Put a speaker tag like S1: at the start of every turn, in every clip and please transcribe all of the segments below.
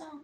S1: kosong.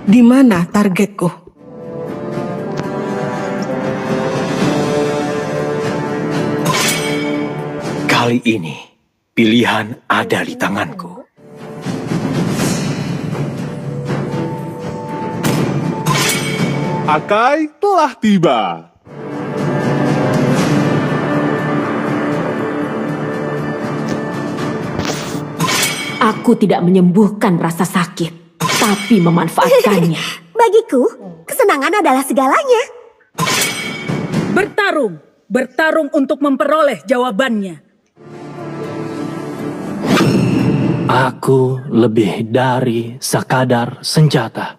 S2: Di mana targetku?
S3: Kali ini, pilihan ada di tanganku.
S4: Akai telah tiba.
S5: Aku tidak menyembuhkan rasa sakit, tapi memanfaatkannya.
S6: Bagiku, kesenangan adalah segalanya.
S7: Bertarung untuk memperoleh jawabannya.
S3: Aku lebih dari sekadar senjata.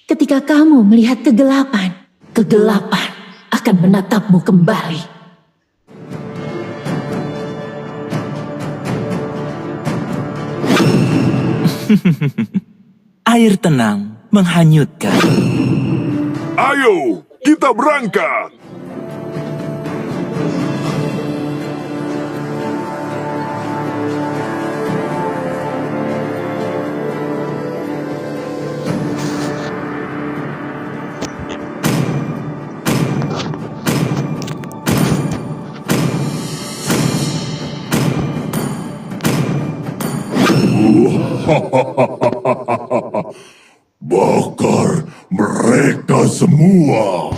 S5: Ketika kamu melihat kegelapan, kegelapan akan menatapmu kembali.
S8: Air tenang menghanyutkan.
S4: Ayo, kita berangkat. Bakar mereka semua.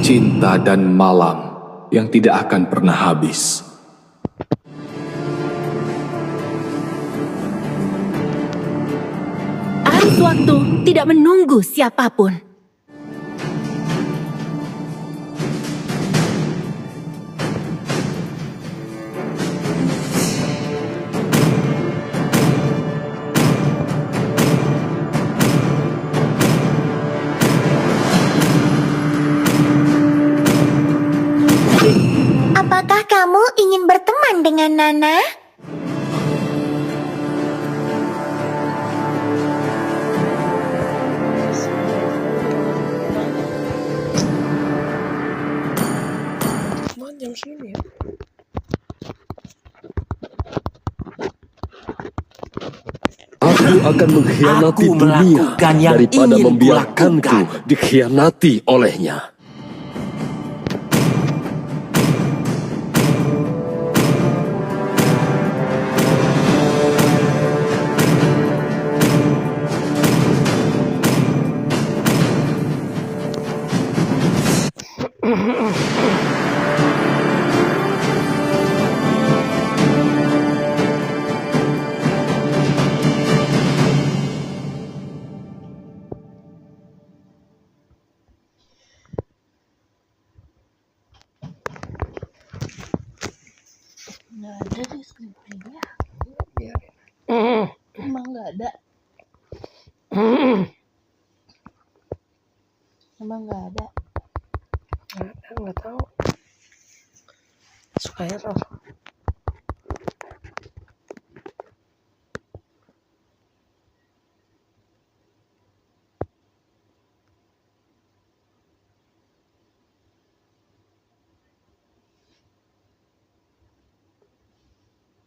S9: Cinta dan malam yang tidak akan pernah habis.
S5: Arus waktu tidak menunggu siapapun.
S6: Apakah kamu ingin berteman dengan Nana?
S1: Jam segini ya?
S9: Aku akan mengkhianati
S3: Aku
S9: dunia
S3: melakukan yang
S9: daripada
S3: ingin
S9: membiarkanku
S3: kulakukan.
S9: dikhianati olehnya.
S1: Nggak ada di skripsinya. Emang nggak ada. Emang nggak ada.
S10: Nggak tahu. Suka error.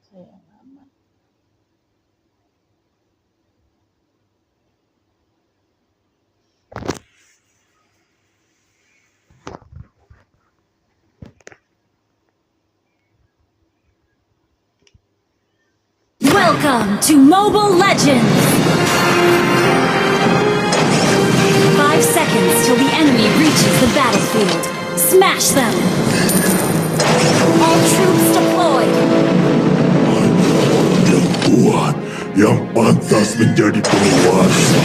S1: Sayang amat.
S5: Welcome to Mobile Legends! 5 seconds till the enemy reaches the battlefield. Smash them! All troops deployed!
S4: Yang kuat, yang pantas menjadi penguasa.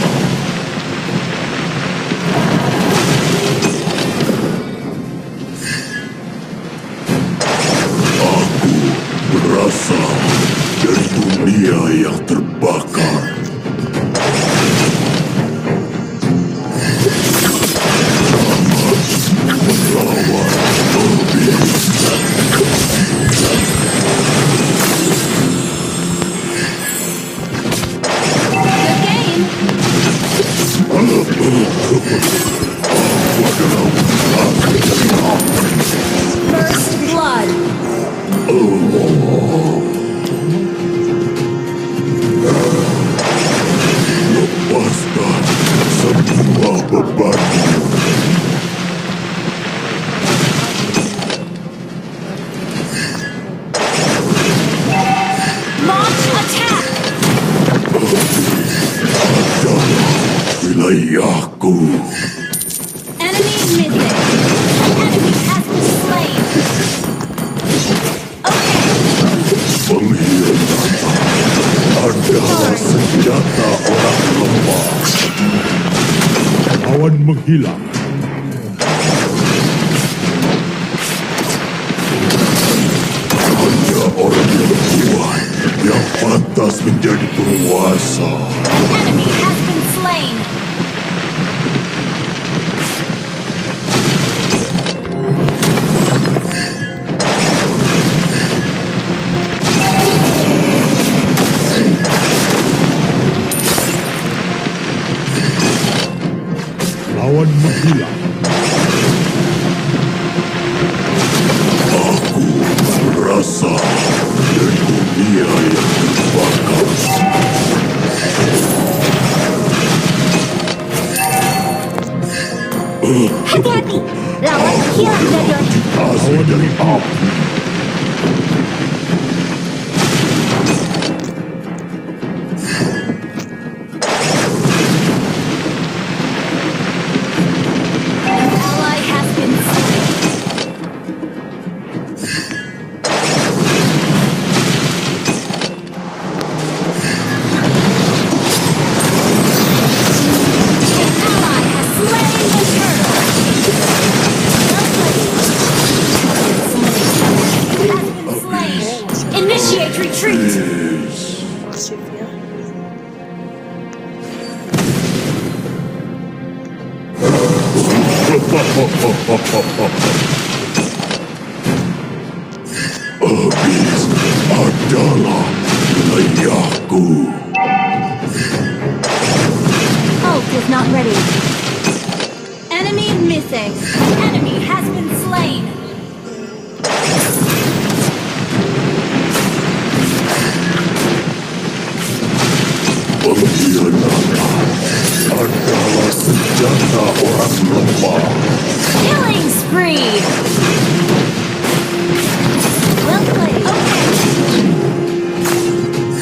S4: Aku berasal dari dunia yang terbakar. Melawan iblis.
S5: Good game! First blood!
S4: Lepaskan semua bebanmu.
S5: Launch attack!
S4: Wilayahku.
S5: Enemy missing! An enemy has been slain! Okay,
S4: Pengkhianatan adalah senjata orang lemah. Awan menghilang. Hanya orang yang kuat yang pantas menjadi penguasa.
S5: an enemy has been slain!
S4: Lawan menghilang. Aku berasal dari dunia yang terbakar.
S6: Hati-hati, lawan menghilang dari
S4: Asal dari api.
S5: An ally has been slain! An ally has slain the turtle! Has been slain! Initiate retreat!
S10: Masifnya.
S4: Iblis adalah wilayahku.
S5: Ult is not ready. Enemy missing. An enemy has been slain.
S4: Pengkhianatan adalah senjata orang lemah.
S5: Killing spree. Well played. Okay.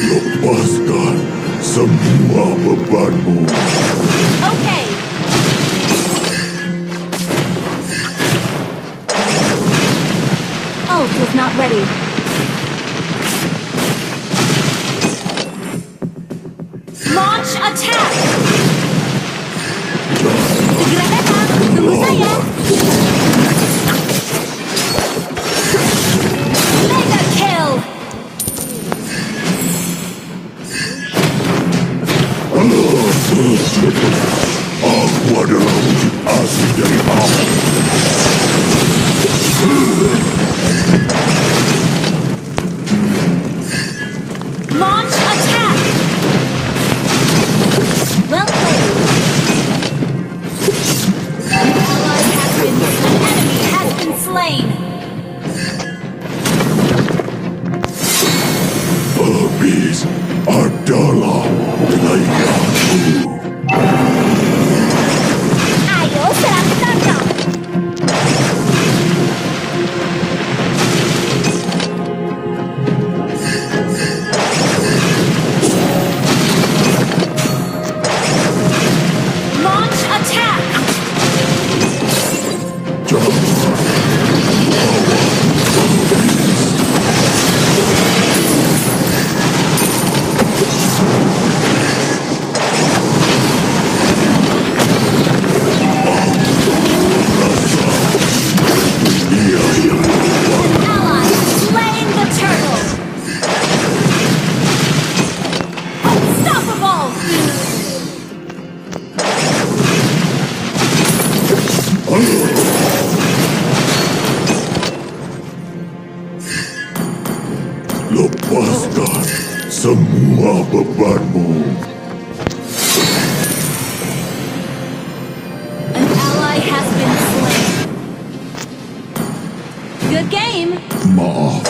S4: Lepaskan semua bebanmu.
S5: Okay. Ult is not ready. Launch attack. Segera datang. Tunggu
S4: Aku adalah wujud asli dari alam.
S5: Launch attack! Well played. An enemy has been slain.
S4: Habis adalah wilayahku.
S6: Ayo serang tangkap.
S5: Launch attack! An ally has slain the turtle. Unstoppable!
S4: Lepaskan semua bebanmu.
S5: An ally has been slain. Good game.
S4: Maaf,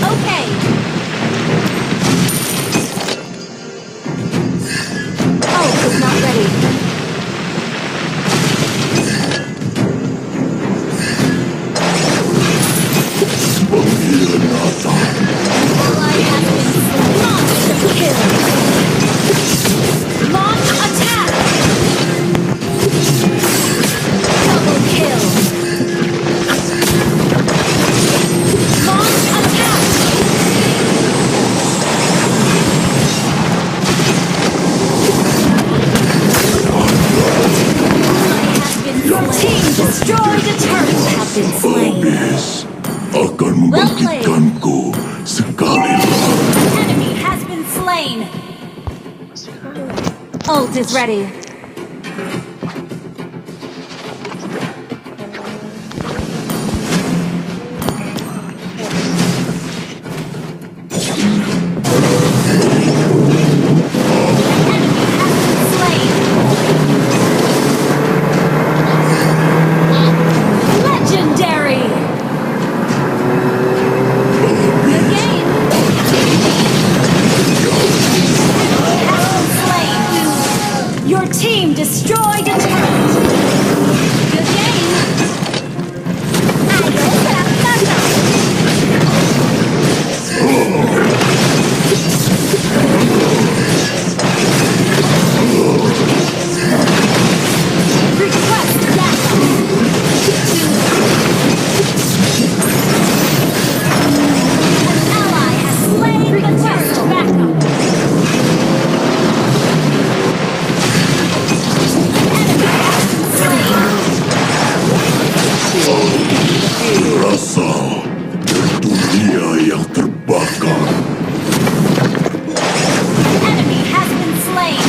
S5: Okay. Ult is not ready.
S4: pengkhianatan.
S5: Ally has been slain. Monster kill. Launch attack. Double kill. Launch attack. Your team destroyed a turtle. Have been slain.
S4: Habis akan membangkitkanku sekali lagi.
S5: Enemy has been slain. Ult is ready. Legendary! Good game! Has been slain. Your team destroyed a turret. Good game!
S6: Ayo serang tangkap.
S5: Request backup. An ally has slain the turret. Backup.
S4: Berasal dari dunia yang terbakar.
S5: Enemy has been slain.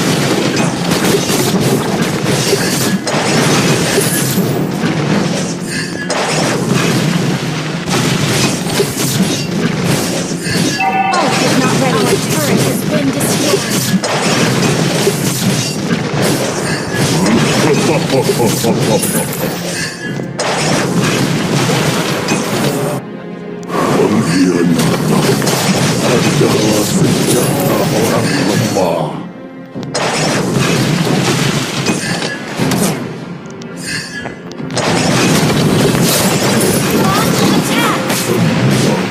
S5: Ult is not ready. Our turret has been destroyed.
S4: Pengkhianatan adalah senjata orang lemah.
S5: Launch attack.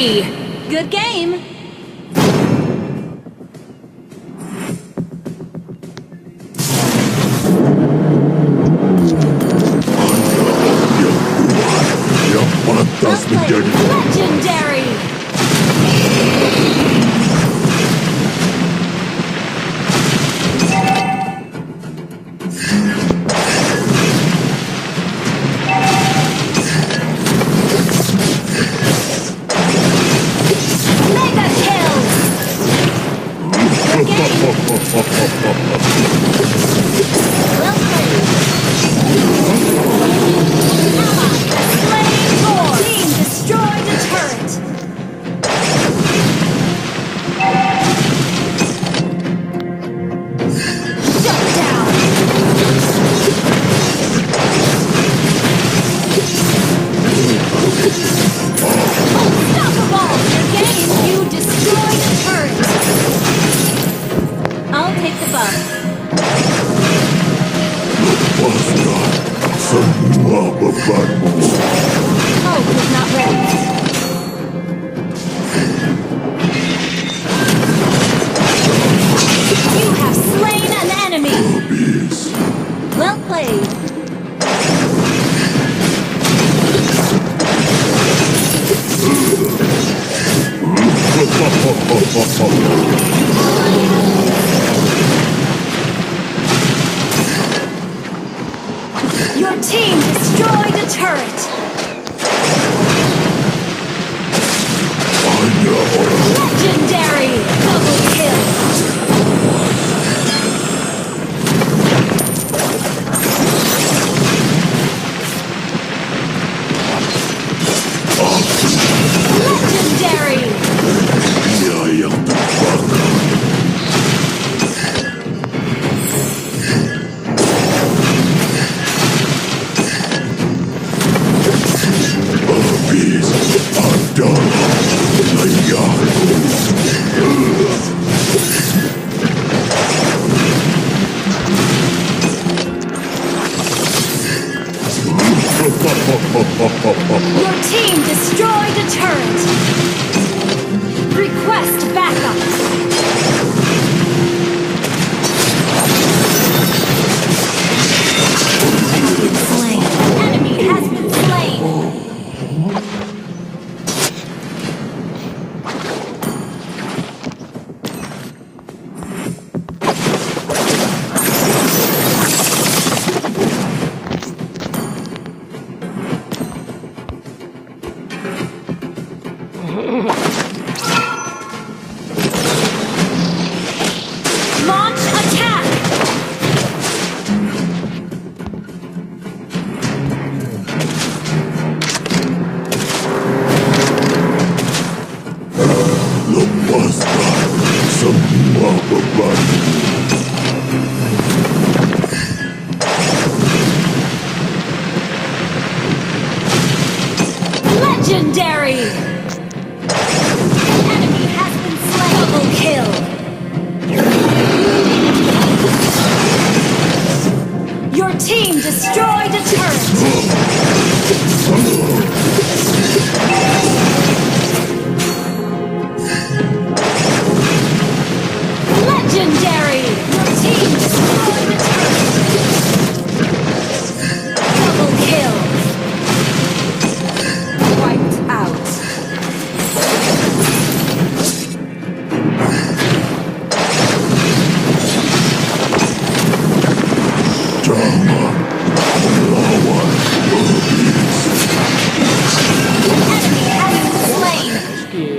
S5: spree! Good game!
S4: Yang pantas menjadi
S5: Legendary! Mega kills! Good game! Well played! Slain Lord! Team destroyed a turret! Shut down! Unstoppable! Good game! You destroyed a turret! I'll take the buff.
S4: lepaskan semua bebanmu.
S5: Ult is not ready. You have slain an enemy!
S4: Habis.
S5: Well played. Your team destroyed a turret!
S4: Hanya orang
S5: Legendary! Double kill! Legendary!
S4: dia yang terbakar. Habis adalah wilayahku.
S5: Your team destroyed a turret! Request backup! Slain. Enemy has been slain! Launch attack!
S4: Lepaskan semua bebanmu.
S5: Legendary! Enemy has been slain! Double kill! Your team destroyed a turret! Legendary! Your team destroyed a turret! Double kill! Wiped out!
S4: Jangan melawan habis.
S5: Enemy has been slain!
S4: Habis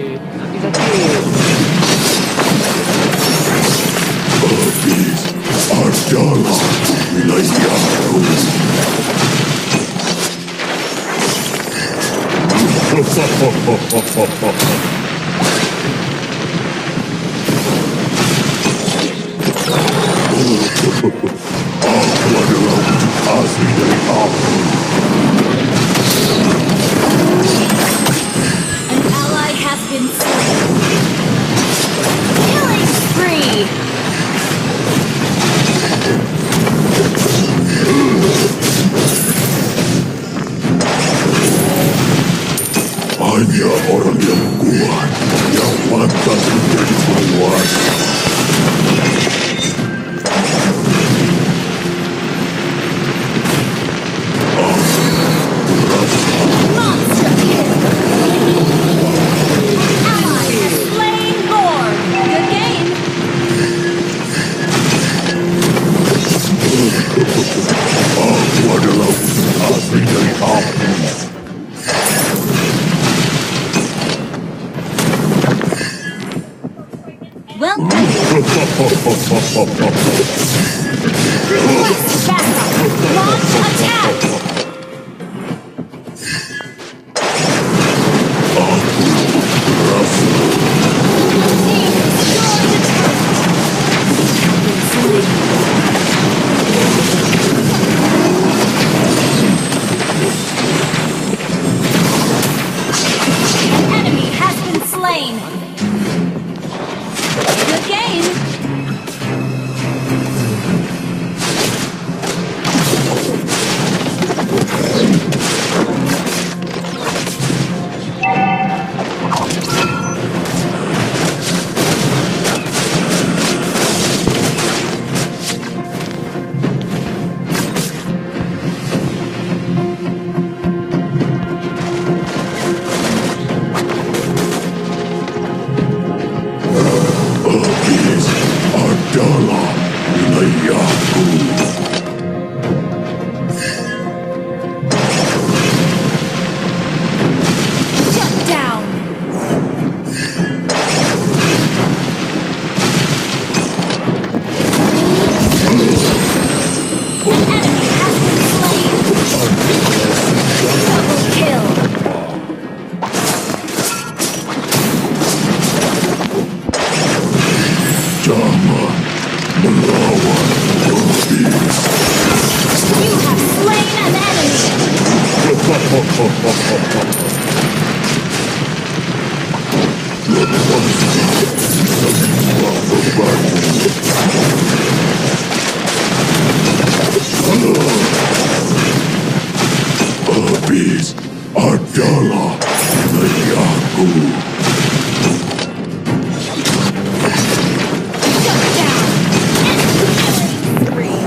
S4: adalah wilayahku. Aku adalah wujud asli dari api.
S5: An ally has been slain! Killing spree!
S4: Hanya orang yang kuat
S5: Request backup. Launch attack. Good game.
S4: adalah wilayahku.
S5: Shut down. An enemy has been slain. Double kill.
S4: Jangan melawan iblis.
S5: You have slain an enemy.
S4: Habis adalah wilayahku.
S5: Shut down. Enemy killing spree.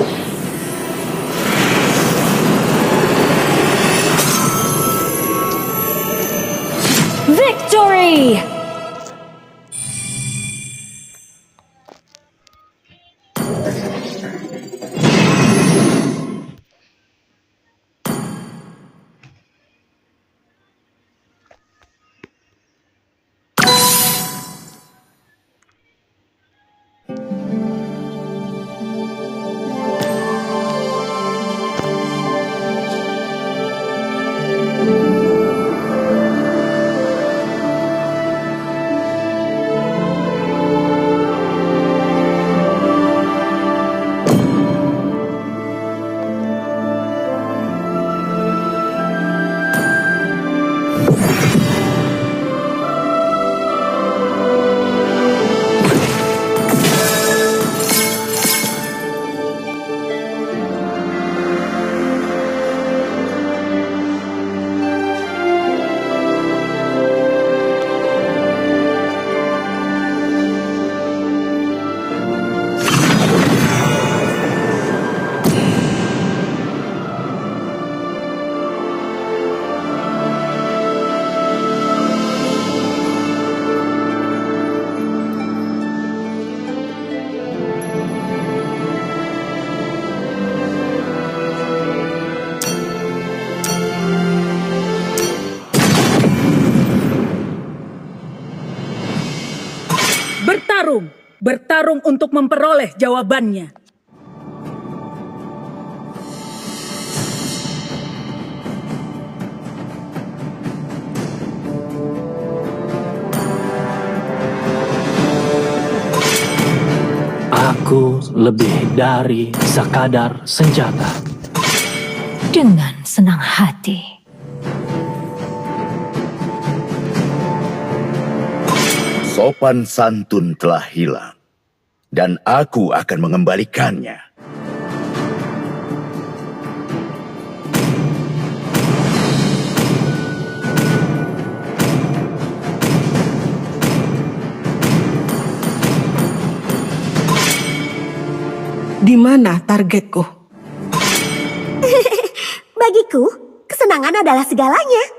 S5: Victory!
S7: Bertarung untuk memperoleh jawabannya.
S3: Aku lebih dari sekadar senjata.
S5: Dengan senang hati.
S11: Sopan santun telah hilang, dan aku akan mengembalikannya.
S2: Di mana targetku?
S6: Bagiku, kesenangan adalah segalanya.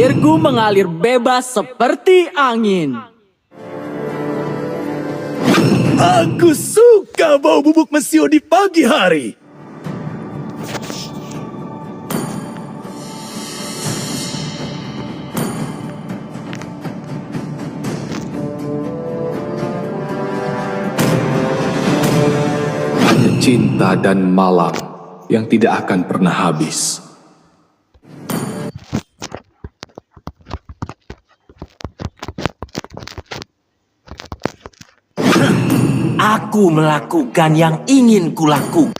S12: Airku mengalir bebas seperti angin.
S3: Aku suka bau bubuk mesio di pagi hari.
S9: Hanya cinta dan malam yang tidak akan pernah habis.
S8: Aku melakukan yang ingin kulakukan.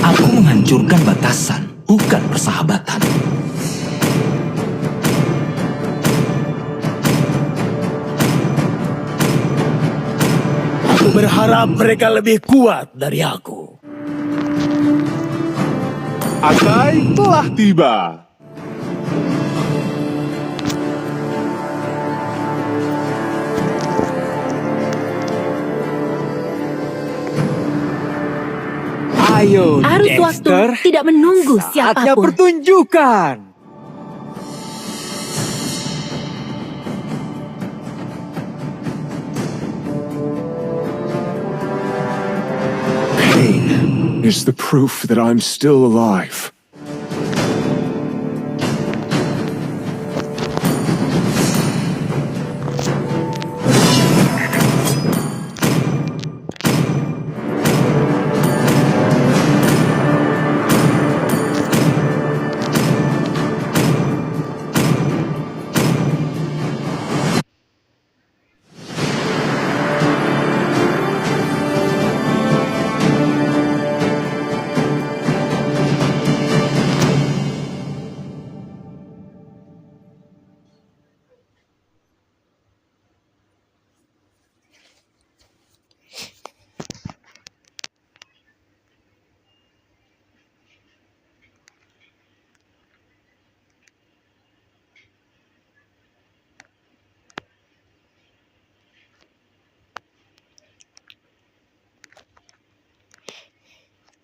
S8: Aku menghancurkan batasan, bukan persahabatan.
S3: Aku berharap mereka lebih kuat dari aku.
S4: Akai telah tiba.
S12: Ayo,
S7: Arus waktu
S12: Dexter.
S7: tidak menunggu
S12: Saatnya
S7: siapapun.
S12: pertunjukan.
S4: Pain is the proof that I'm still alive.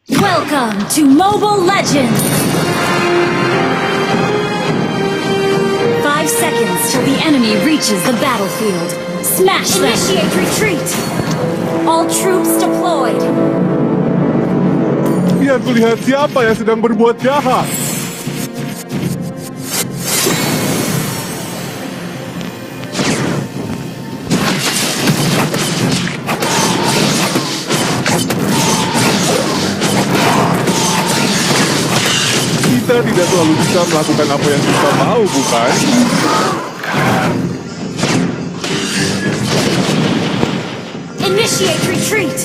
S5: Welcome to Mobile Legends! 5 seconds till the enemy reaches the battlefield. Smash them! Initiate retreat! All troops deployed!
S4: Biar kulihat siapa yang sedang berbuat jahat. Kita tidak selalu bisa melakukan apa yang kita mau, bukan?
S5: Initiate retreat!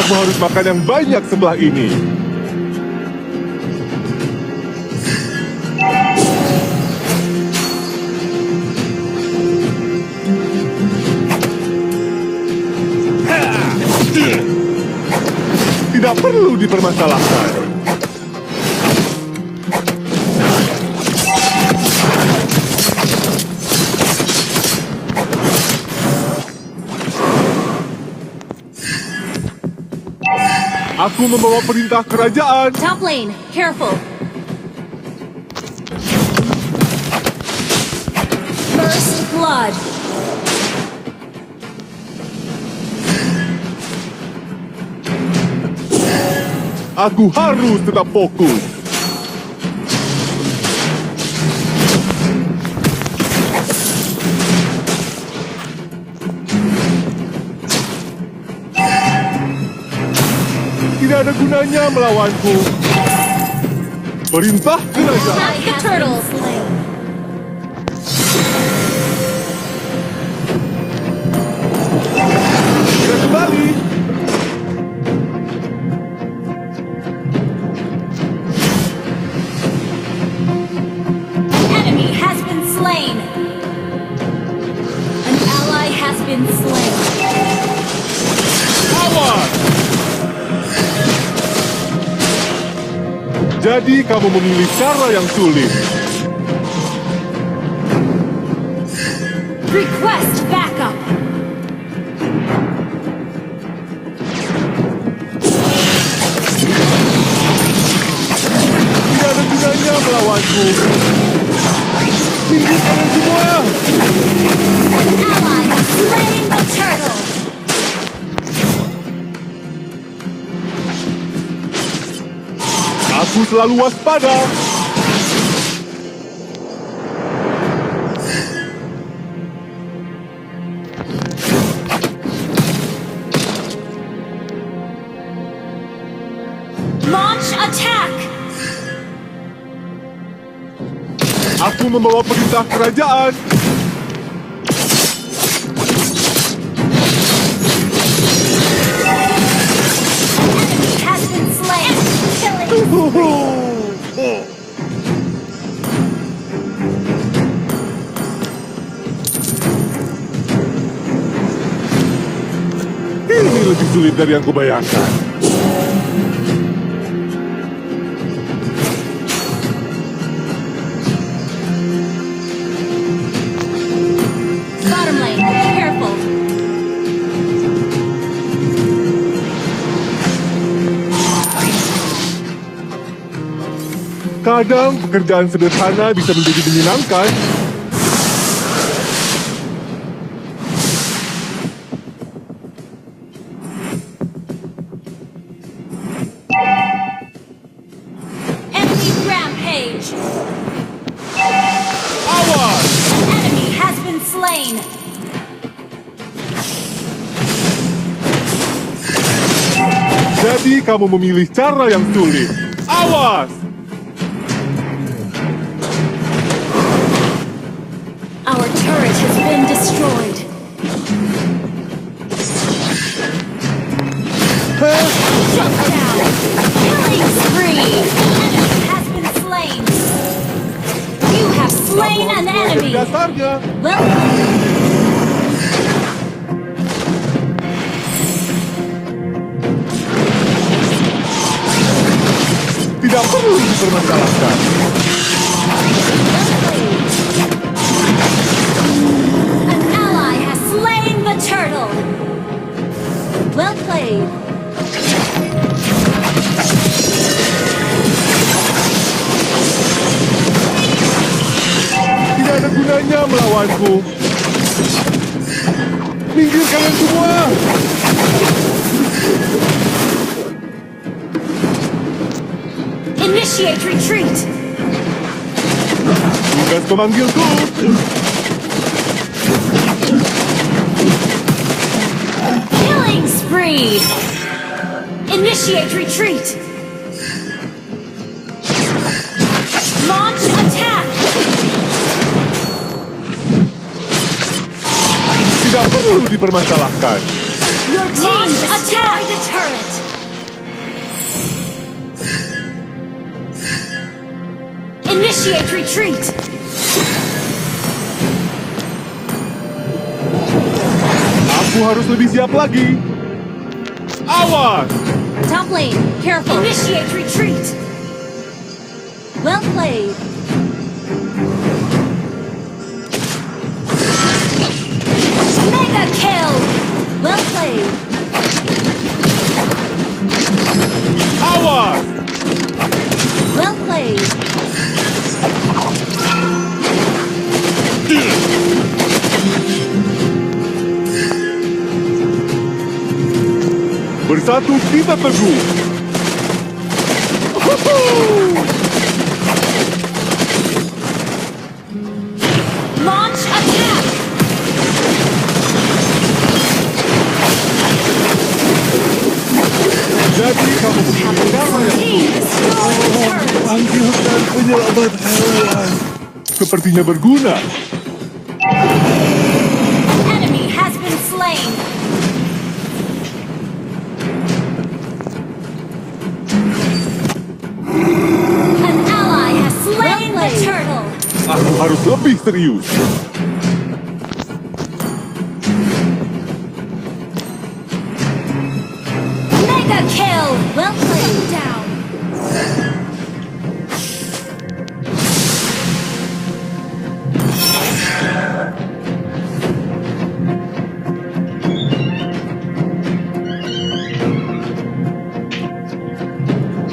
S4: Aku harus makan yang banyak setelah ini. Tidak perlu dipermasalahkan. Aku membawa perintah kerajaan.
S5: Top lane, careful! First blood!
S4: Aku harus tetap fokus. Tidak ada gunanya melawanku. Perintah kerajaan.
S5: Attack the turtles!
S3: kembali.
S5: Enemy has been slain. An ally has been slain.
S3: Awas! Jadi kamu memilih cara yang sulit.
S5: Request backup.
S3: Tidak ada gunanya melawanku. Tinggi kalian semua.
S5: An ally has slain the turtle.
S3: Aku selalu waspada.
S5: Launch attack.
S3: Aku membawa perintah kerajaan.
S5: Enemy has been slain. Killing.
S3: Ini lebih sulit dari yang kubayangkan.
S5: Bottom lane, careful.
S3: Kadang pekerjaan sederhana bisa menjadi menyenangkan.
S5: Enemy rampage.
S3: Awas!
S5: An enemy has been slain.
S3: Jadi kamu memilih cara yang sulit. Awas!
S5: Our turret has been destroyed. Shut down. Killing spree. Enemy has been slain. You have slain an enemy.
S3: Dasarnya.
S5: Well,
S3: Tidak perlu dipermasalahkan.
S5: an ally has slain the turtle. Well played.
S3: Tidak ada gunanya melawanku. Minggir kalian semua.
S5: Initiate retreat.
S3: Tugas memanggilku.
S5: Killing spree. Initiate retreat. Launch attack.
S3: Tidak perlu dipermasalahkan.
S5: Your team destroyed the turret. Initiate retreat.
S3: Aku harus lebih siap lagi. Awas!
S5: Top lane, careful. Initiate retreat. Well played. Mega kill. Well played.
S3: Awas!
S5: Well played.
S3: Bersatu kita teguh.
S5: Launch attack.
S3: Jadi kamu memilih cara yang
S5: Team destroyed the turret.
S3: Panggilkan penyelamat hewan. Sepertinya berguna.
S5: Enemy has been slain.
S9: Aku harus lebih serius.
S5: Mega kill! Well played down.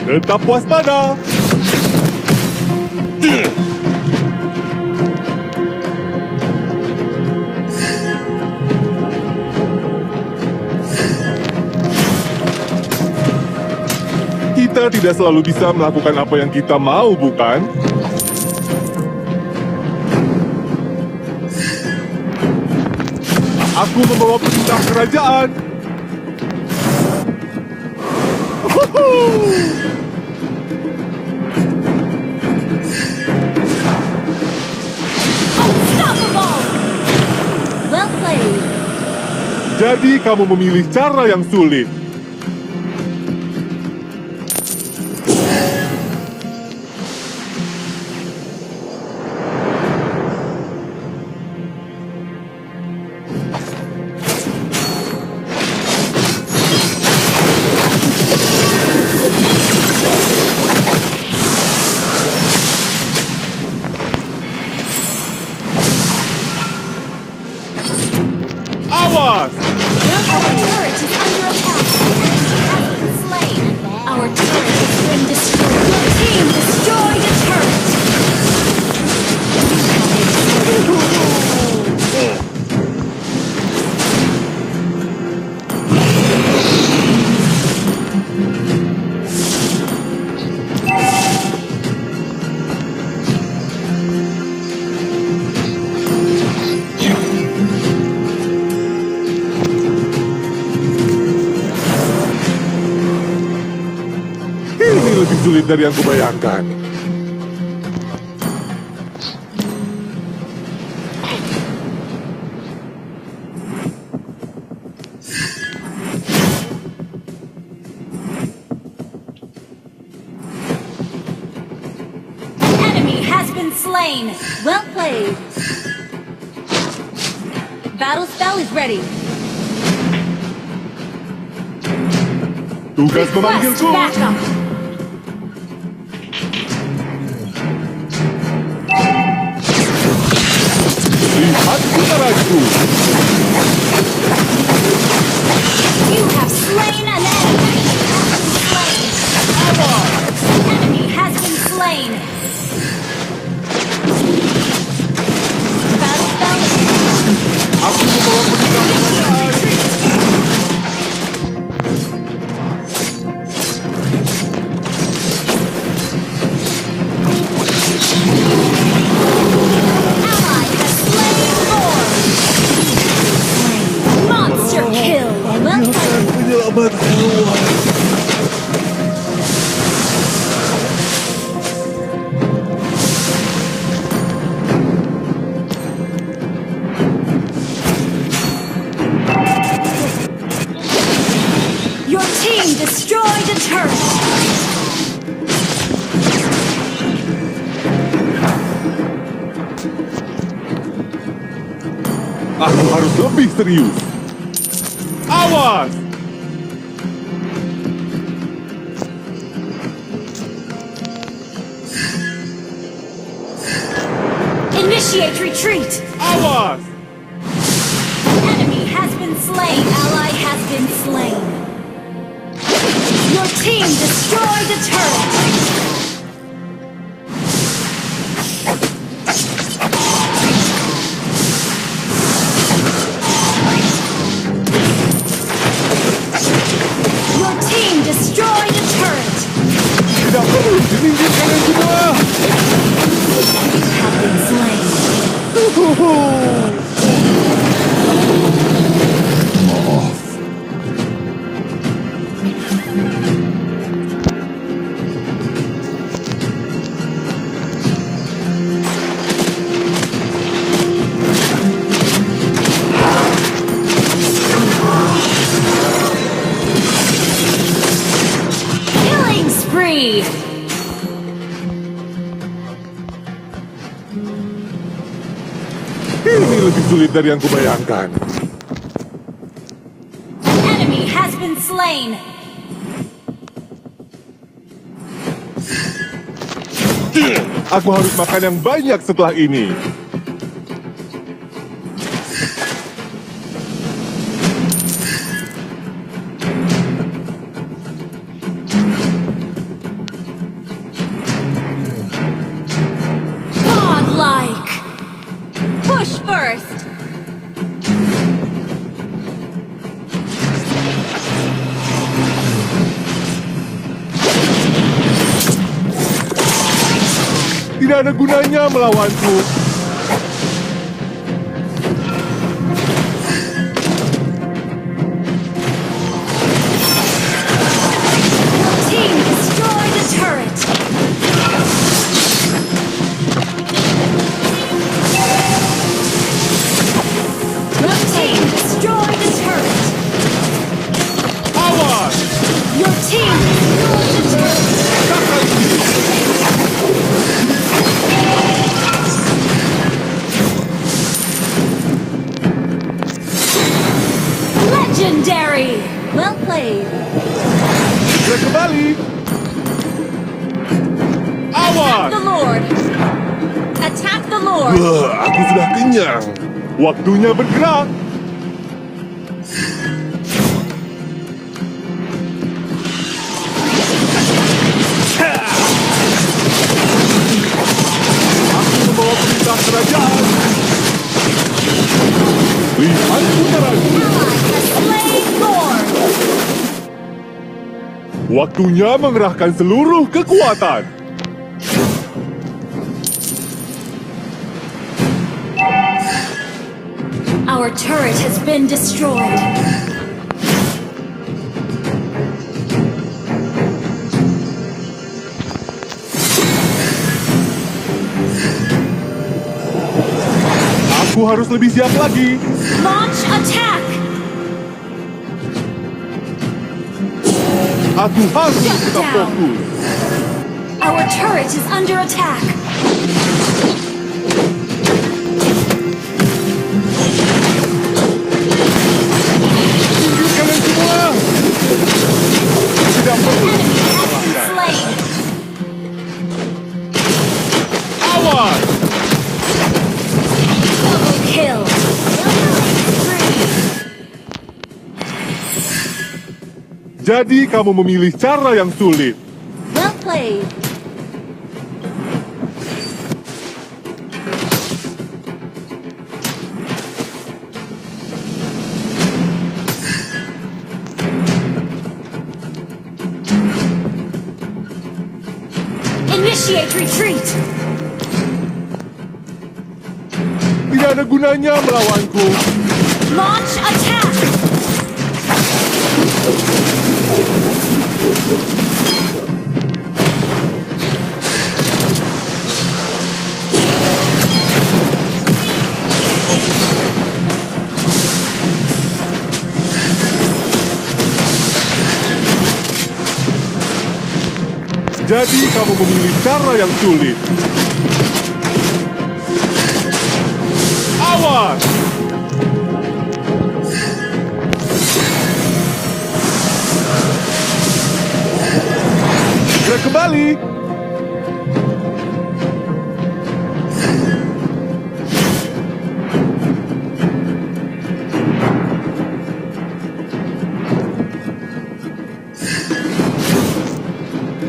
S9: Tetap waspada. Kita tidak selalu bisa melakukan apa yang kita mau, bukan? Aku membawa perintah kerajaan.
S5: Unstoppable! Well played.
S9: Jadi kamu memilih cara yang sulit. Awas!
S5: Our turret is under attack. Has been slain. Our turret has been destroyed. Your team destroyed a turret.
S9: Ini lebih sulit dari yang kubayangkan.
S5: Enemy has been slain. Well played. Battle spell is ready.
S9: Tugas
S5: Request
S9: memanggilku.
S5: backup.
S9: Lihat putaranku.
S5: You have slain an enemy. Enemy has been slain. Battle spell is
S9: Aku membawa perintah kerajaan.
S5: ally has slain Lord. Monster kill. Well played.
S9: Penyelamat jiwa.
S5: Your team destroyed a turret.
S9: Aku harus lebih serius. Awas!
S5: Initiate retreat.
S9: Awas!
S5: Enemy has been slain. Ally has been slain. Your team destroyed a turret. Your team destroyed a turret.
S9: Tidak perlu diminggir kalian semua.
S5: Have been slain.
S9: Maaf.
S5: Killing spree.
S13: lebih sulit dari yang kubayangkan.
S5: An enemy has been slain.
S13: Aku harus makan yang banyak setelah ini.
S5: Godlike. Push first.
S13: Tidak ada gunanya melawanku.
S5: Team destroy the turret. Your team destroy the turret.
S13: Awas!
S5: Your team destroy the turret. Legendary. Well played.
S13: Segera kembali. Awas!
S5: The Lord. Attack the Lord.
S13: Aku sudah kenyang. Waktunya bergerak. Aku membawa perintah kerajaan. Lihat putaranku.
S5: Slay Lord.
S13: Waktunya mengerahkan seluruh kekuatan.
S5: Our turret has been destroyed.
S13: Aku harus lebih siap lagi.
S5: Launch attack.
S13: Aku harus tetap fokus.
S5: Our turret is under attack.
S13: Kalian semua. Tidak perlu.
S5: Slain.
S13: Awas!
S5: Double kill.
S13: Jadi kamu memilih cara yang sulit.
S5: Well played. Initiate retreat.
S13: Tidak ada gunanya melawanku.
S5: Launch attack.
S13: Jadi kamu memilih cara yang sulit. Awas! Segera kembali.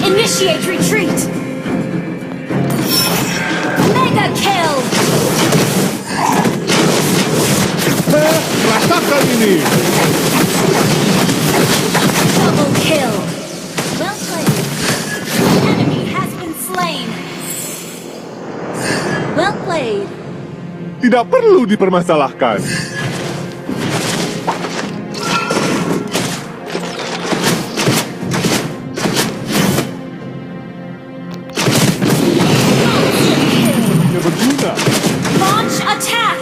S5: Initiate retreat. Mega kill.
S13: Rasakan ini.
S5: Double kill. Well played. An enemy has been slain. Well played.
S13: Tidak perlu dipermasalahkan. Tidak berguna.
S5: Launch attack.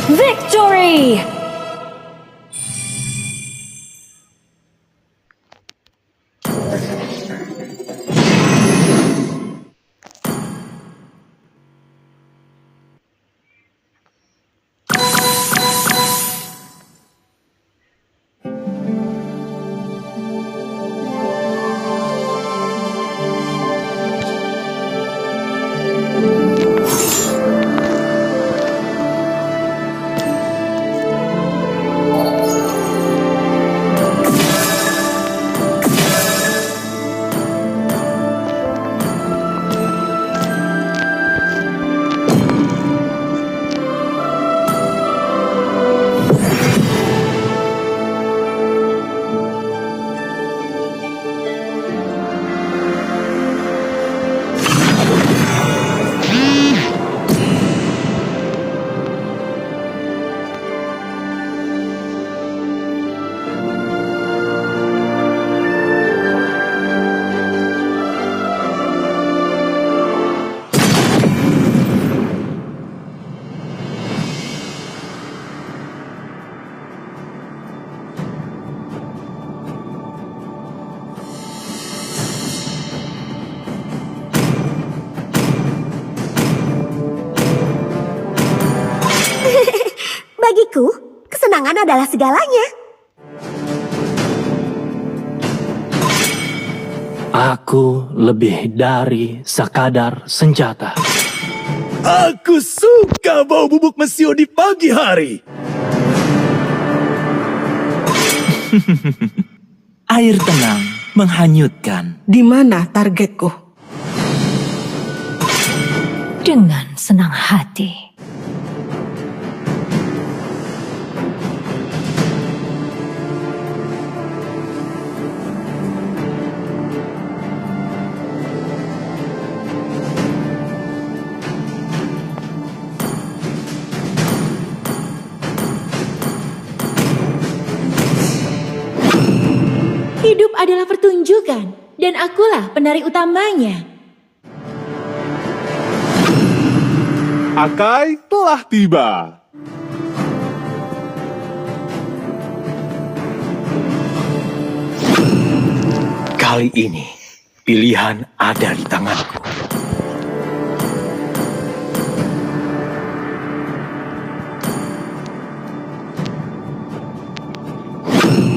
S5: Victory!
S6: Bagiku, kesenangan adalah segalanya.
S14: Aku lebih dari sekadar senjata.
S3: Aku suka bau bubuk mesio di pagi hari.
S8: Air tenang menghanyutkan.
S2: Di mana targetku?
S5: Dengan senang hati.
S15: Hidup adalah pertunjukan, dan akulah penari utamanya.
S13: Akai telah tiba.
S14: Kali ini, pilihan ada di tanganku.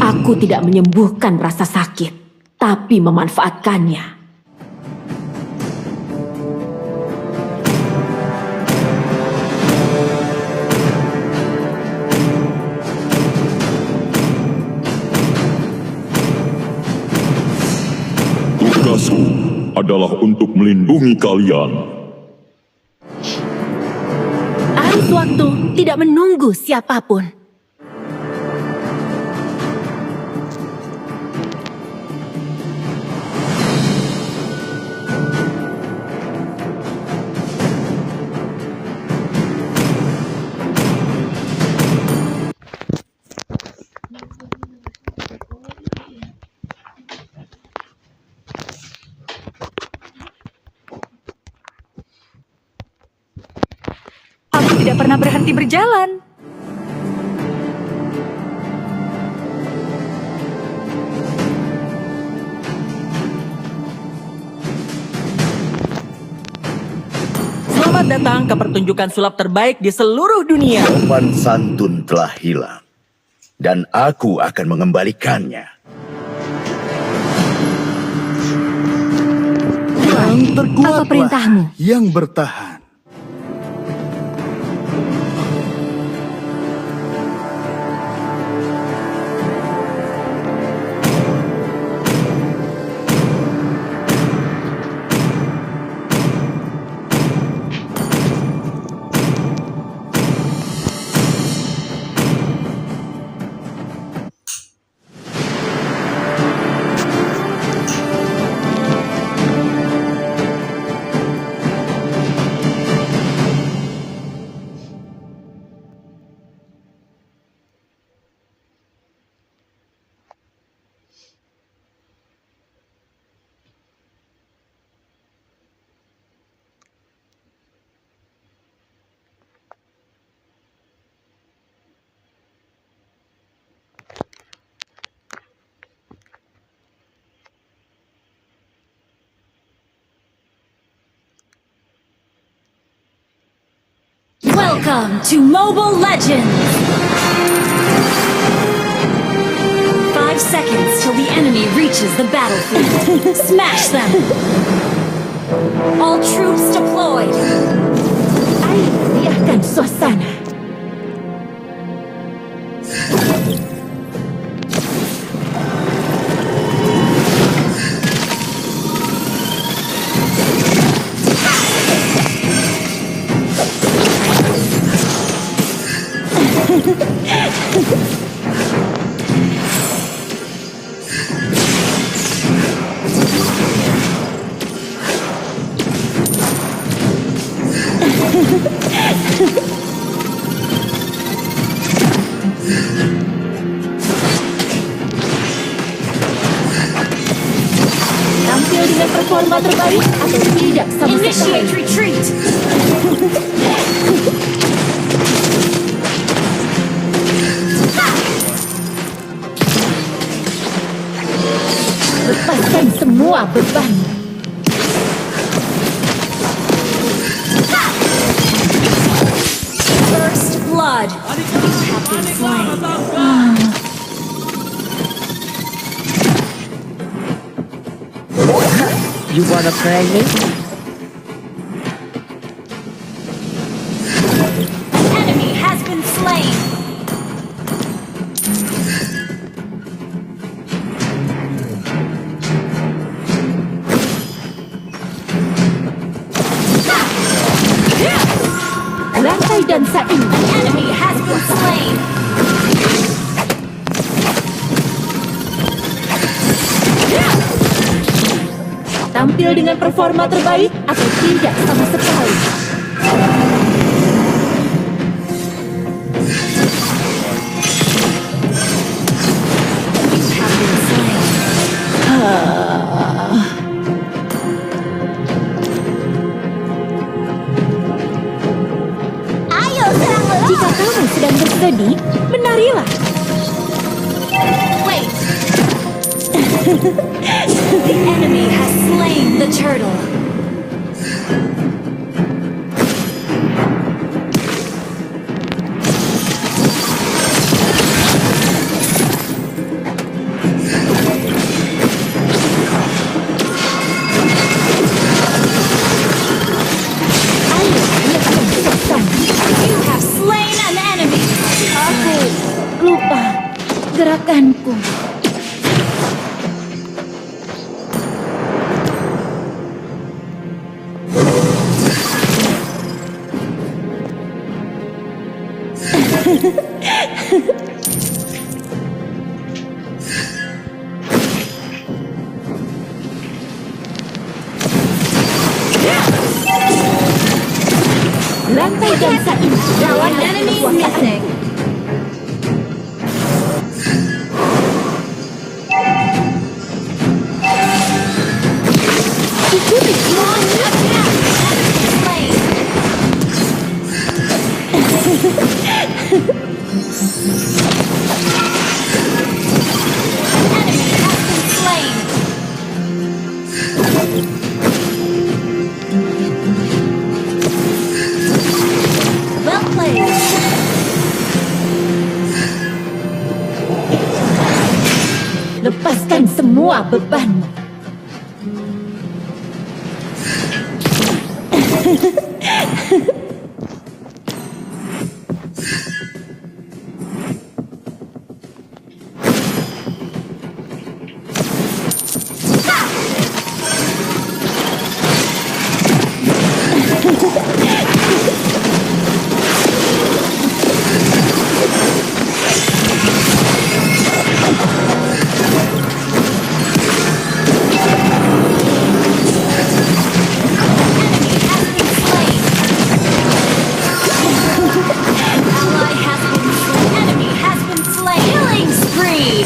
S15: Aku tidak menyembuhkan rasa sakit, tapi memanfaatkannya.
S4: Tugasku adalah untuk melindungi kalian.
S15: Arus waktu tidak menunggu siapapun.
S7: Aku tidak pernah berhenti berjalan.
S12: Selamat datang ke pertunjukan sulap terbaik di seluruh dunia.
S11: Sopan santun telah hilang, dan aku akan mengembalikannya.
S3: Yang terkuatlah
S15: Apa perintahmu?
S3: yang bertahan.
S5: Welcome to Mobile Legends! 5 seconds till the enemy reaches the battlefield. Smash them! All troops deployed!
S15: Ayo, riahkan suasana. Tampil dengan performa terbaik atau tidak sama sekali.
S5: Initiate retreat!
S15: Lepaskan semua beban.
S5: First blood!
S15: have been slain.
S12: You wanna prank me?
S5: Enemy has been slain.
S15: Lantai dansa ini.
S5: Enemy has been slain.
S15: Tampil dengan performa terbaik atau tidak sama sekali.
S6: Ayo serang lo.
S15: Jika kamu sedang bersedih, menarilah.
S5: Wait. The enemy has slain the turtle. You have slain an enemy.
S15: Aku lupa gerakanku. Lantai dansa ini lawan
S5: Enemy
S15: kekuasaan.
S5: missing.
S15: Ikuti semuanya.
S5: Slain. Enemy has been slain. Well played.
S15: Lepaskan semua bebanmu.
S5: Ally has been slain. Enemy has been slain. Killing spree.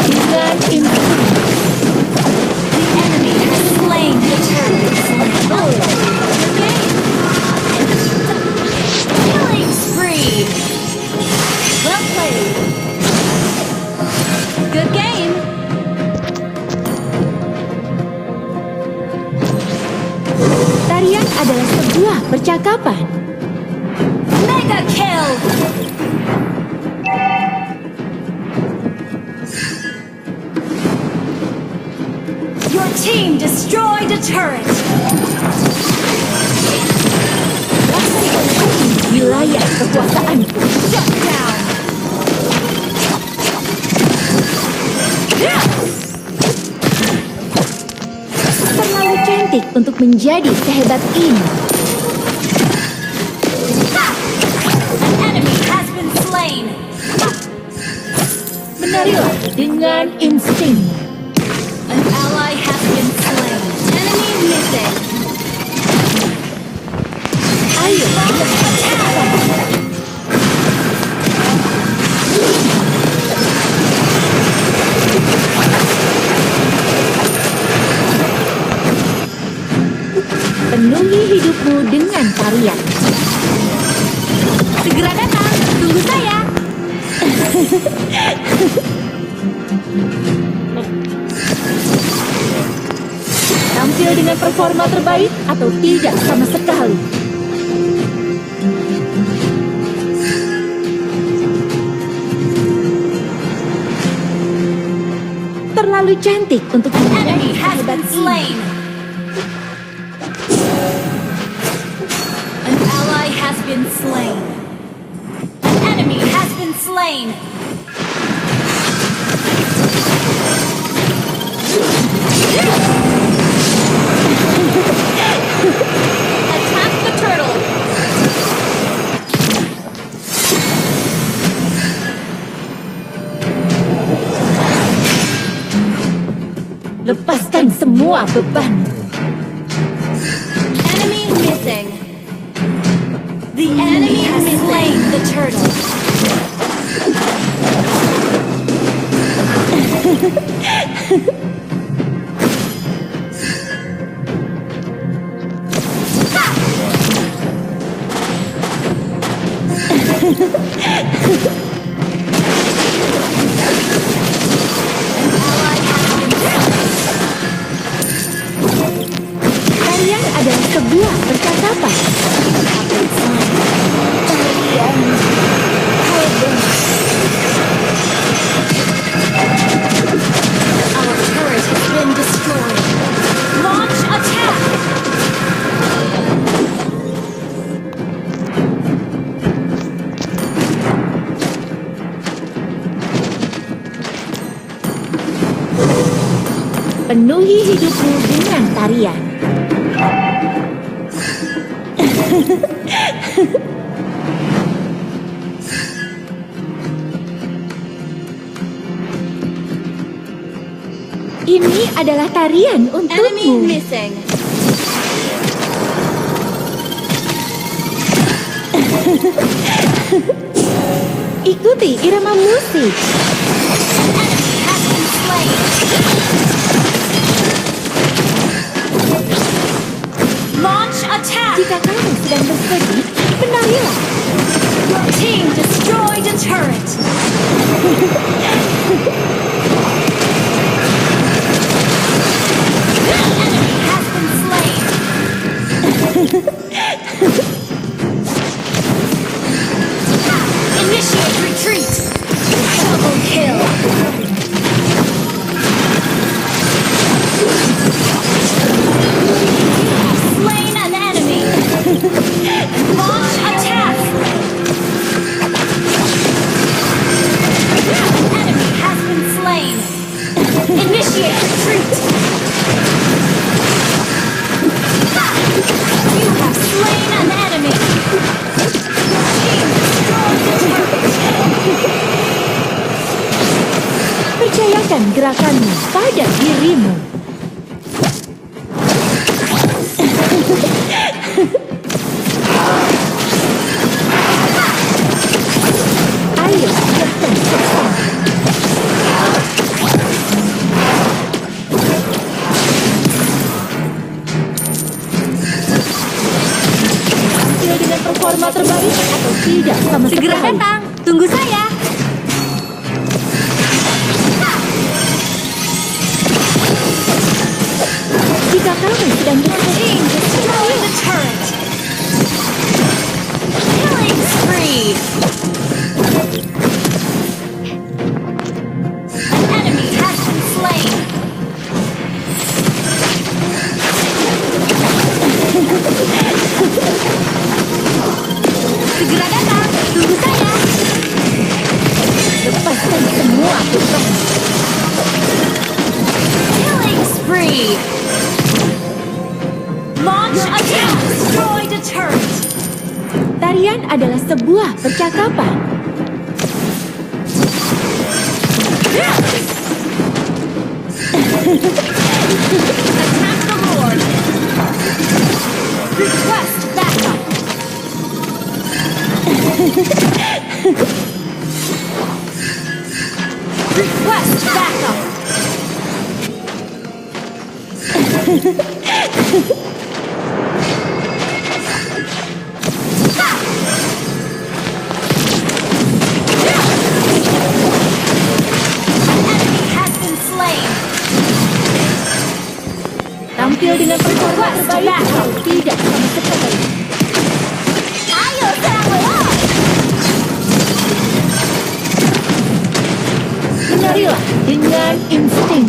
S15: Dengan insting.
S5: The enemy has slain the turtle. Killing spree. Well played. Good game.
S15: Tarian adalah sebuah percakapan.
S5: Mega kill. Your team destroyed a turret.
S15: Wilayah kekuasaanku.
S5: Shut down.
S15: Terlalu cantik untuk menjadi sehebat ini.
S5: An enemy has been slain.
S15: Menarilah dengan insting.
S5: An ally has been slain. Enemy missing.
S15: Ayo, penuhi hidupmu dengan tarian.
S5: Segera datang. Tunggu saya.
S15: Tampil dengan performa terbaik atau tidak sama sekali. Terlalu cantik untuk
S5: Enemy has been slain. An ally has been slain. An enemy has been slain. Attack the turtle.
S15: Lepaskan semua beban.
S5: Enemy missing. The enemy has slain the turtle.
S15: Kalian adalah sebuah percakapan. Kalian hebat.
S5: Our turret has been destroyed. Launch attack.
S15: Penuhi hidupmu dengan tarian. Ini adalah tarian
S5: Enemy
S15: untukmu.
S5: missing.
S15: Ikuti irama musik.
S5: Enemy has been slain. Launch attack.
S15: Jika kamu sedang bersedih, menarilah.
S5: Your team destroyed a turret. Enemy has been slain. Initiate retreat. Double kill. Slain an enemy. Launch attack. An enemy has been slain. Initiate retreat. You have slain an enemy.
S15: Percayakan gerakanmu pada dirimu. Ayo, siapkan bersama. Tampil dengan performa terbaik atau tidak sama
S5: Segera
S15: sekali.
S5: datang. Tunggu saya.
S15: Jika kamu sedang
S5: Team destroy the turret. Killing spree. An enemy has been slain. Segera datang. Tunggu saya.
S15: lepaskan semua beban.
S5: Killing spree. Launch attack. Destroy the turret.
S15: Tarian adalah sebuah percakapan.
S5: Attack the Lord. Request backup. Request backup. Enemy
S15: tidak sama sekali.
S6: Ayo serang belok.
S15: Menarilah dengan insting.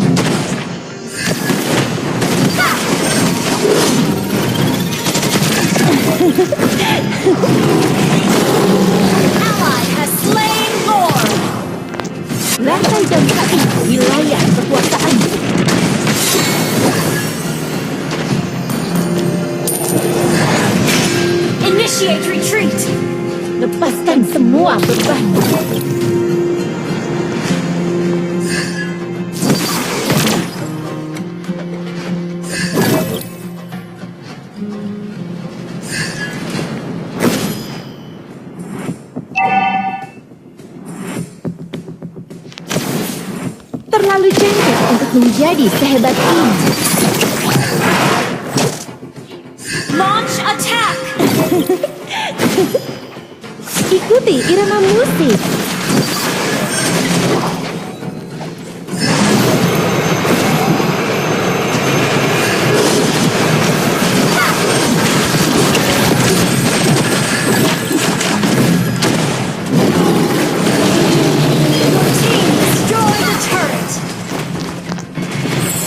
S5: Ally has slain Lord.
S15: Lantai dan kaki wilayah kekuasaan.
S5: Initiate retreat.
S15: Lepaskan semua beban. Terlalu cantik untuk menjadi sehebat ini.
S5: Launch attack.
S15: Ikuti irama musik.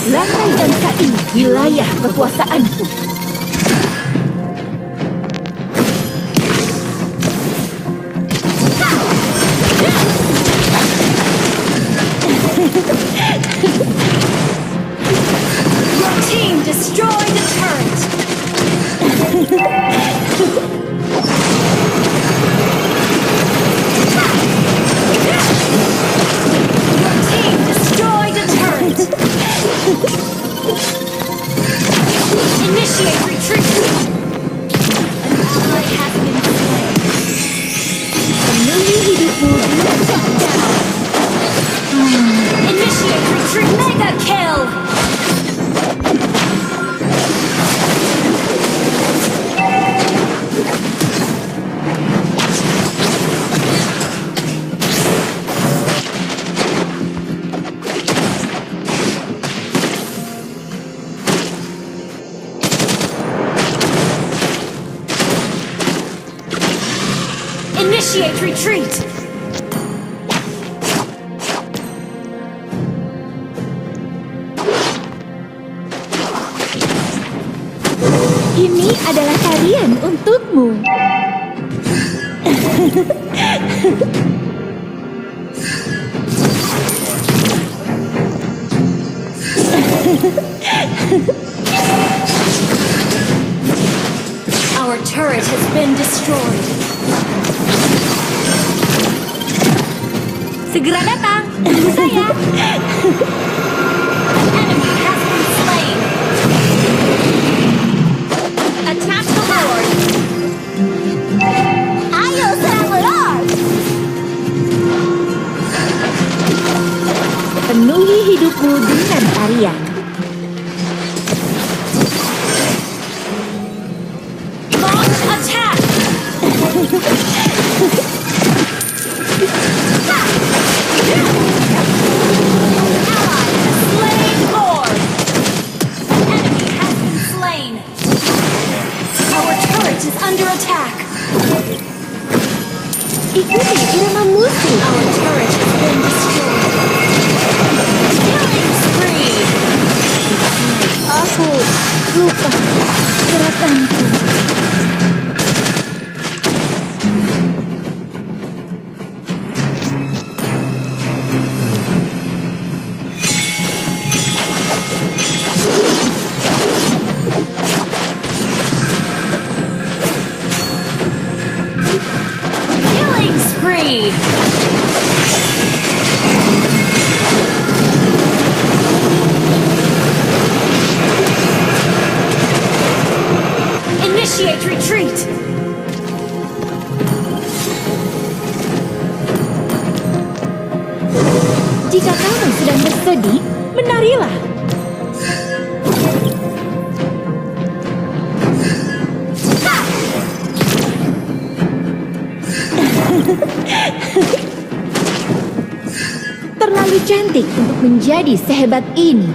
S15: Lantai dan kain wilayah kekuasaanku.
S5: Your team destroyed the turret. Your team destroyed a turret. Initiate retreat. An ally has been slain.
S15: Penuhi hidupmu dengan cahaya.
S5: Initiate retreat. Mega kill. Initiate retreat.
S15: Ini adalah tarian untukmu.
S5: Our turret has been destroyed.
S15: Segera datang, tunggu saya.
S5: Enemy has been slain. Attack the Lord.
S6: Ayo serang belok.
S15: Penuhi hidupmu dengan tarian.
S5: Launch attack. Ally has slain Lord. Enemy has been slain. Our turret is under attack.
S15: Ikuti irama musik.
S5: Our turret has been destroyed. Killing spree.
S15: Aku lupa gerakanku.
S5: Killing spree. Initiate retreat.
S15: Jika kamu sedang bersedih, menarilah. Terlalu cantik untuk menjadi sehebat ini.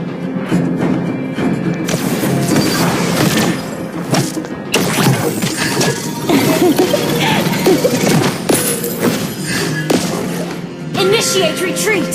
S5: Initiate retreat!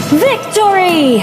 S15: Victory!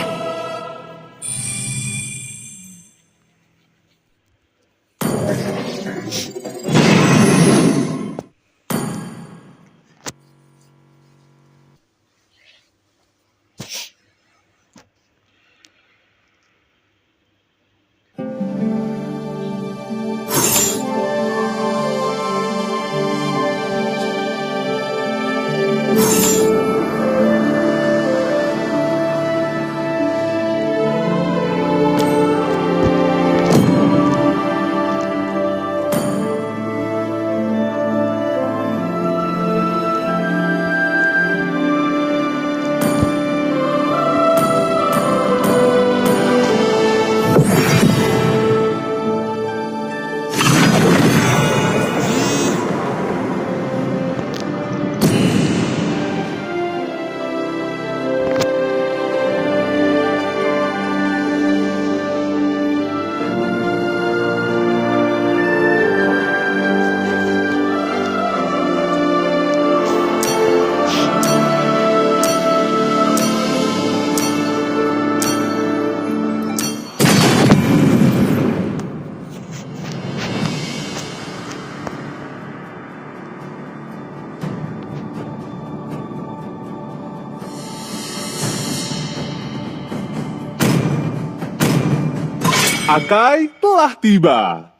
S13: Akai telah tiba.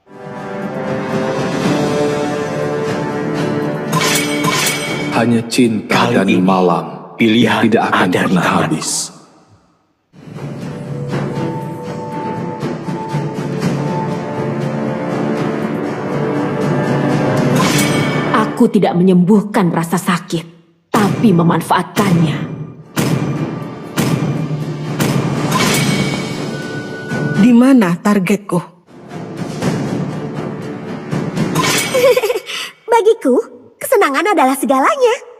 S9: Hanya cinta dan malam
S14: pilihan
S9: tidak akan
S14: ada di
S9: pernah
S14: tanganku.
S9: habis.
S15: Aku tidak menyembuhkan rasa sakit, tapi memanfaatkannya.
S2: Di mana targetku?
S6: Bagiku, kesenangan adalah segalanya.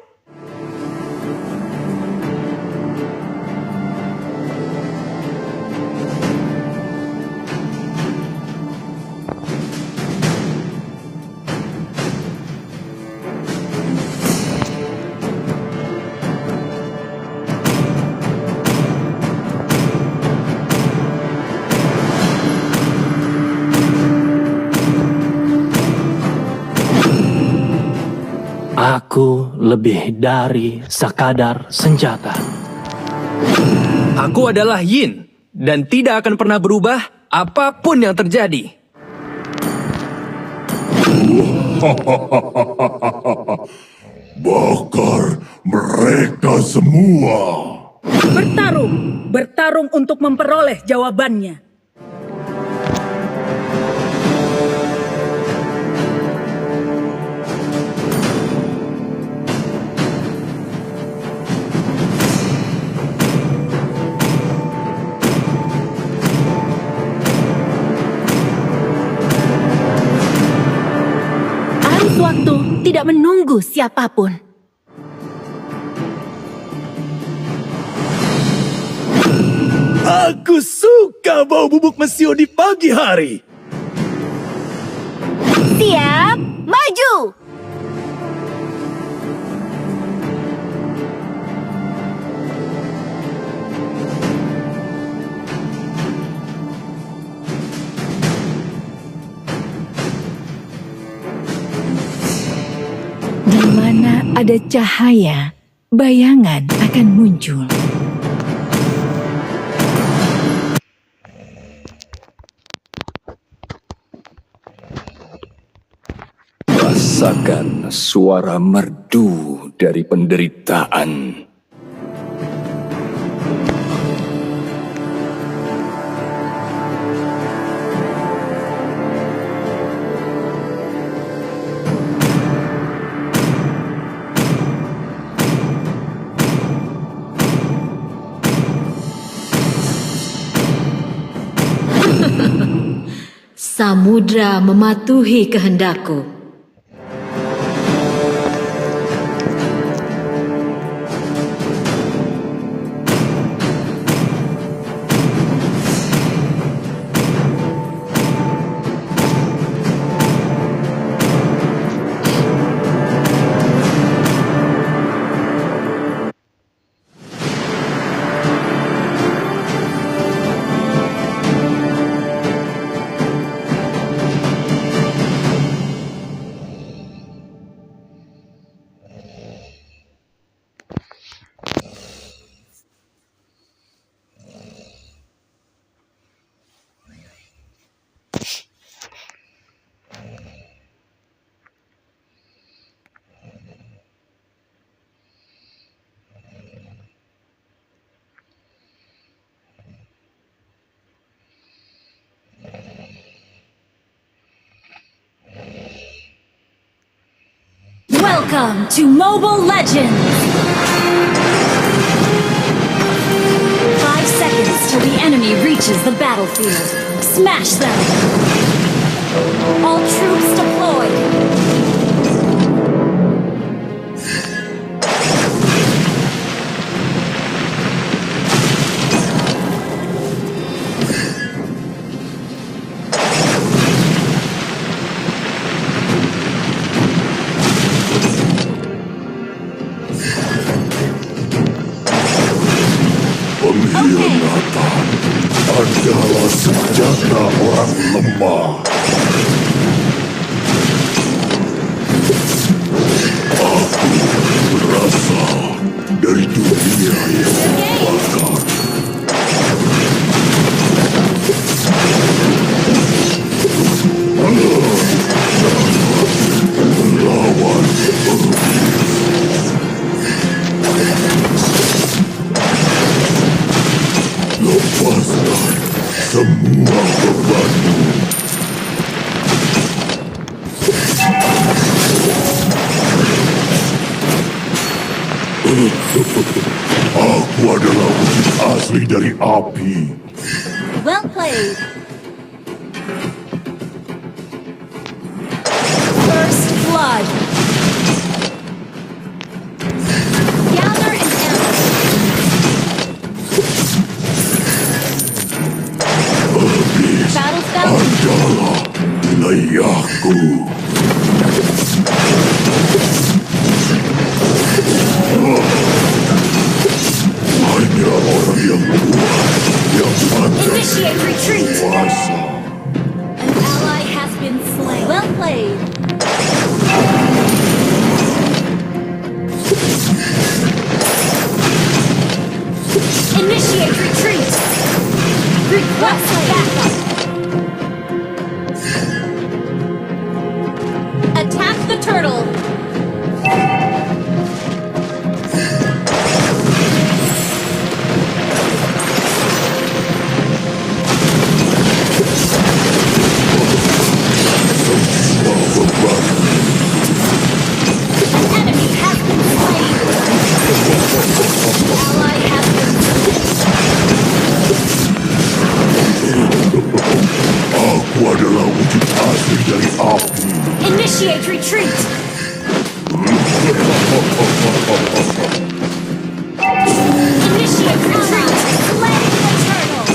S14: Aku lebih dari sekadar senjata.
S3: Aku adalah Yin, dan tidak akan pernah berubah apapun yang terjadi.
S4: Bakar mereka semua.
S16: Bertarung untuk memperoleh jawabannya.
S15: Arus waktu tidak menunggu siapapun.
S3: Aku suka bau bubuk mesio di pagi hari.
S6: Siap, maju!
S17: Di mana ada cahaya, bayangan akan muncul.
S9: Rasakan suara merdu dari penderitaan.
S5: Samudra mematuhi kehendakku. Welcome to Mobile Legends! 5 seconds till the enemy reaches the battlefield. Smash them! All troops deployed!
S4: Pengkhianatan adalah senjata orang lemah. Aku berasal dari dunia yang terbakar. Melawan lepaskan semua bebanmu. Aku adalah wujud asli dari api.
S5: Well played! First blood! Gather and ambush! Battle
S4: adalah wilayahku. Hanya orang yang kuat yang pantas kuasa.
S5: An ally has been slain. Well played! Initiate retreat! Request backup! Attack the turtle! An enemy has been slain! Ally has been
S4: Aku adalah wujud asli dari api.
S5: Initiate retreat! Initiate retreat! Slay the turtle!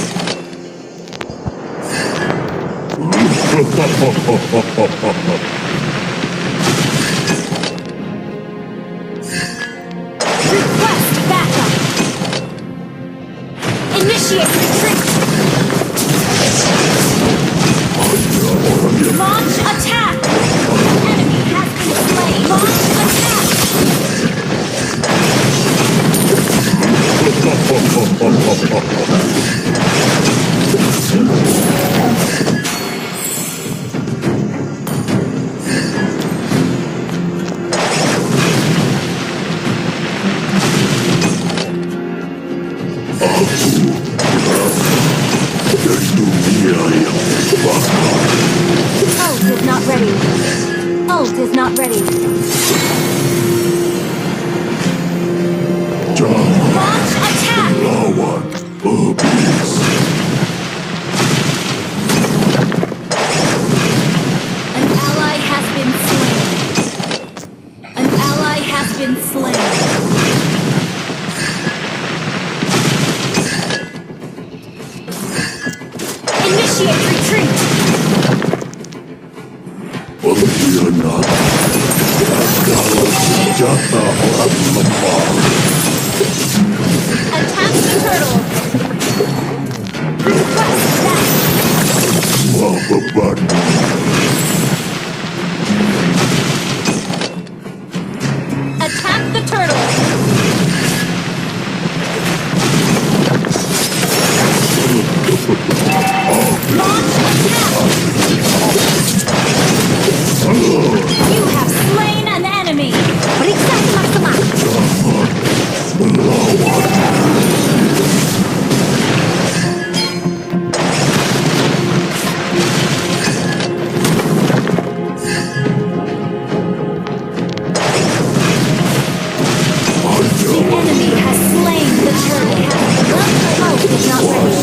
S5: Request backup! Initiate retreat! Launch attack! Enemy has been slain! Launch attack! ult is not ready. Launch attack!
S4: Lawan habis.
S5: An ally has been slain. An ally has been slain. Initiate retreat!
S4: Pengkhianat adalah senjata orang lemah.
S5: Attack the turtle! Request that!
S4: Semua beban.
S5: Attack the turtle! Launch attack! You have slain an enemy! Periksa semak-semak! The enemy has slain the turtle. The ult is not ready.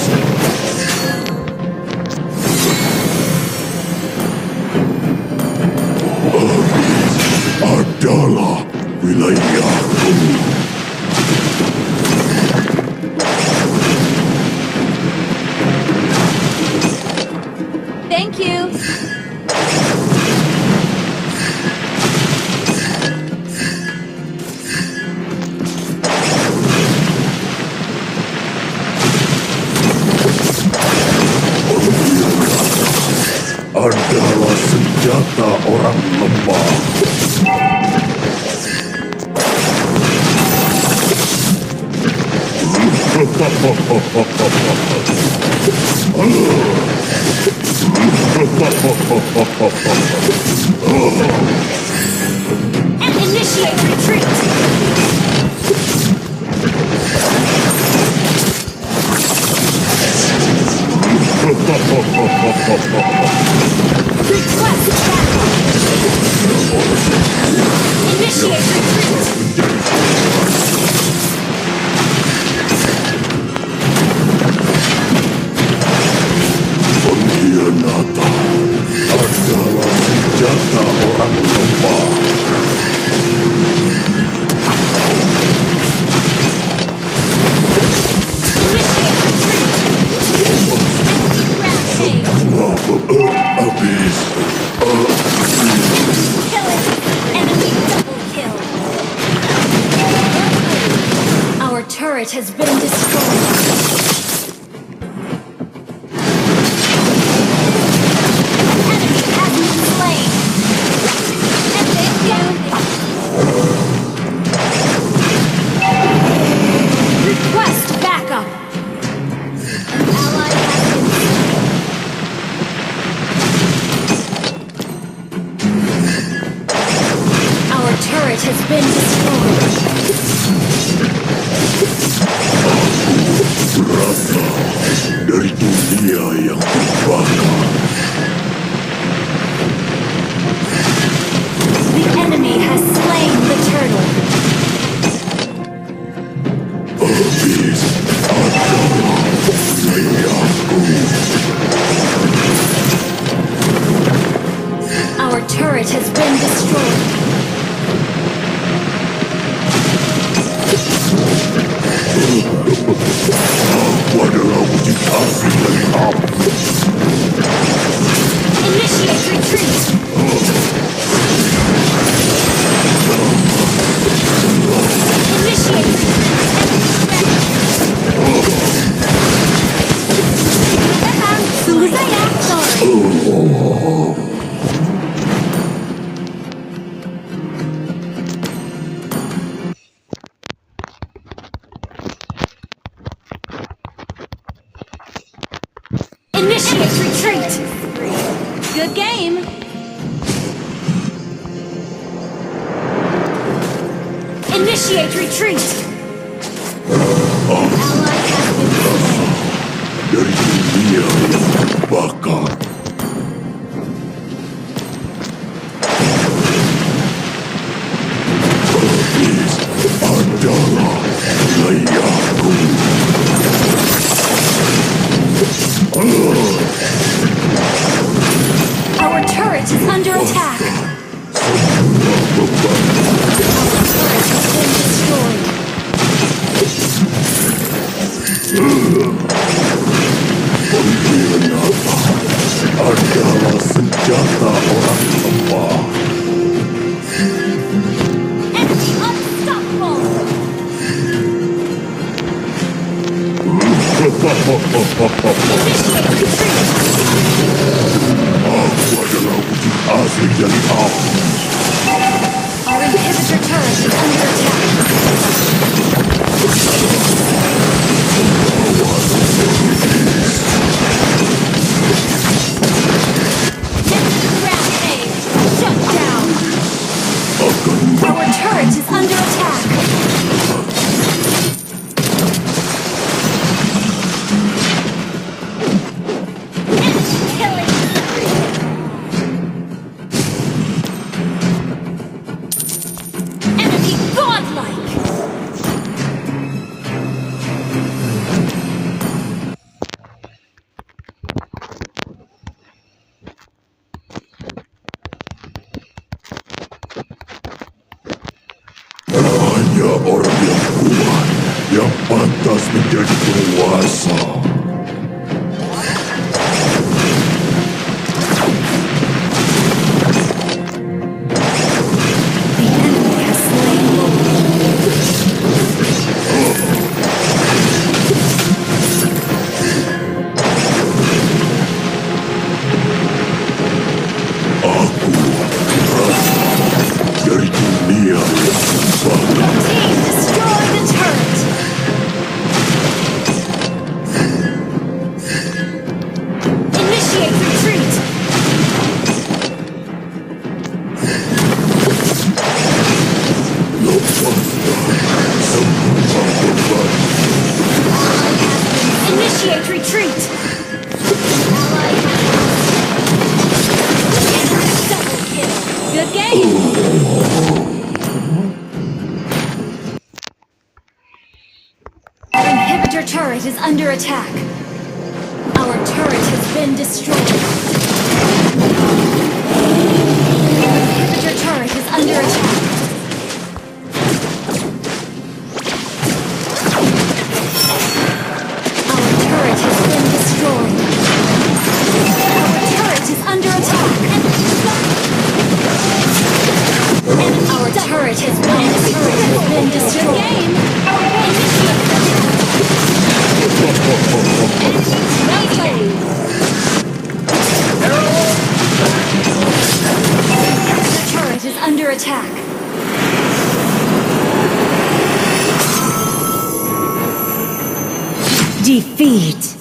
S4: Adalah wilayahku.
S5: Thank you.
S4: Adalah senjata orang lemah.
S5: And initiate retreat. Request backup. Initiate retreat.
S4: Pengkhianatan adalah senjata orang lemah. Semua habis.
S5: Kill it. Enemy double kill. Our turret has been destroyed. Enemy has been slain. And thank you. Request backup. An ally has been slain. Our turret has been destroyed.
S4: Berasal dari dunia yang terbakar.
S5: The enemy has slain the turtle.
S4: Habis adalah wilayahku.
S5: Our turret has been destroyed.
S4: Aku adalah wujud asli dari api.
S5: Initiate retreat. Initiate Tunggu saya. Initiate retreat. Good game. Initiate retreat. An ally has been slain.
S4: Dari dunia yang terbakar.
S5: Our turret is under attack. Our turret has been destroyed.
S4: Adalah senjata orang lemah.
S5: Enemy unstoppable.
S4: Aku adalah wujud asli dari api.
S5: Our inhibitor turret is under attack. Enemy rampage. Shut down. Our turret is under attack. Enemy godlike!
S4: Hanya orang yang kuat yang pantas menjadi penguasa. Aku rasa dari dunia yang
S5: Your team destroyed the turret! Initiate retreat! Initiate retreat! Double kill! Good game! Our inhibitor turret is under attack. Our turret has been destroyed. Our inhibitor turret is under attack. Our turret has been destroyed. Our turret is under attack. And our turret has been destroyed. The turret is under attack.
S6: Defeat.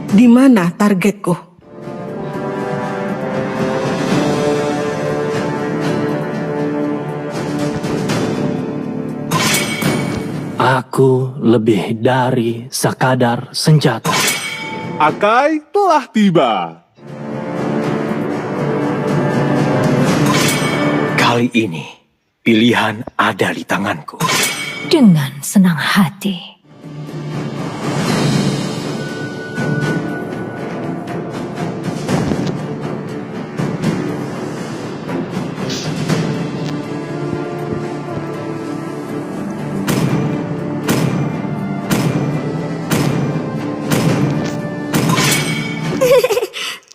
S2: Di mana targetku?
S14: Aku lebih dari sekadar senjata.
S13: Akai telah tiba.
S18: Kali ini, pilihan ada di tanganku.
S15: Dengan senang hati.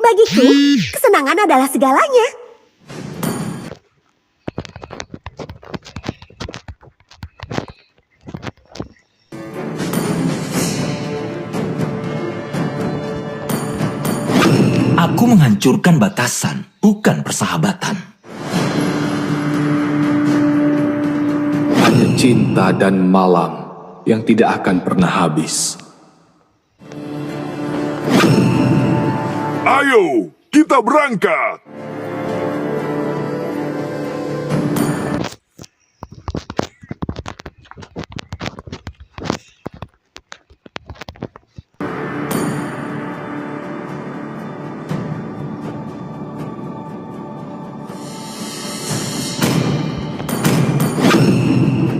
S6: Bagiku, kesenangan adalah segalanya.
S8: Aku menghancurkan batasan, bukan persahabatan.
S9: Hanya cinta dan malam yang tidak akan pernah habis.
S4: Ayo, kita berangkat.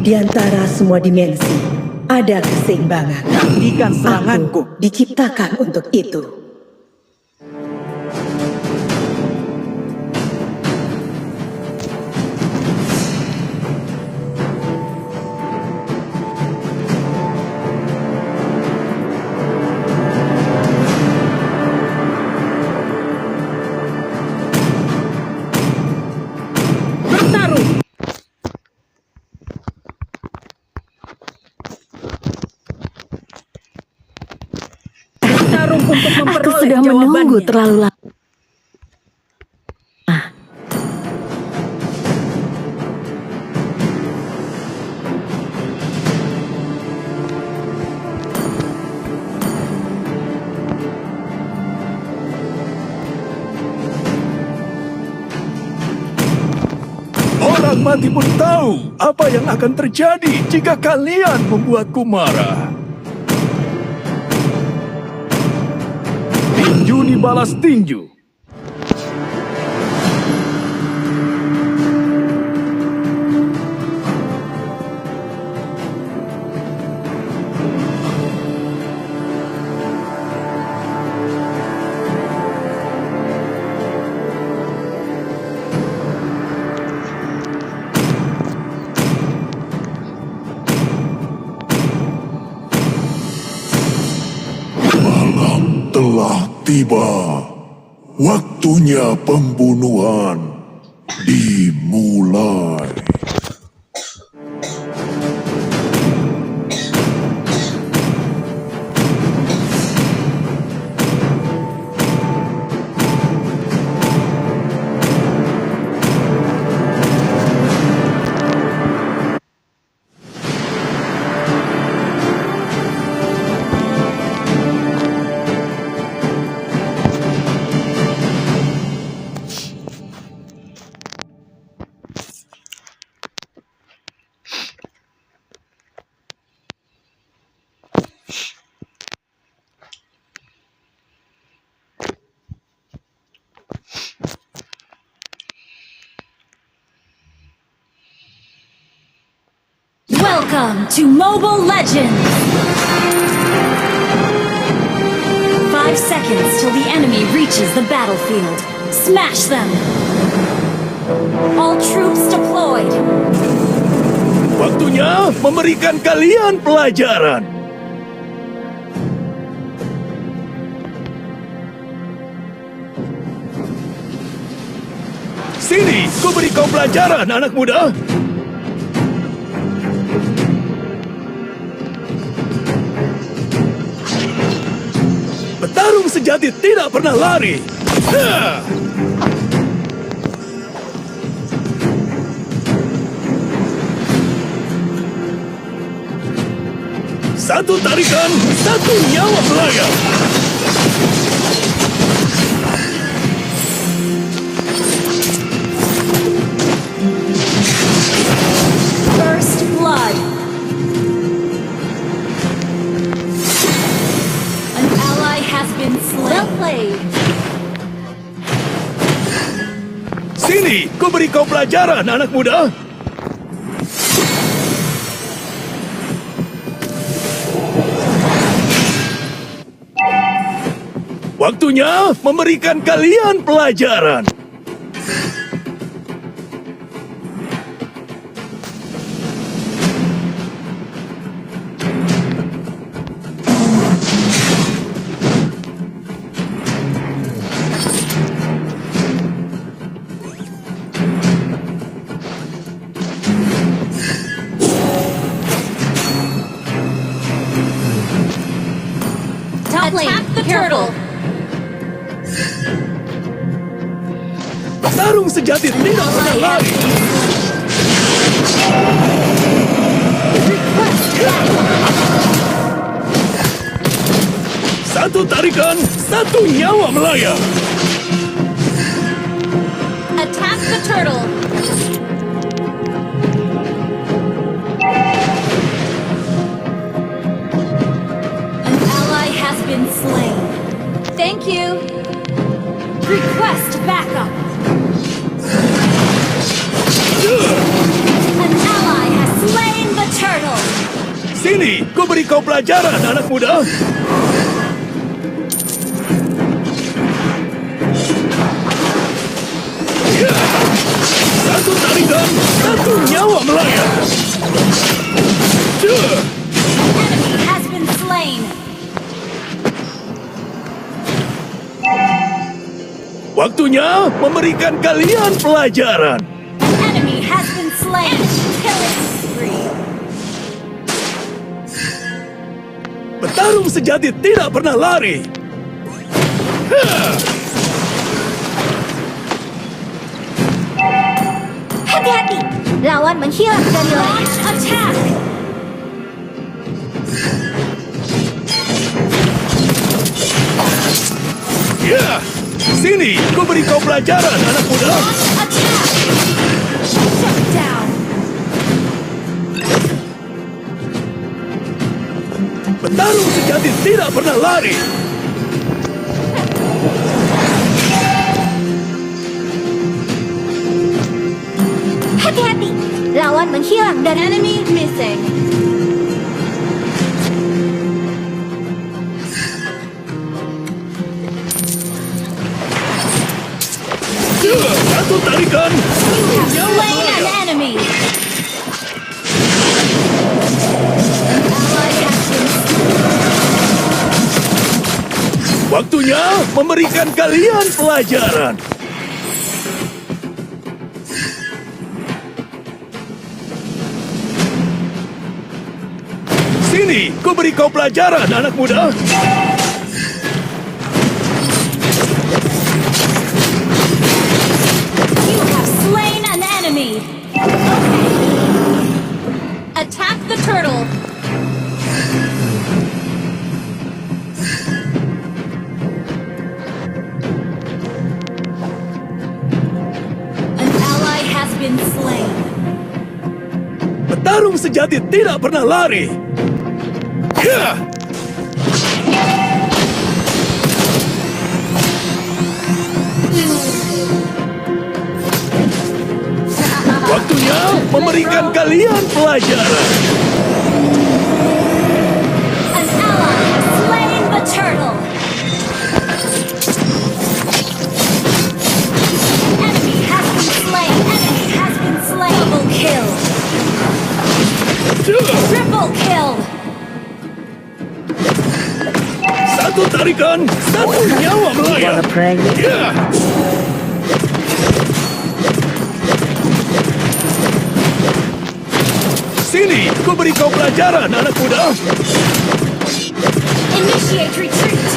S19: Di antara semua dimensi, ada keseimbangan.
S16: Nantikan seranganku.
S19: Aku diciptakan untuk itu.
S6: Aku sudah menunggu terlalu lama.
S3: Orang mati pun tahu apa yang akan terjadi jika kalian membuatku marah. Tinju dibalas tinju.
S4: Telah tiba. Waktunya pembunuhan dimulai.
S5: Welcome to Mobile Legends! 5 seconds till the enemy reaches the battlefield. Smash them! All troops deployed!
S3: Waktunya memberikan kalian pelajaran. Sini, ku beri kau pelajaran, anak muda. Petarung sejati tidak pernah lari. Satu tarikan, satu nyawa melayang.
S5: First blood. Well played.
S3: Sini, ku beri kau pelajaran, anak muda. Waktunya memberikan kalian pelajaran.
S5: Attack the turtle.
S3: Petarung sejati tidak pernah lari. Satu tarikan, satu nyawa melayang.
S5: Attack the turtle. An ally has been slain. Thank you. Request backup. An ally has slain the turtle.
S3: Sini, ku beri kau pelajaran, anak muda. Satu tarikan, satu nyawa melayang.
S5: Enemy has been slain.
S3: Waktunya memberikan kalian pelajaran.
S5: Enemy has been slain. Killing spree.
S3: Petarung sejati tidak pernah lari.
S6: Hati-hati, lawan menghilang dari
S5: Launch attack.
S3: Ya, sini, ku beri kau pelajaran, anak muda.
S5: Launch attack. Shut down.
S3: Petarung sejati tidak pernah lari.
S6: Hati-hati, lawan menghilang dari
S5: Enemy missing.
S3: Satu tarikan, satu nyawa
S5: Slain an
S3: melayang.
S5: enemy.
S3: Waktunya memberikan kalian pelajaran. Sini, ku beri kau pelajaran, anak muda.
S5: You have slain an enemy. Attack the turtle. An ally has been slain.
S3: Petarung sejati tidak pernah lari. Ya! Waktunya memberikan kalian pelajaran.
S5: An ally has slain the turtle. Enemy has been slain. Enemy has been slain. Double kill. Triple kill.
S3: Satu tarikan, satu nyawa melayang. Ya! Sini, ku beri kau pelajaran, anak muda.
S5: Initiate retreat.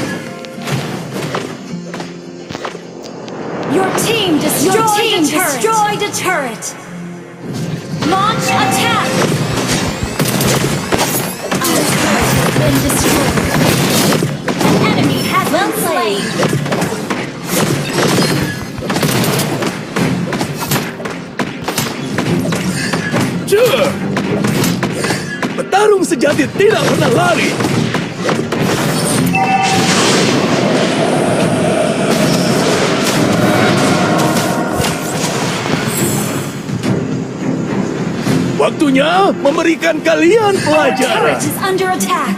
S5: Your team destroyed a turret. Launch attack. Our turret has been destroyed. An enemy has been slain.
S3: Petarung sejati tidak pernah lari. Waktunya memberikan kalian
S5: Our
S3: pelajaran.
S5: turret is under attack.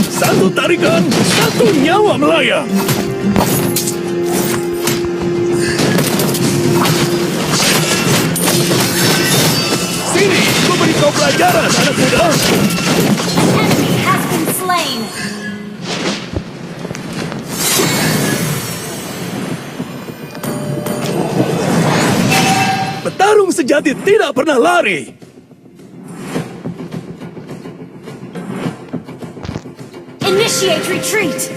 S3: Satu tarikan, satu nyawa melayang. Sini, ku beri kau pelajaran, anak muda.
S5: An enemy has been slain.
S3: Petarung sejati tidak pernah lari.
S5: Initiate retreat.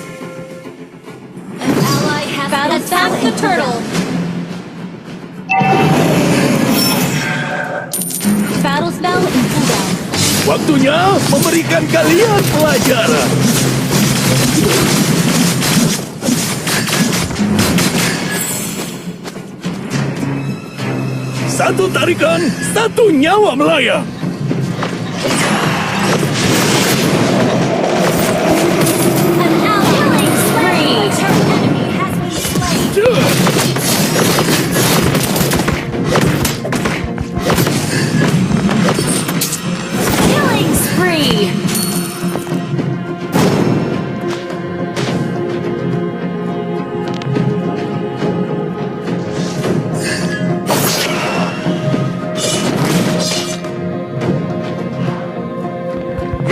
S5: An ally has attacked the turtle.
S15: Battle spell in cooldown.
S3: Waktunya memberikan kalian pelajaran. Satu tarikan, satu nyawa melayang.
S5: An ally slain. An enemy has been slain. Killing spree.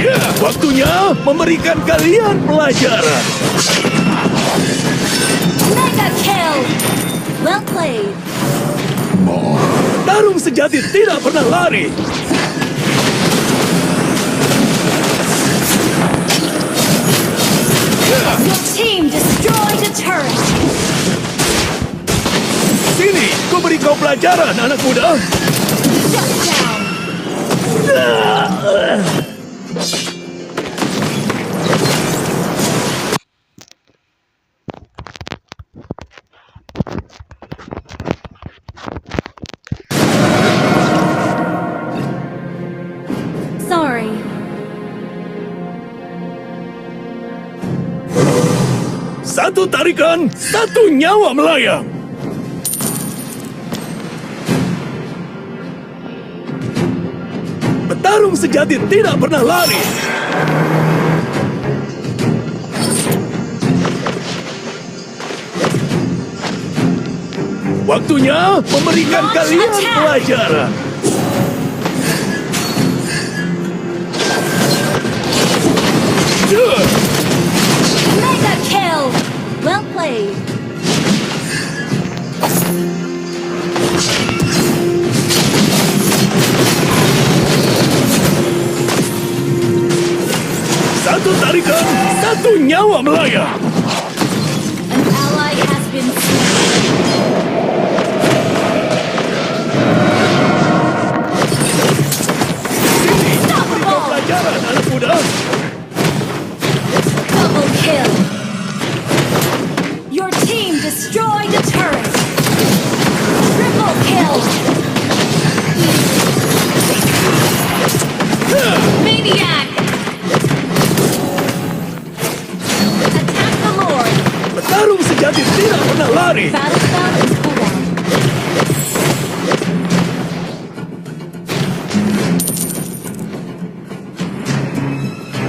S3: Ya, waktunya memberikan kalian pelajaran.
S5: Mega kill. Well played.
S3: Tarung sejati tidak pernah lari.
S5: Your team destroyed a turret.
S3: Sini, ku beri kau pelajaran, anak muda.
S5: Shut down.
S15: Sorry.
S3: Satu tarikan, satu nyawa melayang. Petarung sejati tidak pernah lari. Waktunya memberikan kalian pelajaran.
S5: Mega kill. Well played.
S3: Satu tarikan, satu nyawa melayang.
S5: An ally has been slain.
S3: Sini, beri kau pelajaran, anak muda.
S5: Double kill. Your team destroyed a turret. Triple kill. Maniac. Attack the Lord.
S3: Petarung sejati tidak pernah lari.
S15: Battle spell in cooldown.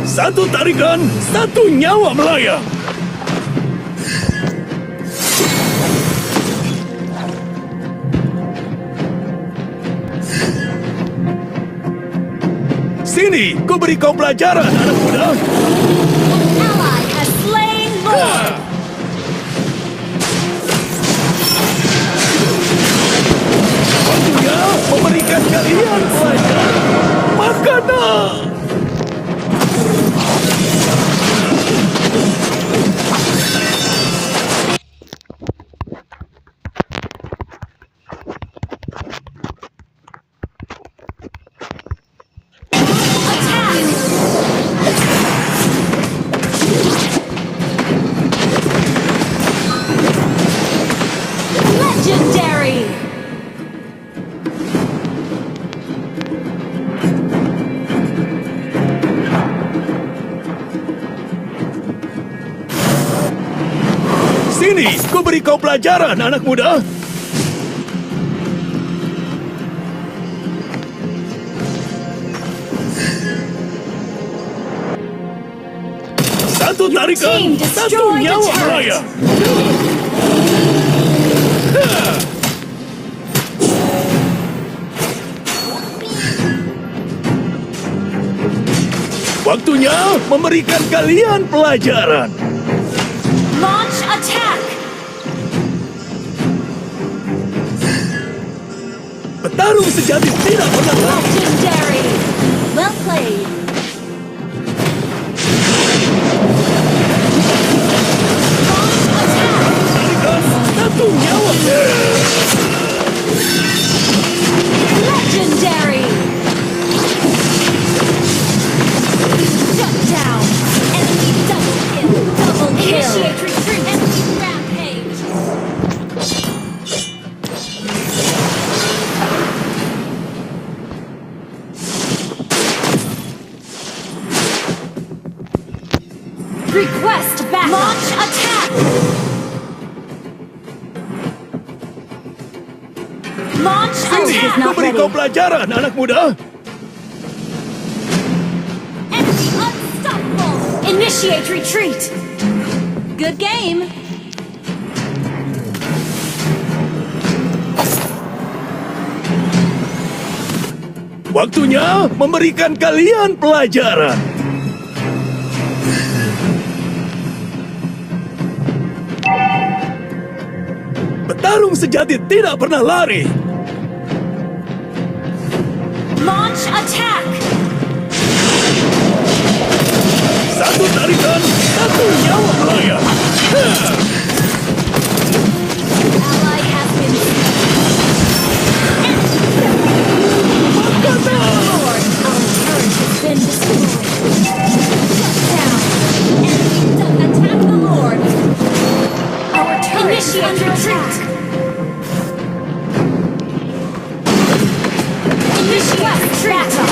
S3: Satu tarikan, satu nyawa melayang. Sini, ku beri kau pelajaran, anak muda.
S5: Ally has slain Lord.
S3: Waktunya memberikan kalian pelajaran. Makanan.
S5: Legendary.
S3: Sini, ku beri kau pelajaran, anak muda. Satu tarikan, satu nyawa melayang. Waktunya memberikan kalian pelajaran.
S5: Launch attack!
S3: Petarung sejati tidak pernah
S5: legendary. Well played. Launch attack!
S3: Tarikan satu nyawa.
S5: Legendary. Shut down. Enemy double kill. Double kill. Initiate retreat. Enemy rampage. Request back. Launch attack. Launch
S3: Sini,
S5: attack.
S3: ku beri kau pelajaran, anak muda.
S5: Enemy unstoppable. Initiate retreat. Good game.
S3: Waktunya memberikan kalian pelajaran. Petarung sejati tidak pernah lari.
S5: Launch attack.
S3: Satu tarikan, satu nyawa melayang.
S5: Ally has been Lord, our turret has been destroyed. Shut down. Enemy attack the Lord. Our turret is under attack. Initiate battle.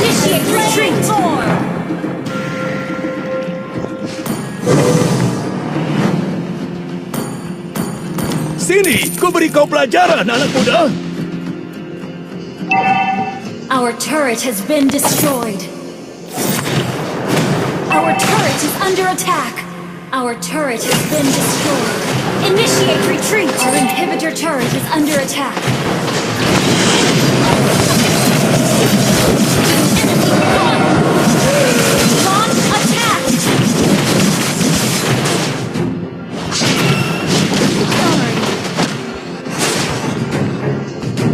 S5: Initiate retreat.
S3: Sini, ku beri kau pelajaran, anak muda.
S5: Our turret has been destroyed. Our turret is under attack. Our turret has been destroyed. Initiate retreat. Our inhibitor turret is under attack. Launch attack.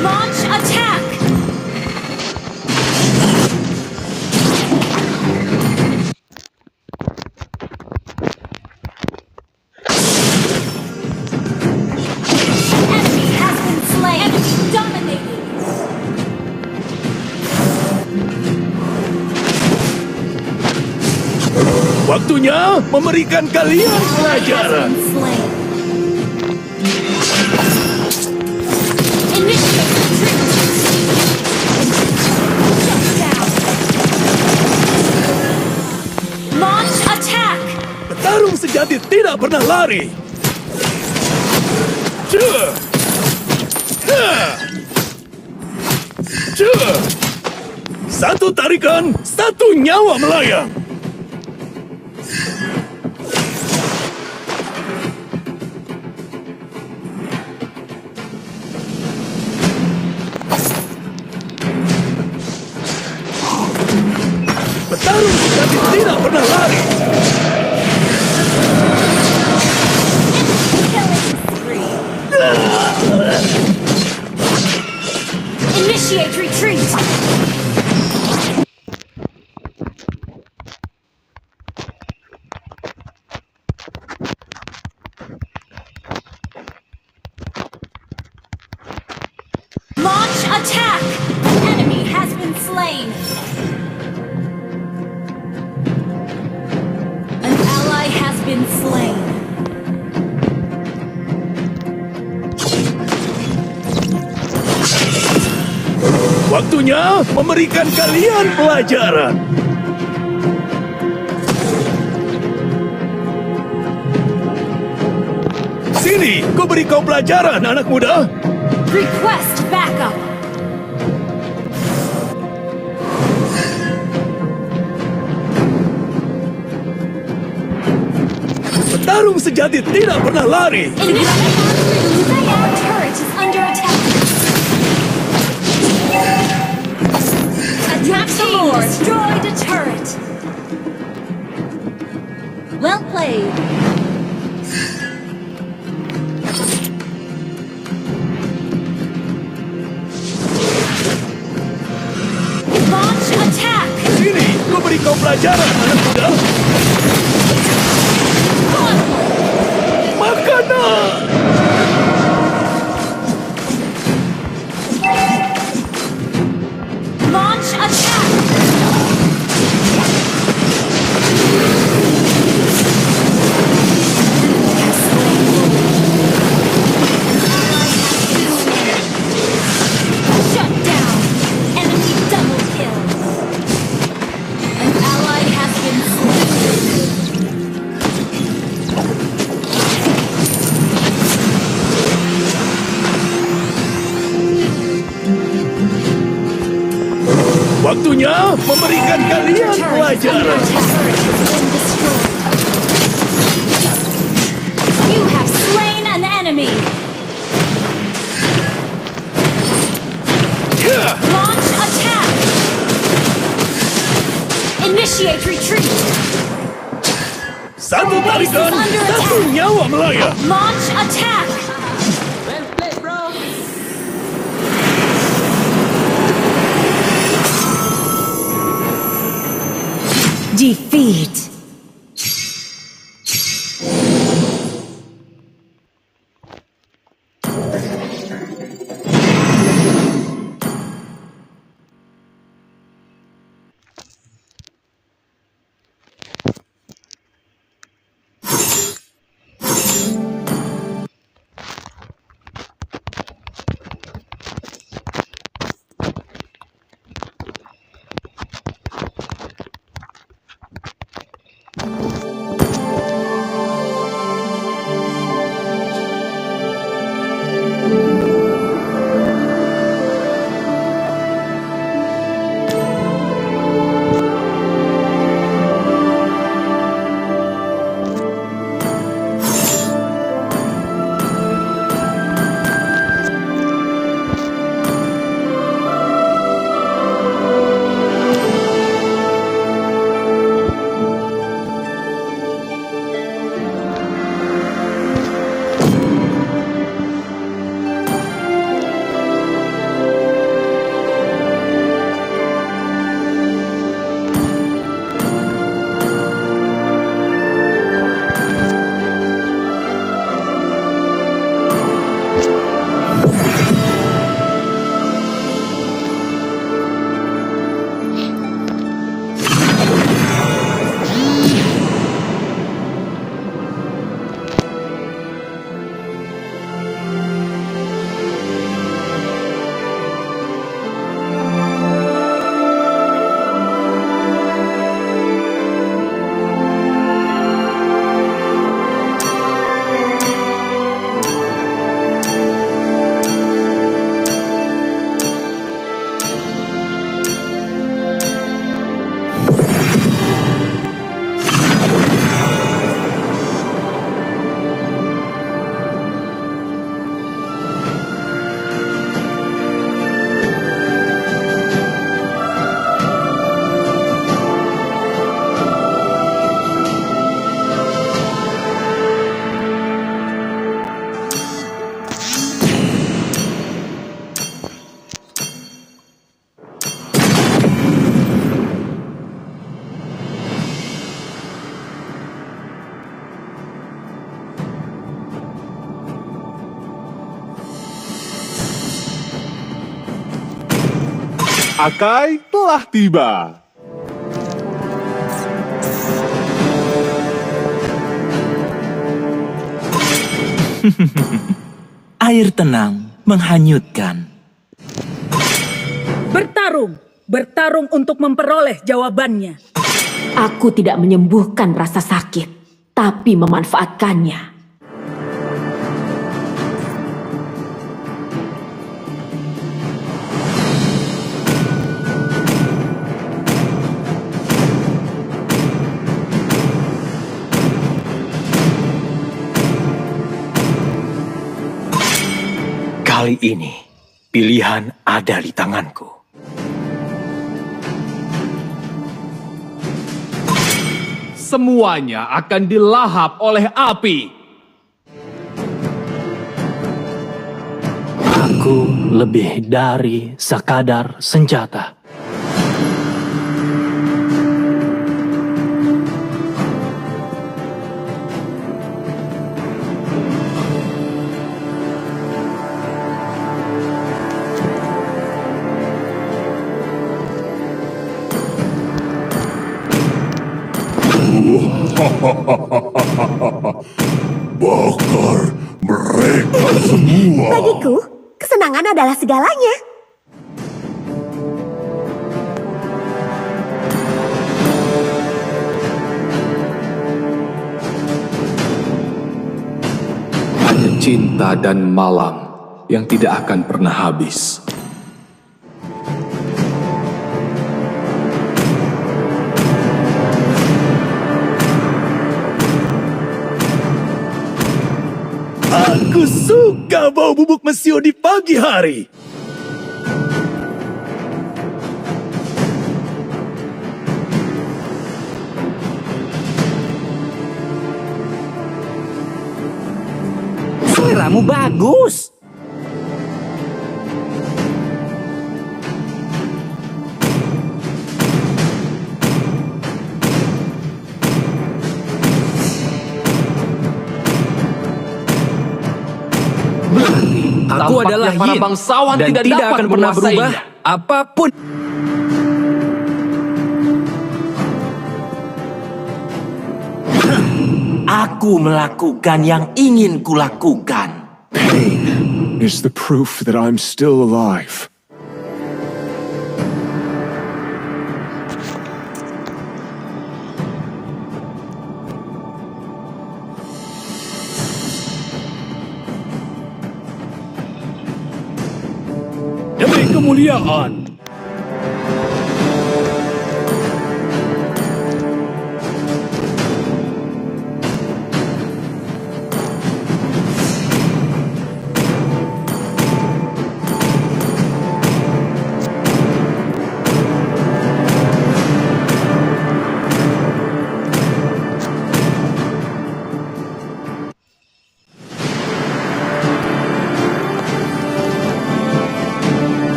S5: Launch attack. Enemy has been slain. Enemy dominated.
S3: Waktunya memberikan kalian pelajaran.
S5: Slain. Initiate retreat. Shut down. Launch attack.
S3: Petarung sejati tidak pernah lari. Cuh. Hah. Cuh. Satu tarikan, satu nyawa melayang. Petarung sejati tidak pernah lari.
S5: Initiate retreat. Launch attack. Enemy has been slain. An ally has been slain.
S3: Waktunya memberikan kalian pelajaran. Sini, ku beri kau pelajaran, anak muda.
S5: Request backup.
S3: Petarung sejati tidak pernah lari.
S5: Our turret is under attack. Attack the Lord. Destroy the turret.
S6: Well played.
S5: Launch attack.
S3: Sini, ku beri kau pelajaran, anak muda. Makanan.
S5: Launch attack. Shut down. Enemy double kill. An ally has been slain.
S3: Waktunya memberikan kalian pelajaran.
S5: You have slain an enemy. Launch attack. Initiate retreat.
S3: Satu tarikan, satu nyawa melayang.
S5: Launch attack.
S17: Defeat.
S13: Akai telah tiba.
S8: Air tenang menghanyutkan.
S16: Bertarung untuk memperoleh jawabannya.
S15: Aku tidak menyembuhkan rasa sakit, tapi memanfaatkannya.
S18: Kali ini, pilihan ada di tanganku.
S9: Semuanya akan dilahap oleh api.
S14: Aku lebih dari sekadar senjata.
S4: Bakar mereka semua.
S20: Bagiku, kesenangan adalah segalanya.
S9: Hanya cinta dan malam yang tidak akan pernah habis.
S3: Aku suka bau bubuk mesio di pagi hari.
S12: Seleramu bagus.
S9: Aku adalah para bangsawan
S12: dan
S9: tidak
S12: tidak
S9: dapat
S12: akan pernah berubah
S9: menguasainya.
S12: apapun.
S8: Aku melakukan yang ingin kulakukan.
S13: Pain is the proof that I'm still alive.
S3: Demi kemuliaan.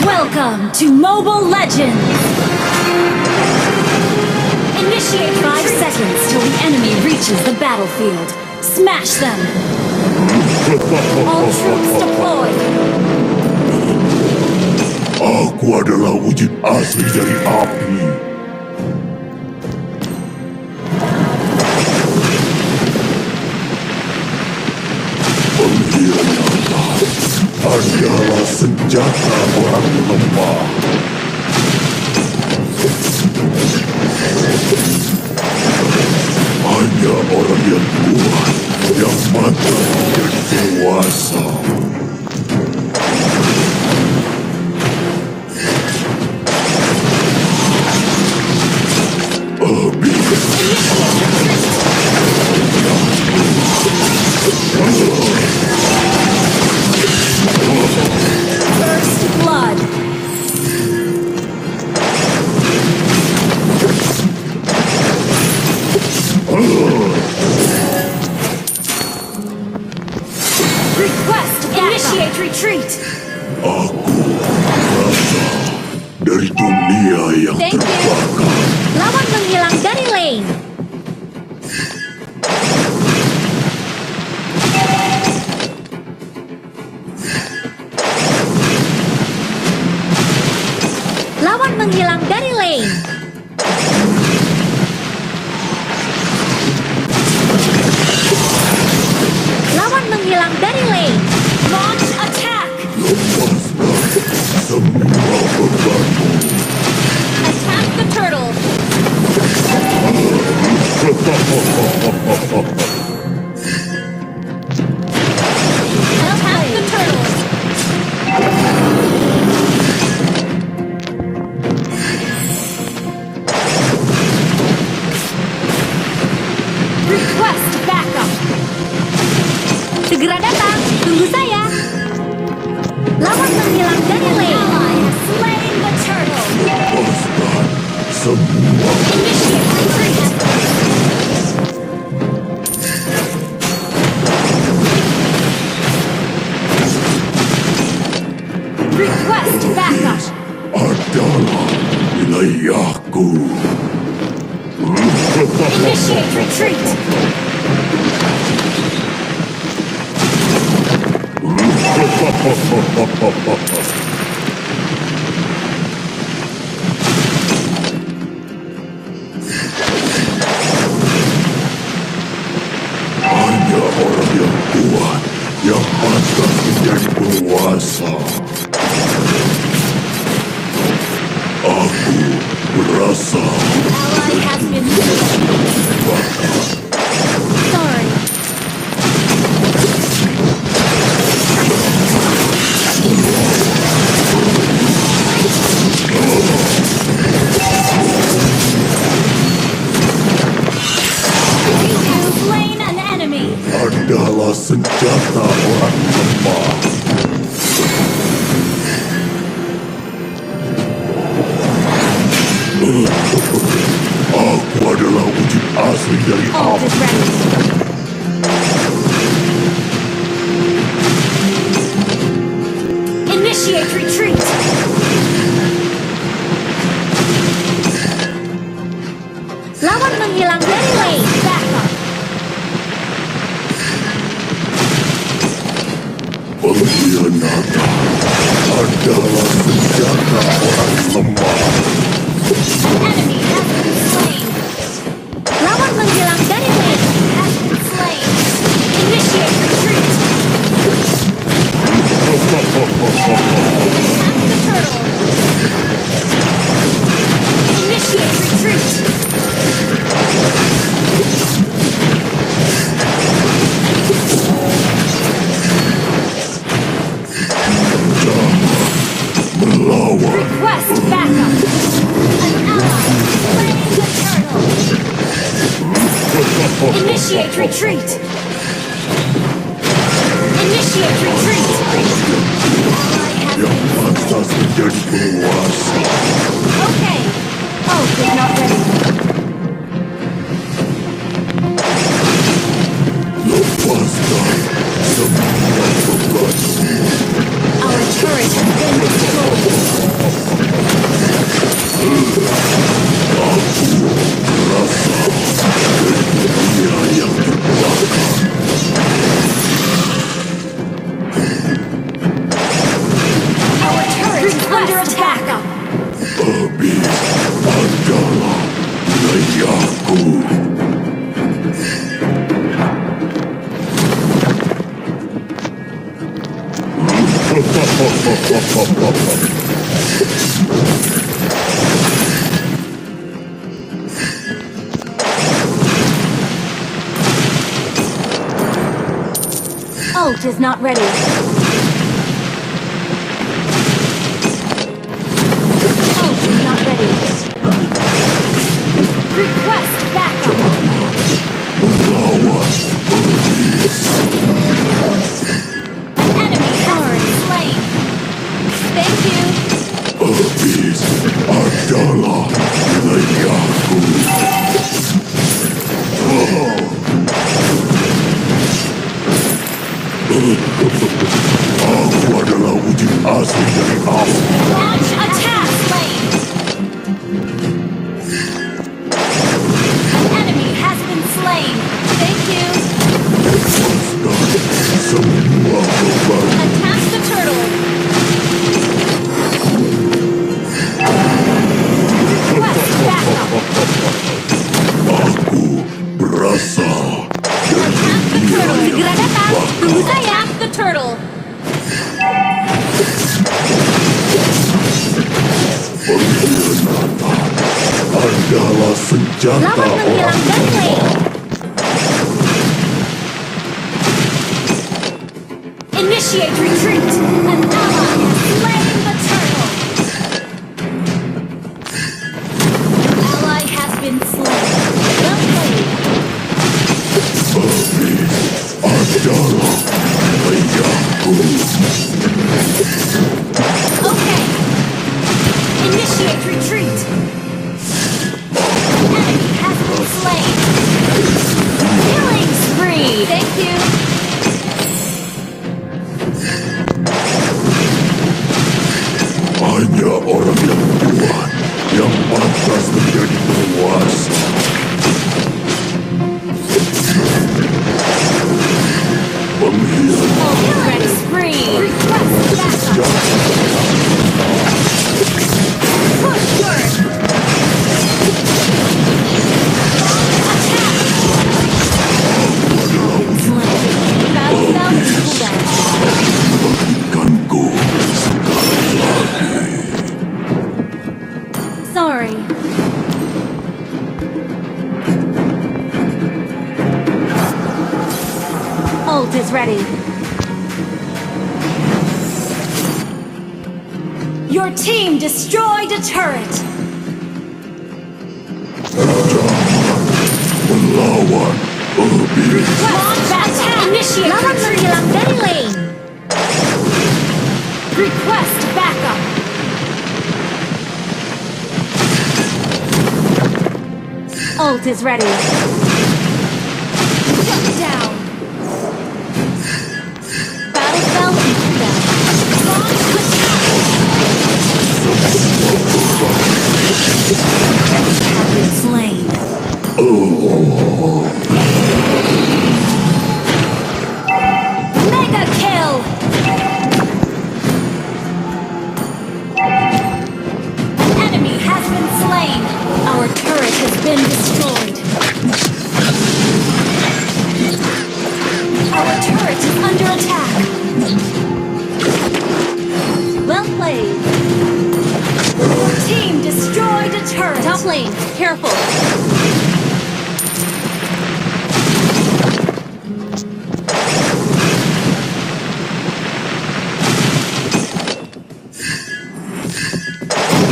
S5: Welcome to Mobile Legends! Initiate 5 seconds till the enemy reaches the battlefield. Smash them! All troops deployed!
S4: Aku adalah wujud asli dari api. Pengkhianatan adalah senjata orang lemah. Hanya orang yang kuat yang pantas menjadi dewasa.
S5: First blood! Request initiate retreat!
S4: Aku
S5: Thank you. Lawan menghilang dari lane. Lawan menghilang dari lane. Lawan menghilang dari lane. Launch attack. Attack the turtle. Attack the turtle. Request backup. Segera datang, tunggu saya. Lawan menghilang dari lane. Slain the turtle. Initiate retreat. Request backup.
S4: Adalah wilayahku.
S5: Initiate retreat.
S4: Hanya orang yang kuat yang pantas menjadi penguasa. Aku berasa.
S5: Ally has been sorry. You've slain an enemy.
S4: Adalah senjata orang lemah. Aku adalah wujud asli dari
S5: Ult is ready. Initiate retreat. Lawan menghilang dari lane. Backup.
S4: Pengkhianatan adalah senjata orang lemah.
S5: Enemy has been slain. Lawan menghilang dari lane. Has been slain. Initiate retreat. Attack the turtle. Initiate retreat.
S4: Melawan.
S5: Request backup. An ally slain the turtle. Initiate retreat. Initiate retreat.
S4: Yang pantas menjadi penguasa.
S5: Okay. Ult is not ready.
S4: Lepaskan semua bebanmu.
S5: Our turret has been destroyed.
S4: Aku merasa dunia yang terbakar.
S5: Our turret is under attack.
S4: Habis adalah wilayahku.
S5: Ult is not ready. Ult is not ready. Request backup.
S4: Melawan habis.
S5: Enemy turret slain. Thank you.
S4: Habis adalah wilayahku. Aku adalah wujud asli dari api.
S5: Launch attack slain. turtle.
S4: Adalah senjata
S5: Lawan menghilang dari lane. Initiate retreat. An ally has slain the turtle. Ally has been slain. Well played.
S4: adalah ayahku.
S5: Okay. Initiate retreat. Enemy has been slain. Killing spree. Thank you.
S4: Hanya orang yang kuat yang pantas menjadi penguasa.
S5: Killing spree. Request backup. Push word. Sorry. Ult is ready. Your team destroyed a turret.
S4: Melawan lebih.
S5: Launch attack. Initiate. Lawan menghilang dari lane. Request backup. Ult is ready. Shut down. Battle spell and cooldown. Launch attack. Have been slain. Mega kill. An enemy has been slain. Our turret has been destroyed. Our turret is under attack. Well played. Your team destroyed a turret. Top lane, careful.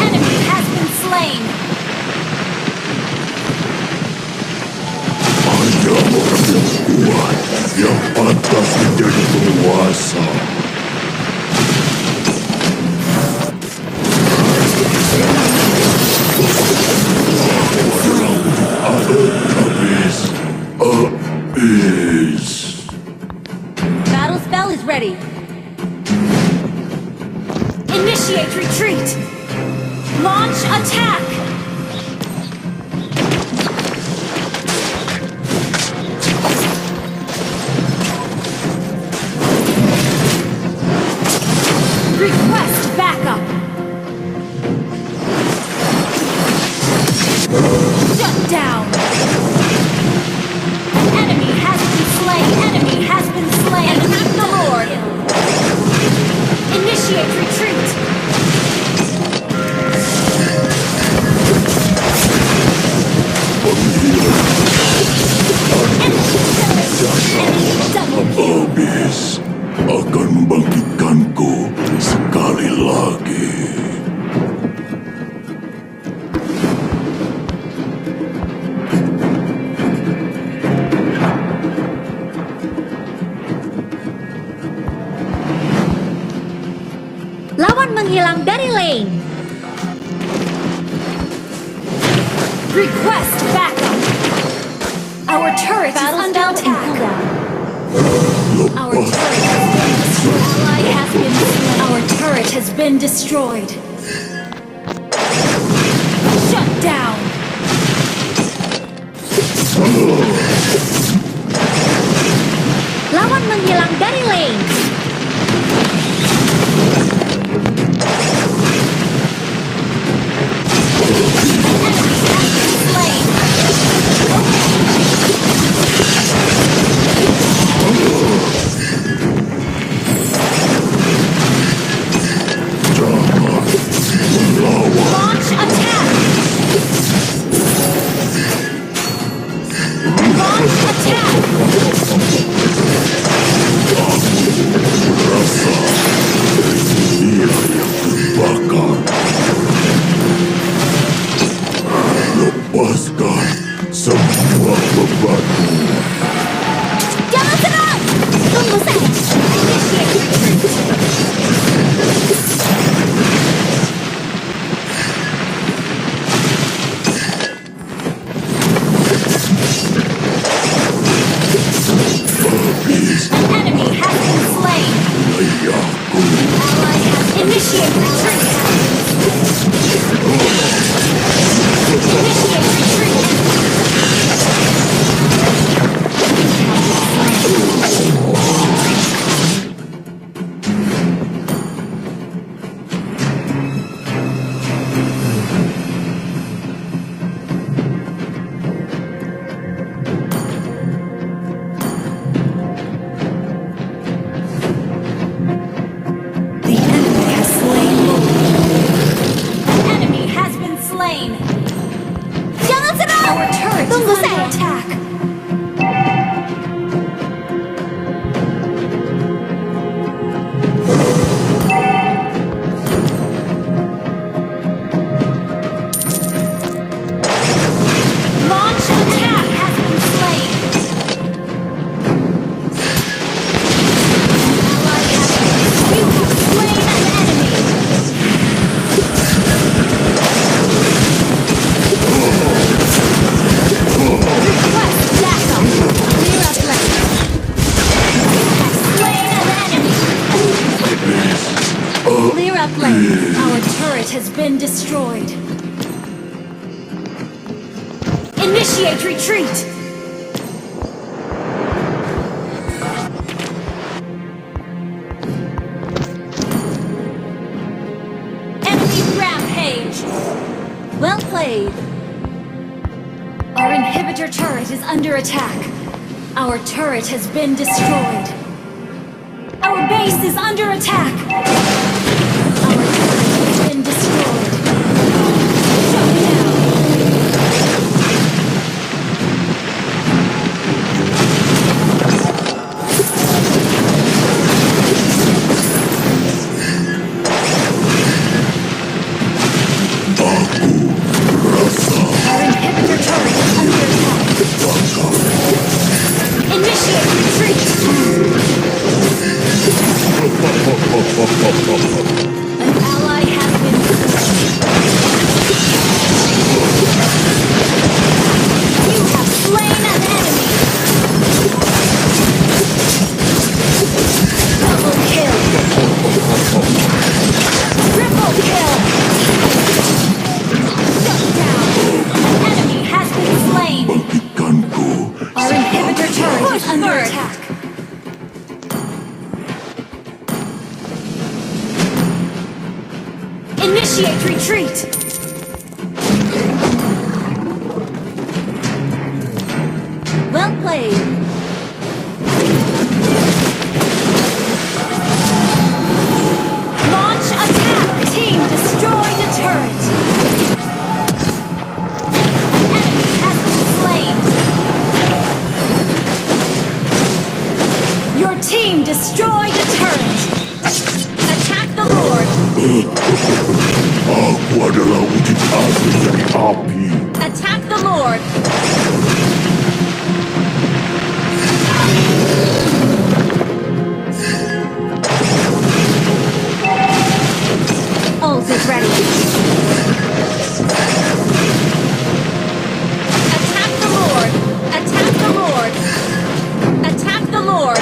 S5: Enemy has been slain.
S4: Hanya orang yang kuat yang pantas menjadi penguasa. Habis.
S5: Battle spell is ready. Initiate retreat. Launch attack. Request backup. Shut down. An enemy has been slain. Enemy has been slain. Attack the Lord. Initiate retreat.
S4: Habis akan membangkitkanku sekali lagi.
S5: Lawan menghilang dari lane. Request backup. Our turret is under attack. Our turret has been destroyed. Our turret has been destroyed. Shut down. Lawan menghilang dari lane. Jangan serang! Tunggu saya. An enemy has been slain. Ally has initiated retreat. Initiate retreat. Jangan serang! Our turret Tunggu is under attack. Launch attack has been slain. Ally has you have slain an enemy. Request backup. Clear up lane. Slain an enemy. Clear up lane. Our turret has been destroyed. Initiate retreat. Enemy rampage. Well played. Our inhibitor turret is under attack. Our turret has been destroyed. Our base is under attack. Our turret has been destroyed. Shut down. Our inhibitor turret is under attack. Initiate retreat! An ally has been You have slain an enemy! Double kill! Triple kill! Shut down! An enemy has been slain! Our inhibitor turret is under attack. Initiate retreat! Well played. Launch attack! Team destroy the turret! Enemy has been slain! Your team destroyed a turret! Attack the Lord!
S4: Aku adalah wujud asli dari api.
S5: Attack the Lord! Ult is ready. Attack the Lord! Attack the Lord! Attack the Lord!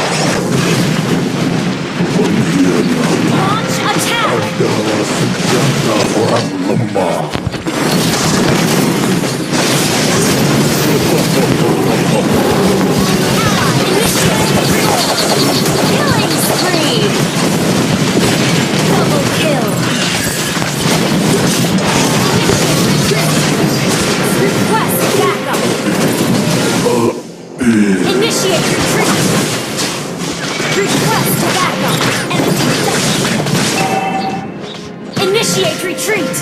S5: Launch attack!
S4: Adalah senjata orang lemah.
S5: Killing spree! Double kill! Request backup! Initiate retreat! Request backup! Initiate retreat!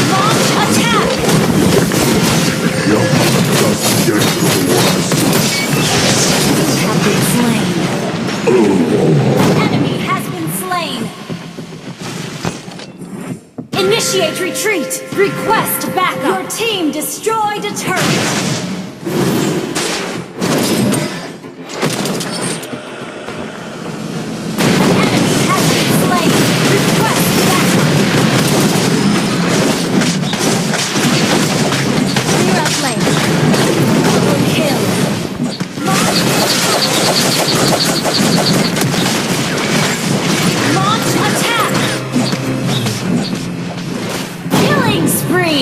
S5: Launch attack!
S4: Yang pantas menjadi penguasa.
S5: You have been slain. Enemy has been slain. Initiate retreat. Request backup. Your team destroyed a turret.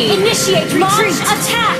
S5: Initiate retreat! Launch attack!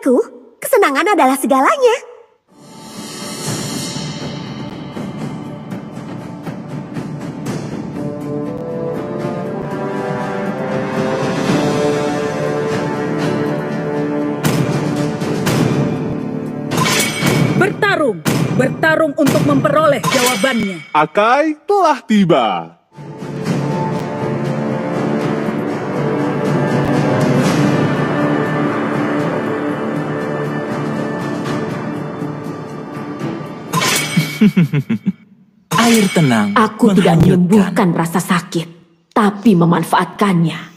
S20: bagiku, kesenangan adalah segalanya.
S16: Bertarung untuk memperoleh jawabannya.
S13: Akai telah tiba.
S8: Air tenang.
S15: Aku tidak menyembuhkan rasa sakit, tapi memanfaatkannya.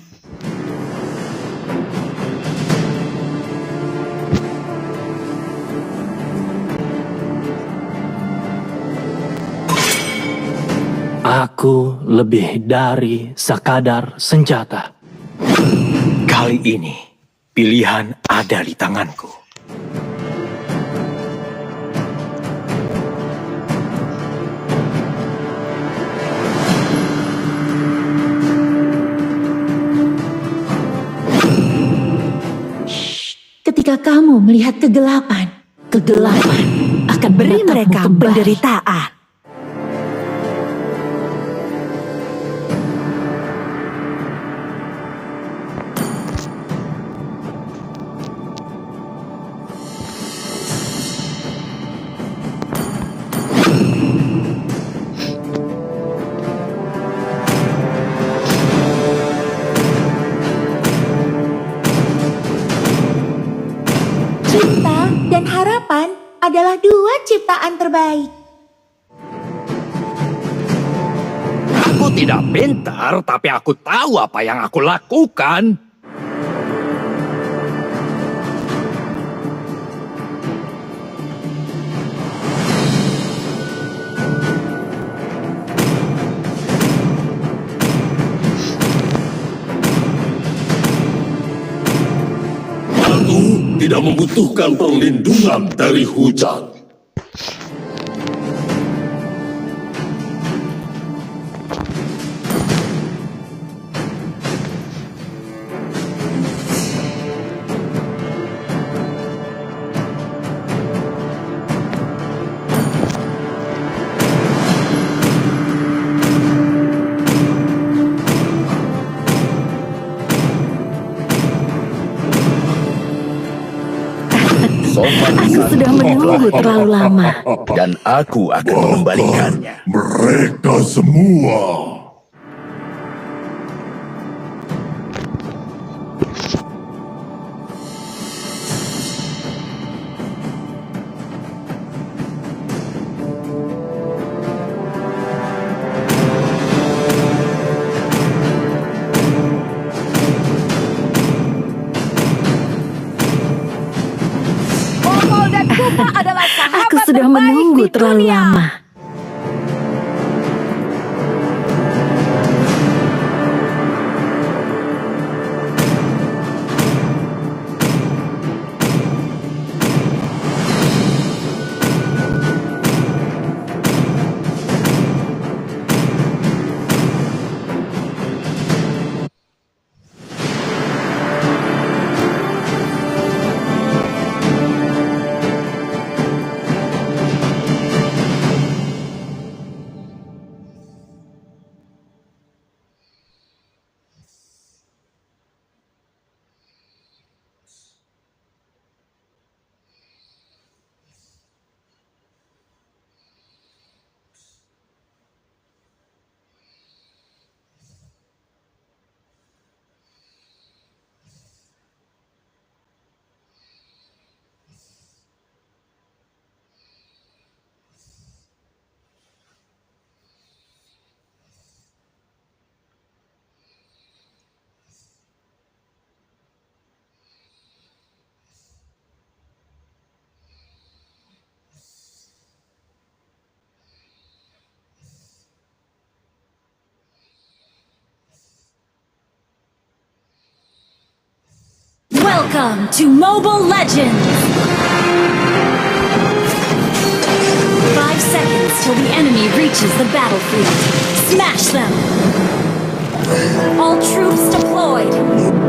S14: Aku lebih dari sekadar senjata.
S18: Kali ini, pilihan ada di tanganku.
S15: Ketika kamu melihat kegelapan, kegelapan akan
S17: Beri
S15: menatapmu
S17: mereka
S15: kembali.
S17: penderitaan.
S20: Cinta dan harapan adalah dua ciptaan terbaik.
S18: Aku tidak pintar, tapi aku tahu apa yang aku lakukan.
S4: Aku tidak membutuhkan perlindungan dari hujan.
S17: Aku sudah menunggu terlalu lama.
S11: Dan aku akan mengembalikannya.
S4: Mereka semua.
S17: Aku sudah menunggu terlalu lama.
S5: Welcome to Mobile Legends! 5 seconds till the enemy reaches the battlefield. Smash them! All troops deployed!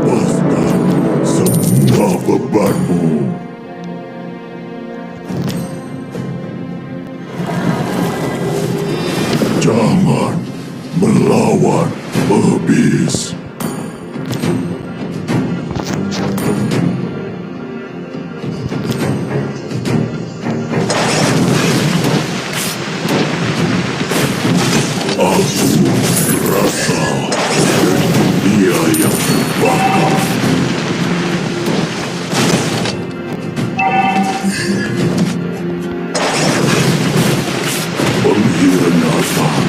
S4: Lepaskan semua bebanmu. melawan iblis. Aku merasa dunia yang terbakar. Pengkhianatan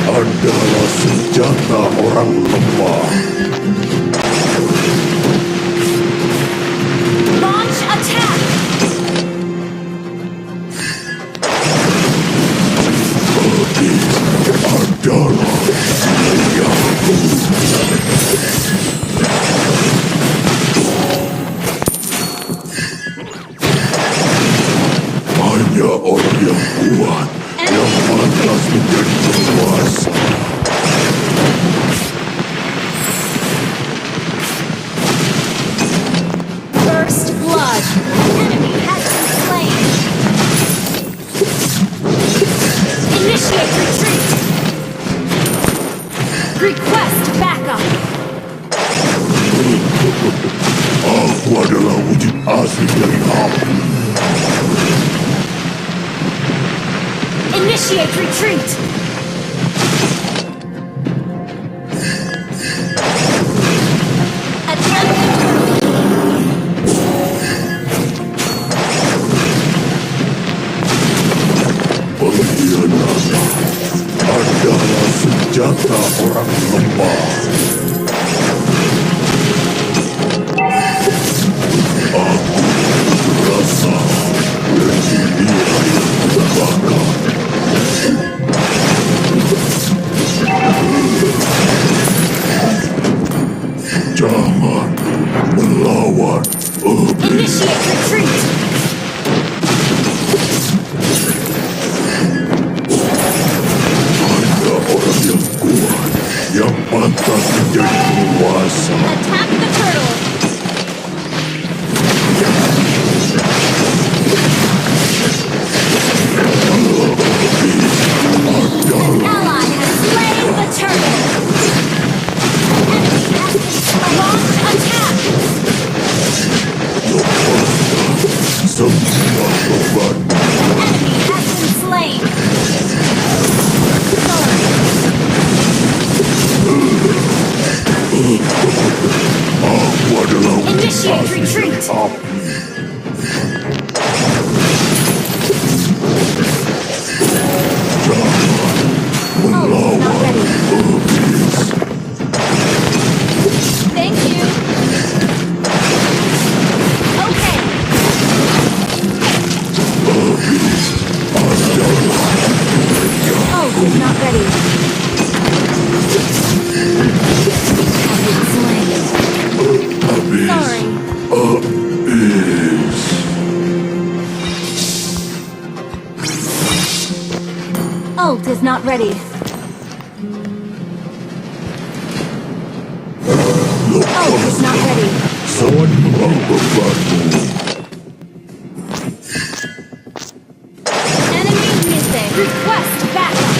S4: adalah senjata orang lemah.
S5: Launch attack!
S4: Iblis adalah milikku. Hanya orang yang kuat yang pantas menjadi penguasa.
S5: First blood. Enemy has been slain. Initiate retreat. Request backup.
S4: Aku adalah wujud asli dari api.
S5: Initiate retreat.
S4: Pengkhianatan adalah senjata orang lemah. Aku merasa dunia yang terbakar. Jangan melawan iblis.
S5: Initiate retreat.
S4: Hanya orang yang kuat yang pantas menjadi penguasa.
S5: Attack the turtle. An ally has slain the turtle. Enemy has been slain. Launch attack.
S4: Semua korban
S5: Enemy has been slain.
S4: aku adalah wujud
S5: Initiate
S4: asli
S5: retreat.
S4: dari api. Melawan iblis.
S5: Thank you. Okay.
S4: Iblis adalah
S5: Oh, he's not ready. Have been slain.
S4: iblis.
S5: Sorry.
S4: Iblis.
S5: Ult is not ready. Ult is not ready.
S4: Semua bebanmu.
S5: Enemy missing. Request backup.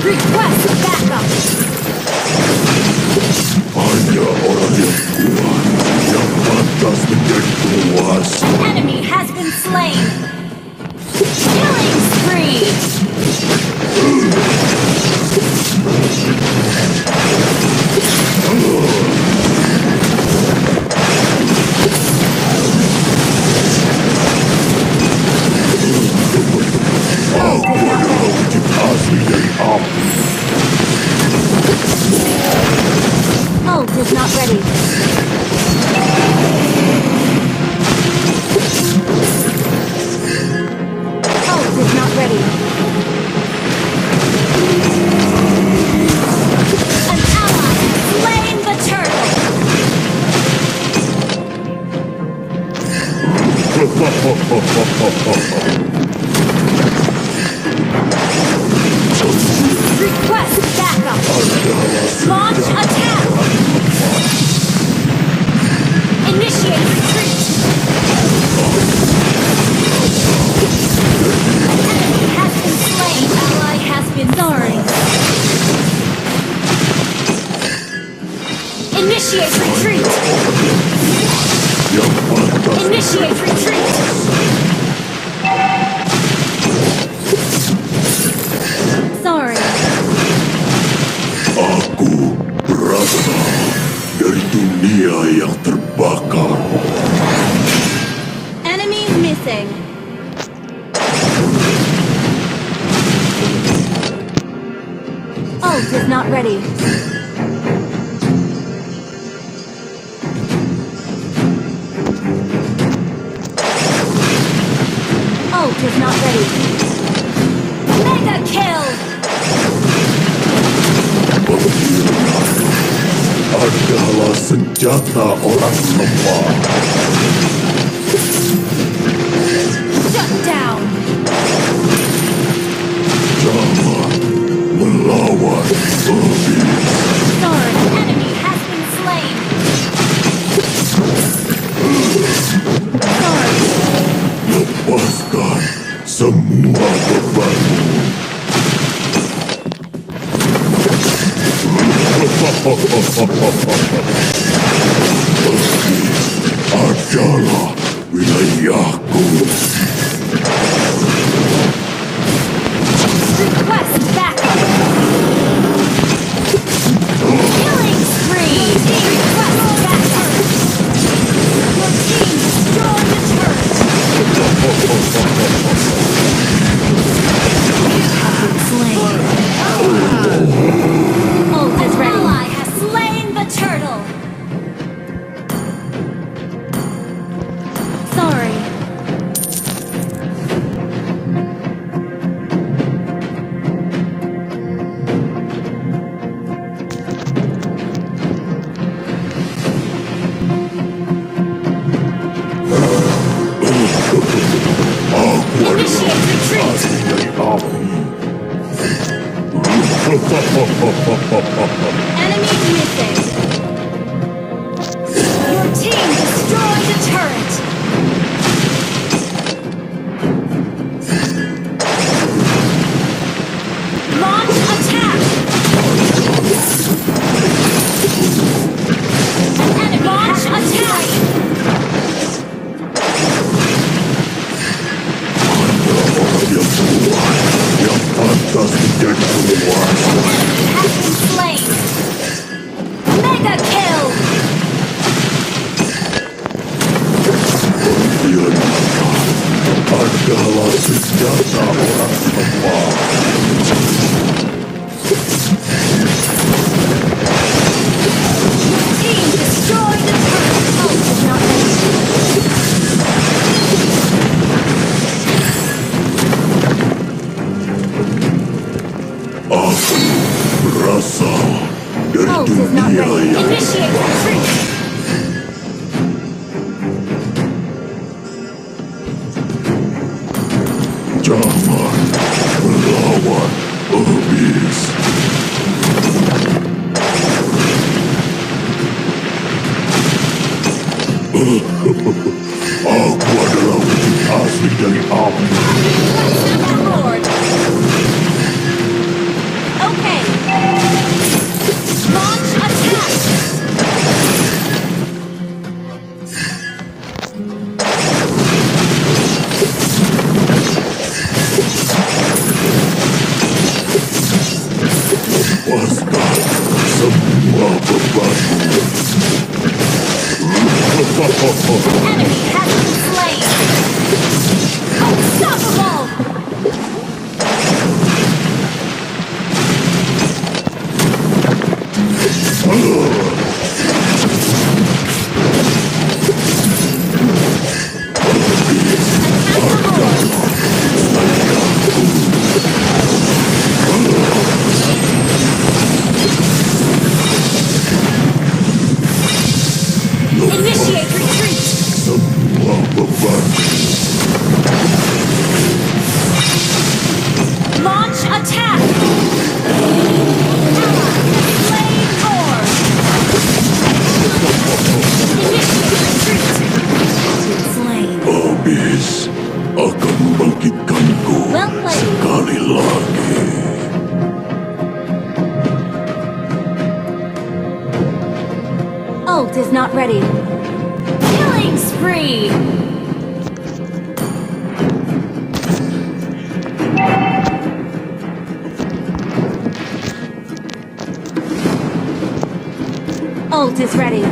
S5: Request backup.
S4: Hanya orang yang kuat yang pantas menjadi penguasa.
S5: Enemy has been slain. Killing spree.
S4: Aku adalah wujud asli dari api.
S5: Ult is not ready. Ult is not ready. An ally has slain the turtle. Request backup. Launch attack. Initiate retreat. Initiate retreat! Initiate retreat! Sorry.
S4: Aku berasal dari dunia yang terbakar.
S5: Enemy missing. Ult is not ready. Ult is not ready. Mega kill!
S4: Adalah senjata orang lemah.
S5: Shut down!
S4: Jangan melawan iblis.
S5: Sorry, enemy has been slain. Sorry.
S4: Lepaskan semua bebanmu. Adalah wilayahku.
S5: Request backup. Killing spree. Request backup. Your team destroyed the turret. You have been slain. Ult is ready. Ally has slain the turtle. Sorry. Initiate retreat. Enemy missing. Your team destroyed the turret. Launch attack. An enemy launch attack.
S4: Yang pantas menjadi penguasa.
S5: Enemy has been slain. Mega kill.
S4: Adalah senjata orang lemah.
S5: Your team destroyed the turret. Ult is not ready.
S4: Aku berasal dari
S5: Ult is not
S4: dunia
S5: ready.
S4: yang
S5: Initiate retreat.
S4: jangan melawan iblis. Aku adalah wujud asli dari api.
S5: Lord. Okay. Launch attack.
S4: Lepaskan semua bebanmu.
S5: Enemy has been slain. Unstoppable. Initiate retreat.
S4: Semua beban
S5: Ult is not ready. Killing spree! Ult is ready.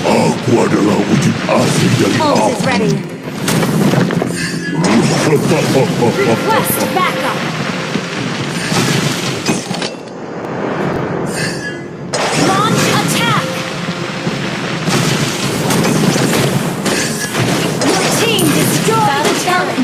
S4: Aku adalah wujud asli dari
S5: Ult is ready. Request backup. Launch attack. Your team destroyed the turret.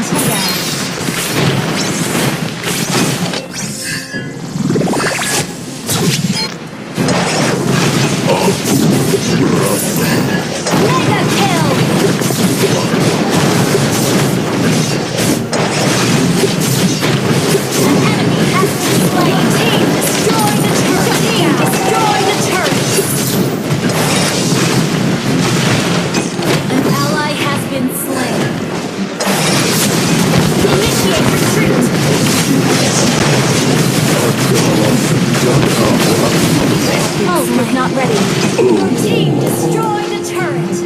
S5: Mega kill! Not ready. Your team destroyed a turret.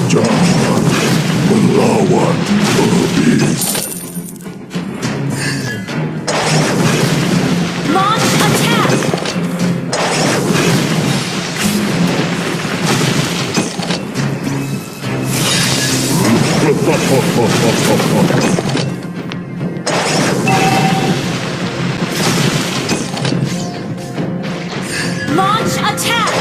S4: Jangan melawan iblis.
S5: Launch attack. Launch attack.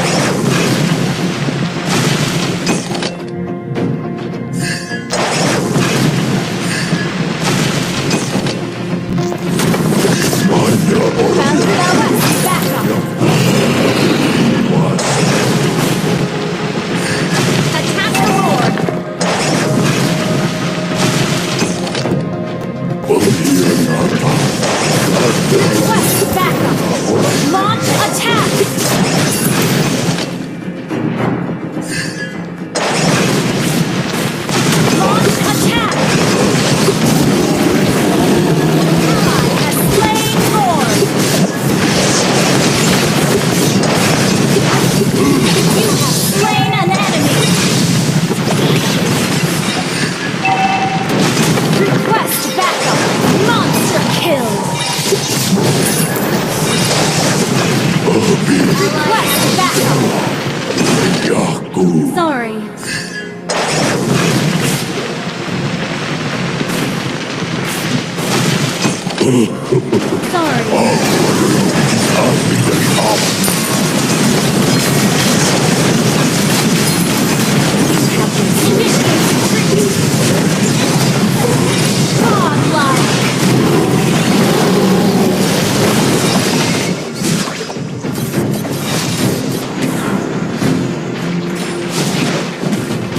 S4: Hanya orang yang
S5: Attack the Lord.
S4: pengkhianatan
S5: Request backup. Launch attack. Launch attack. Ally has slain Lord. You have slain an enemy. Request backup. Monster kill. Request backup. Sorry.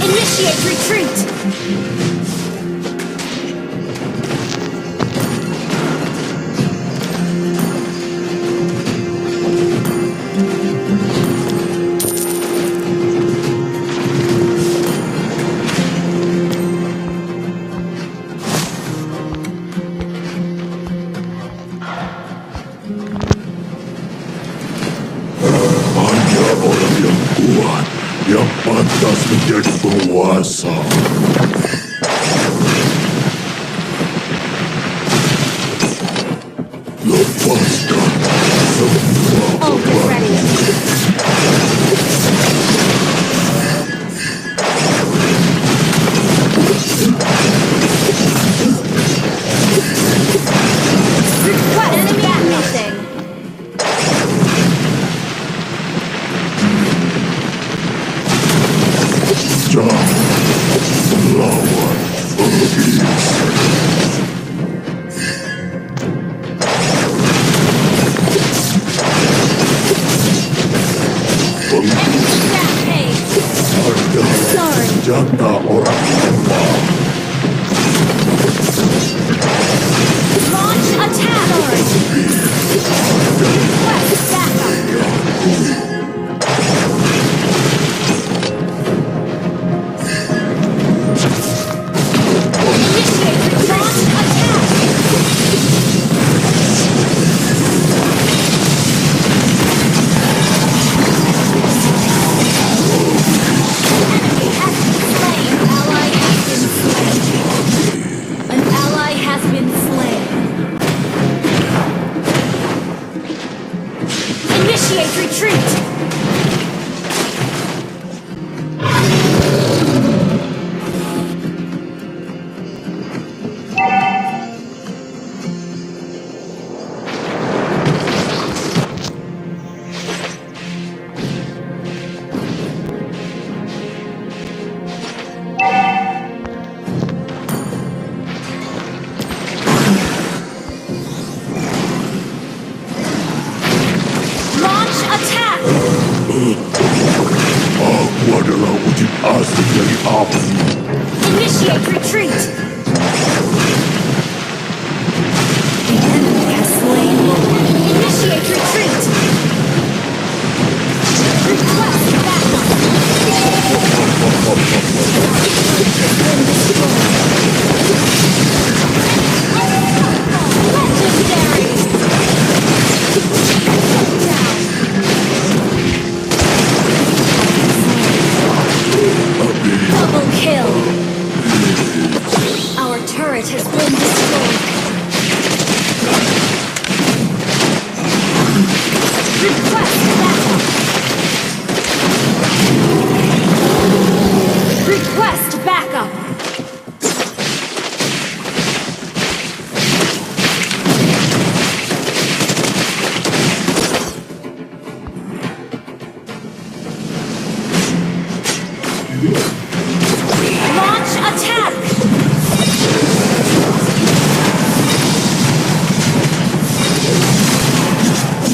S5: Initiate retreat!
S4: hanya orang yang kuat yang pantas menjadi penguasa. Lepaskan semua beban. Jangan senjata orang lemah.
S5: Launch attack! Request backup! Initiate launch attack! Enemy has been slain. Ally has been slain. An ally has been slain. Initiate retreat! Launch attack!
S4: Aku adalah wujud asli dari api.
S5: Initiate retreat! The enemy has slain Lord. Initiate retreat! Request backup! Legendary! Double kill! Our turret has been destroyed. Request backup! Request backup! Launch attack!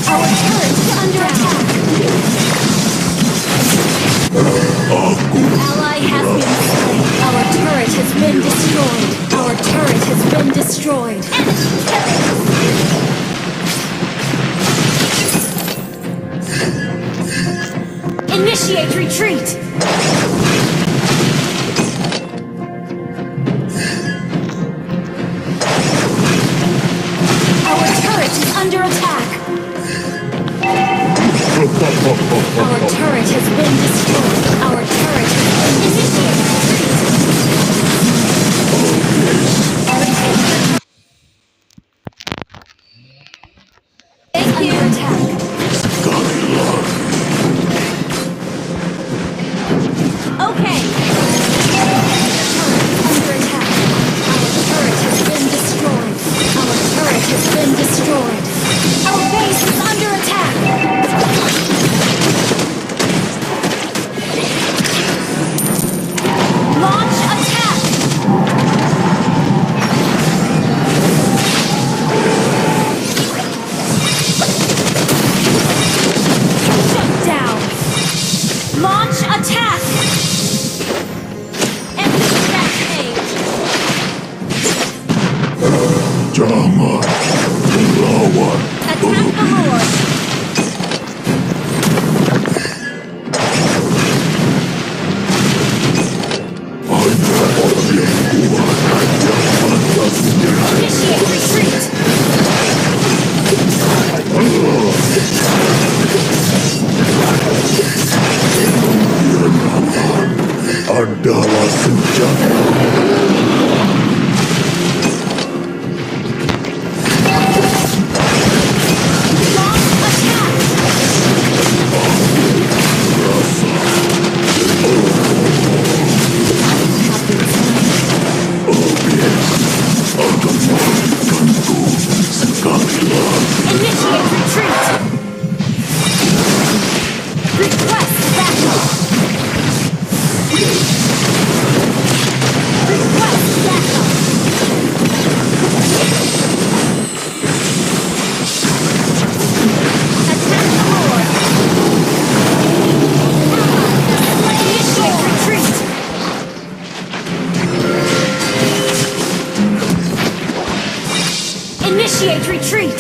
S5: Our turret is under attack. An ally has been slain. Our turret has been destroyed. Our turret has been destroyed. Initiate retreat! Our turret is under attack. Our turret has been destroyed. Our turret has been initiated. Thank you. Under attack. Okay. Under attack. Our turret has been destroyed. Our turret has been destroyed. Our base is under attack. Launch attack. Shut down. Launch attack. Enemy rampage.
S4: Jangan melawan
S5: Attack the Lord.
S4: hanya orang yang kuat yang pantas menjadi.
S5: Initiate retreat.
S4: Adalah senjata.
S5: Launch Initiate retreat!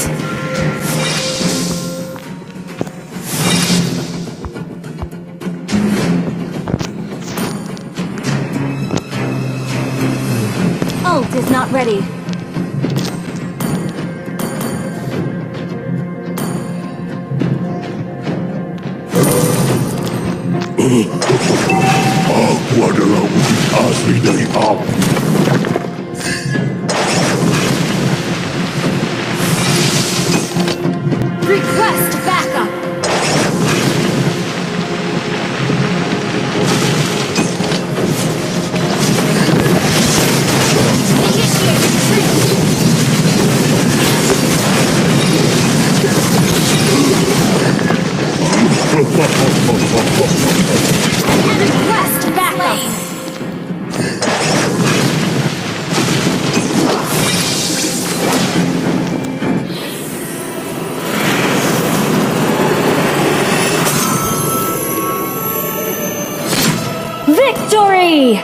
S6: Ult is not ready.
S4: Aku adalah wujud asli dari api.
S5: Request backup! Initiate retreat! Request backup!
S6: Victory!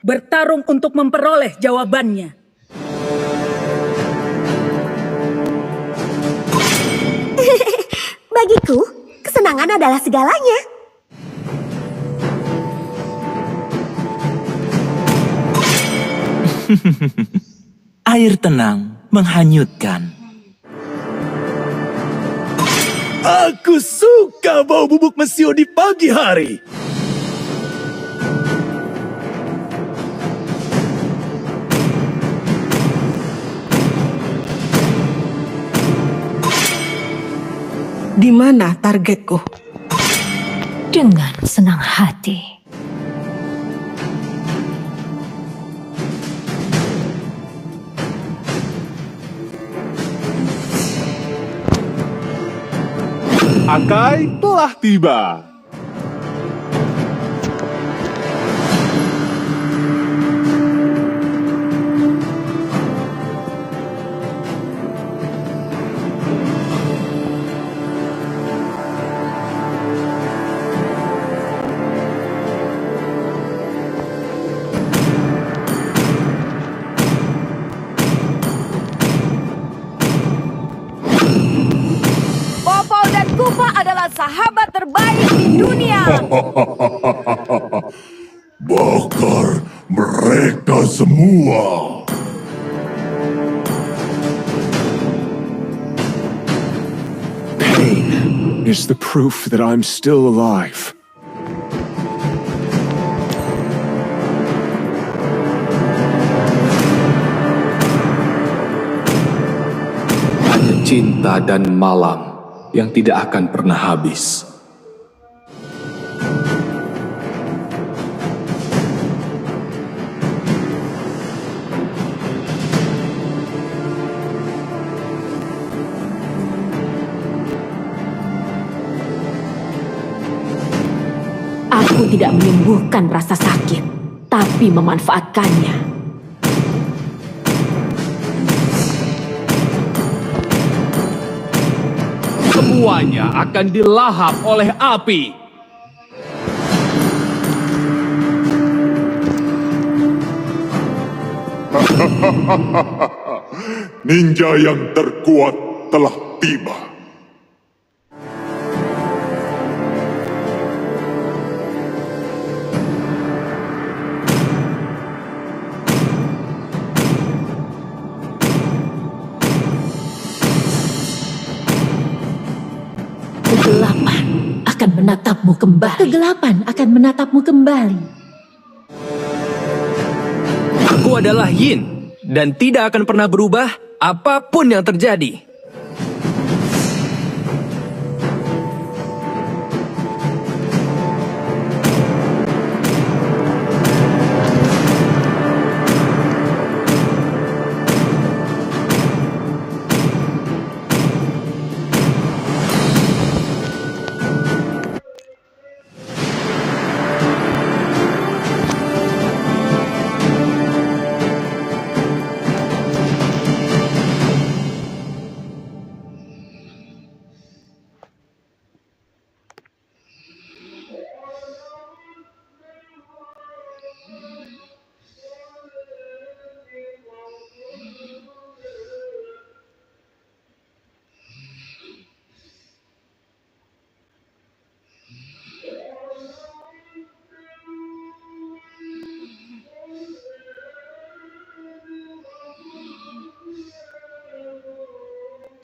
S16: Bertarung untuk memperoleh jawabannya.
S20: Bagiku, kesenangan adalah segalanya.
S8: Air tenang menghanyutkan.
S3: Aku suka bau bubuk mesio di pagi hari.
S2: Di mana targetku?
S17: Dengan senang hati.
S13: Akai telah tiba.
S16: Sahabat terbaik di dunia.
S4: Bakar mereka semua.
S13: Pain is the proof that I'm still alive.
S9: Hanya cinta dan malam yang tidak akan pernah habis.
S15: Aku tidak menyembuhkan rasa sakit, tapi memanfaatkannya.
S18: Semuanya akan dilahap oleh api.
S4: Ninja yang terkuat telah tiba.
S15: Kegelapan akan menatapmu kembali. Kegelapan akan menatapmu kembali.
S12: Aku adalah Yin, dan tidak akan pernah berubah apapun yang terjadi.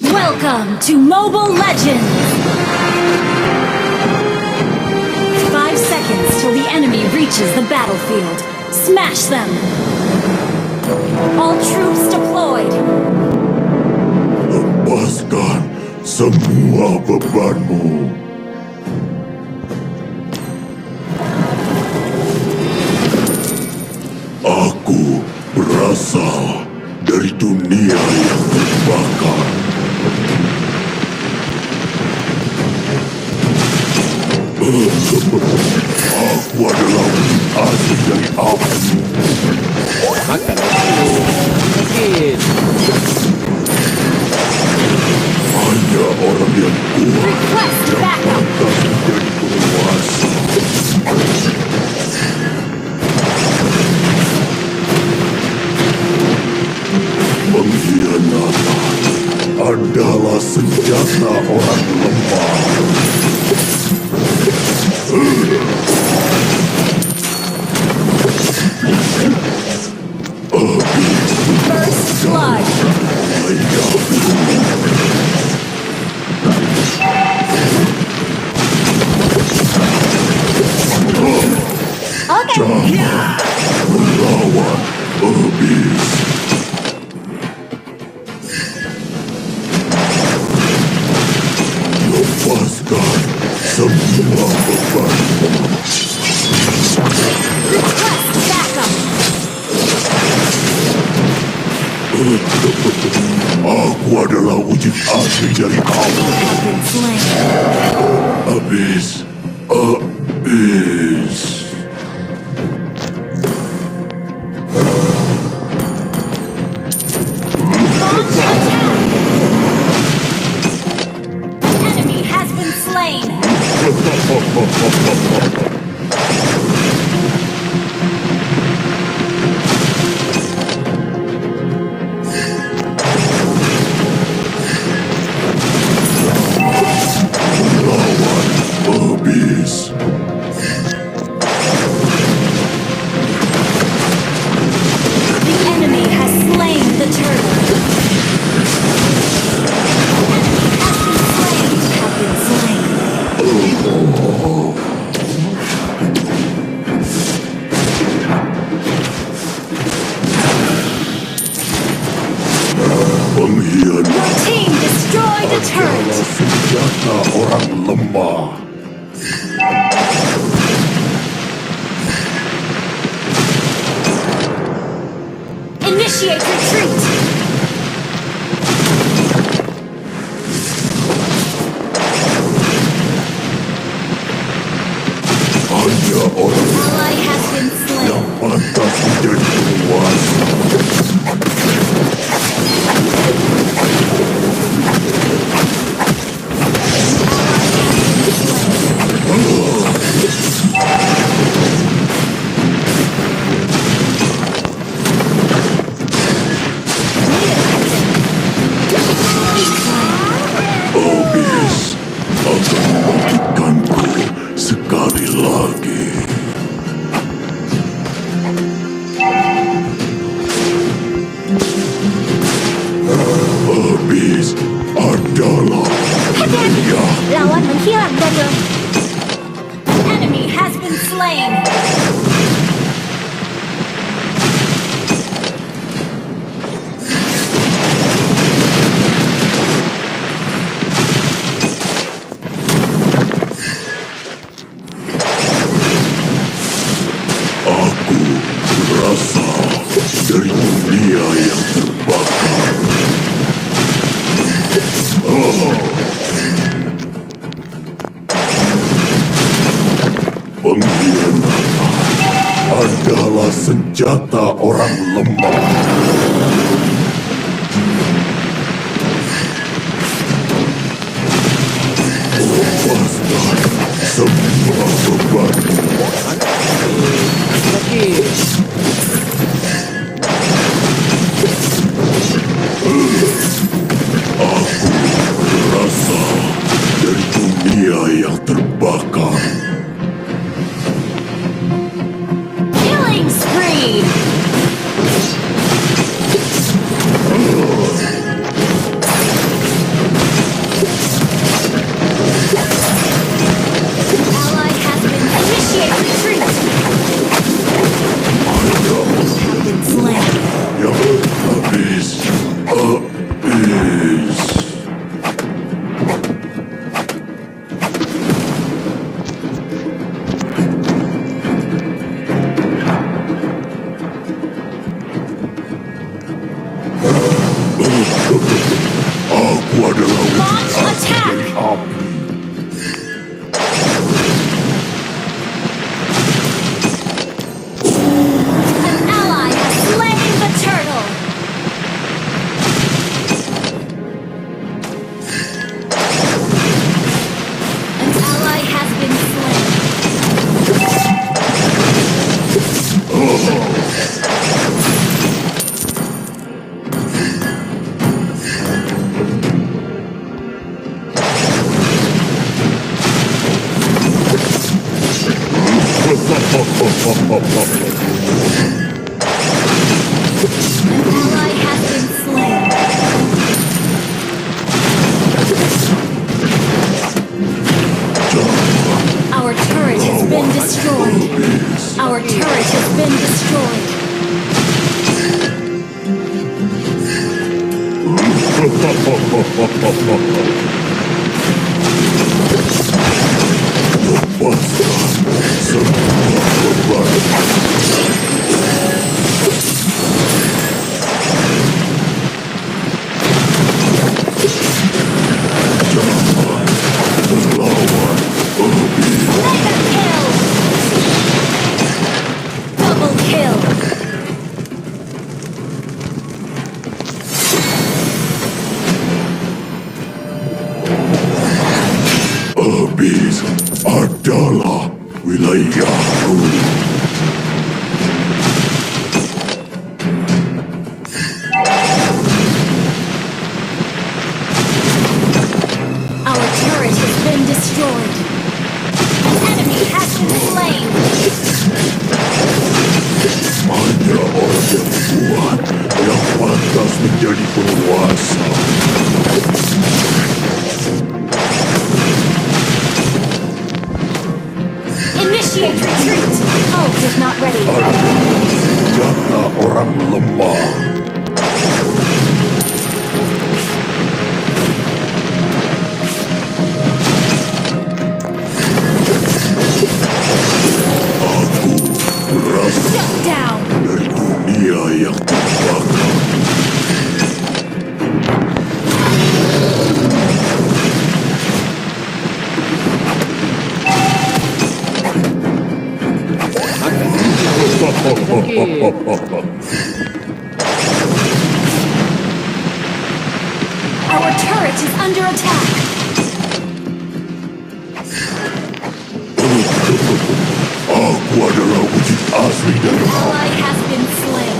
S5: Welcome to Mobile Legends! 5 seconds till the enemy reaches the battlefield. Smash them! All troops deployed!
S4: Lepaskan semua bebanmu. Aku berasal dari dunia yang terbakar. Aku adalah asli dari api.
S12: Makan dulu. Mungkin.
S4: Hanya orang yang kuat yang pantas menjadi penguasa. Pengkhianatan adalah senjata orang lemah.
S5: First blood! Jangan melawan habis. Lepaskan semua beban. Aku adalah wujud asli dari kamu. Habis. Enemy has been slain!
S4: Habis.
S5: The enemy has slain the turtle. Have been slain.
S4: Pengkhianat
S5: Your team destroyed a turret.
S4: adalah senjata orang lemah.
S5: Initiate retreat.
S4: Hanya orang
S5: Ally has been slain.
S4: yang pantas menjadi penguasa. lagi. Habis adalah dia.
S5: Lawan menghilang dari langit. Enemy has been slain.
S4: Aku berasal dari dunia yang terbakar. Pengkhianatan adalah senjata orang lemah. Lepaskan semua bebanmu. Aku berasal dari dunia yang terbakar.
S5: Killing spree. Ally has been initiated retreat. Have been slain.
S4: Yang habis. Aku adalah
S5: Launch attack.
S4: api.
S5: An ally has slain the turtle. An ally has been slain. An ally has been slain. Our turret has been destroyed. Our turret has been destroyed. Double kill.
S4: Habis adalah wilayahku.
S5: Our turret has been destroyed. An enemy has been slain.
S4: Hanya orang yang kuat yang pantas menjadi penguasa.
S5: Initiate retreat.
S6: Ult is not ready.
S4: Senjata orang lemah. Aku berasal
S5: Shut down.
S4: dari dunia yang terbakar.
S5: Our turret is under attack.
S4: Aku adalah wujud asli dari
S5: Ally has been slain.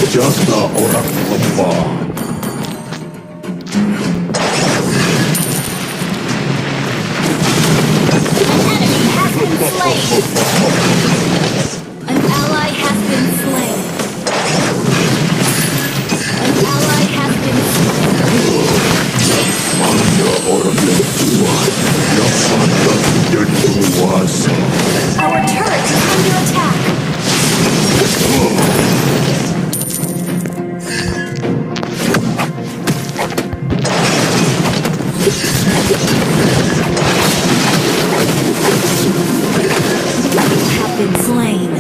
S4: senjata orang lemah.
S5: An ally has been slain. An ally has been slain.
S4: Hanya orang yang kuat yang pantas menjadi penguasa.
S5: Our turret is under attack. Have been slain.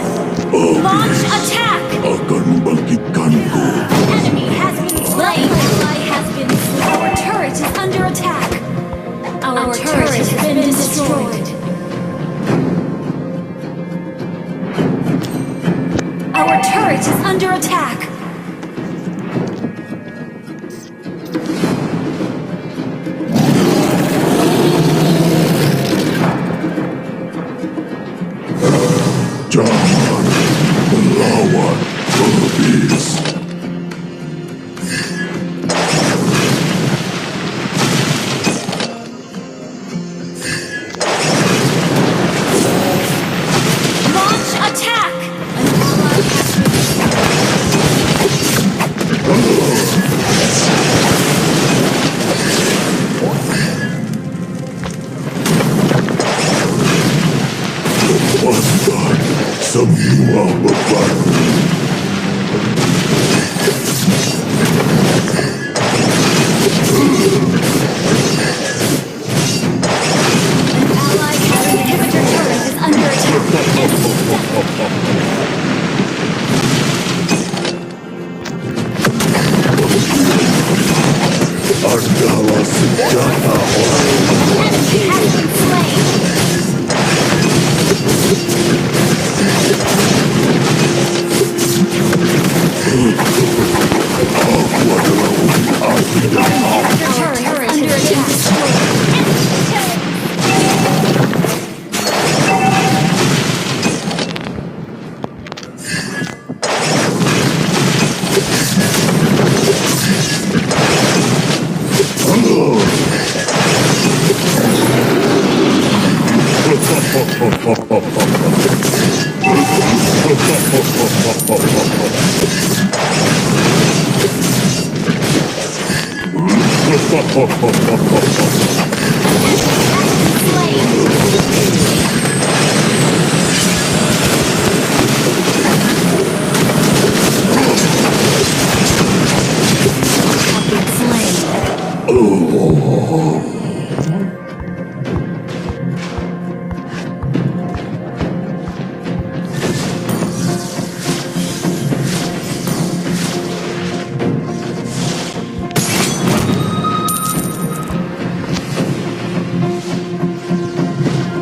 S5: Launch attack!
S4: Akan membangkitkanku.
S5: Enemy has been slain. Ally has been slain. Our turret is under attack. Our turret has been destroyed. Our turret is under attack.
S4: Jangan melawan iblis.
S5: Launch attack!
S4: Lepaskan semua bebanmu.
S5: Ally has inhibitor turret is under attack.
S4: Adalah senjata orang lemah.
S5: Enemy has been slain.
S4: Aku adalah uji api dan api.
S5: Our turret is under attack.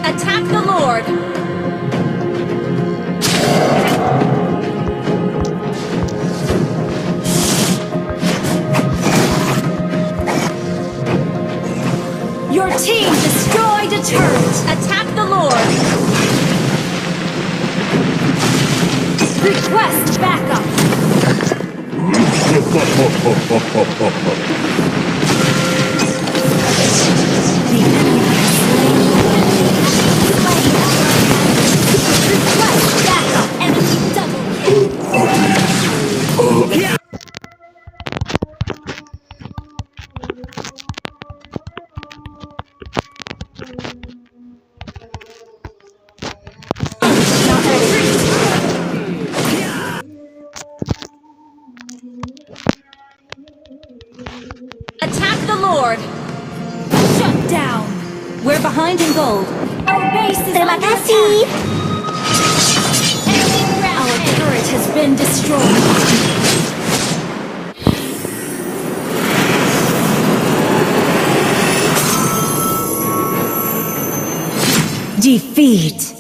S5: Attack the Lord! Your team destroyed a turret! Attack the Lord! Request backup! The enemy has slain. Request backup! Enemy double kill! Attack the Lord! Shut down! We're behind in gold. Our base is
S20: Terima
S5: under
S20: kasih.
S5: attack. Our turret has been destroyed. Defeat!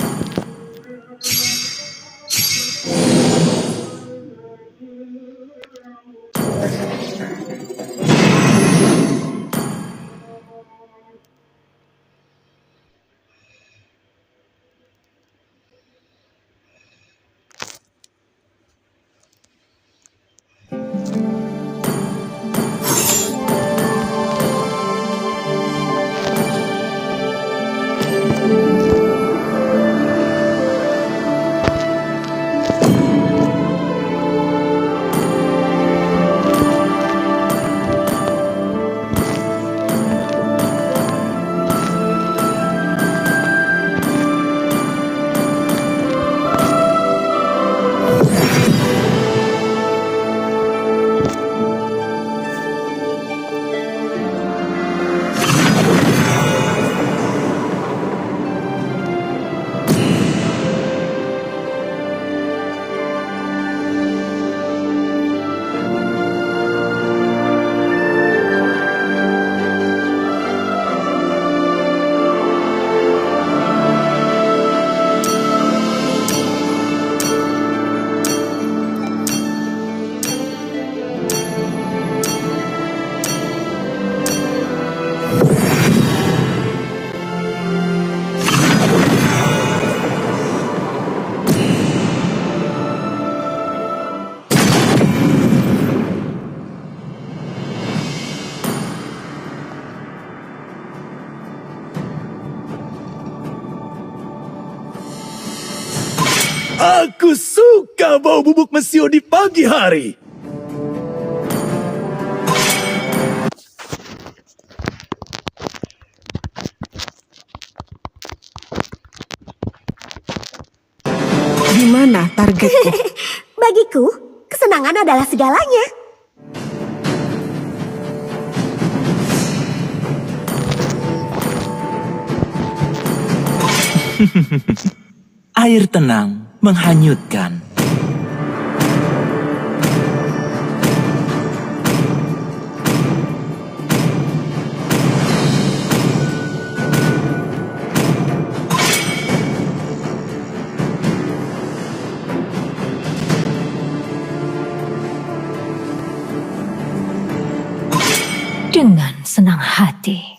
S3: Aku suka bau bubuk mesio di pagi hari.
S2: Di mana targetku?
S20: Bagiku, kesenangan adalah segalanya.
S8: Air tenang menghanyutkan.
S17: Dengan senang hati.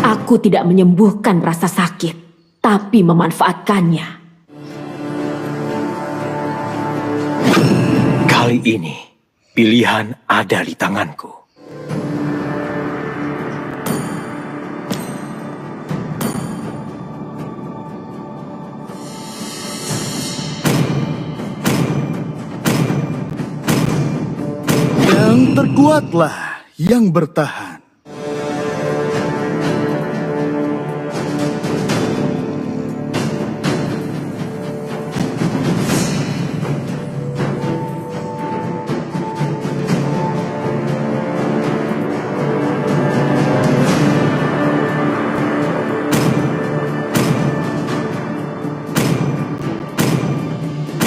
S15: Aku tidak menyembuhkan rasa sakit, tapi memanfaatkannya.
S14: Kali ini, pilihan ada di tanganku.
S3: Yang terkuatlah yang bertahan.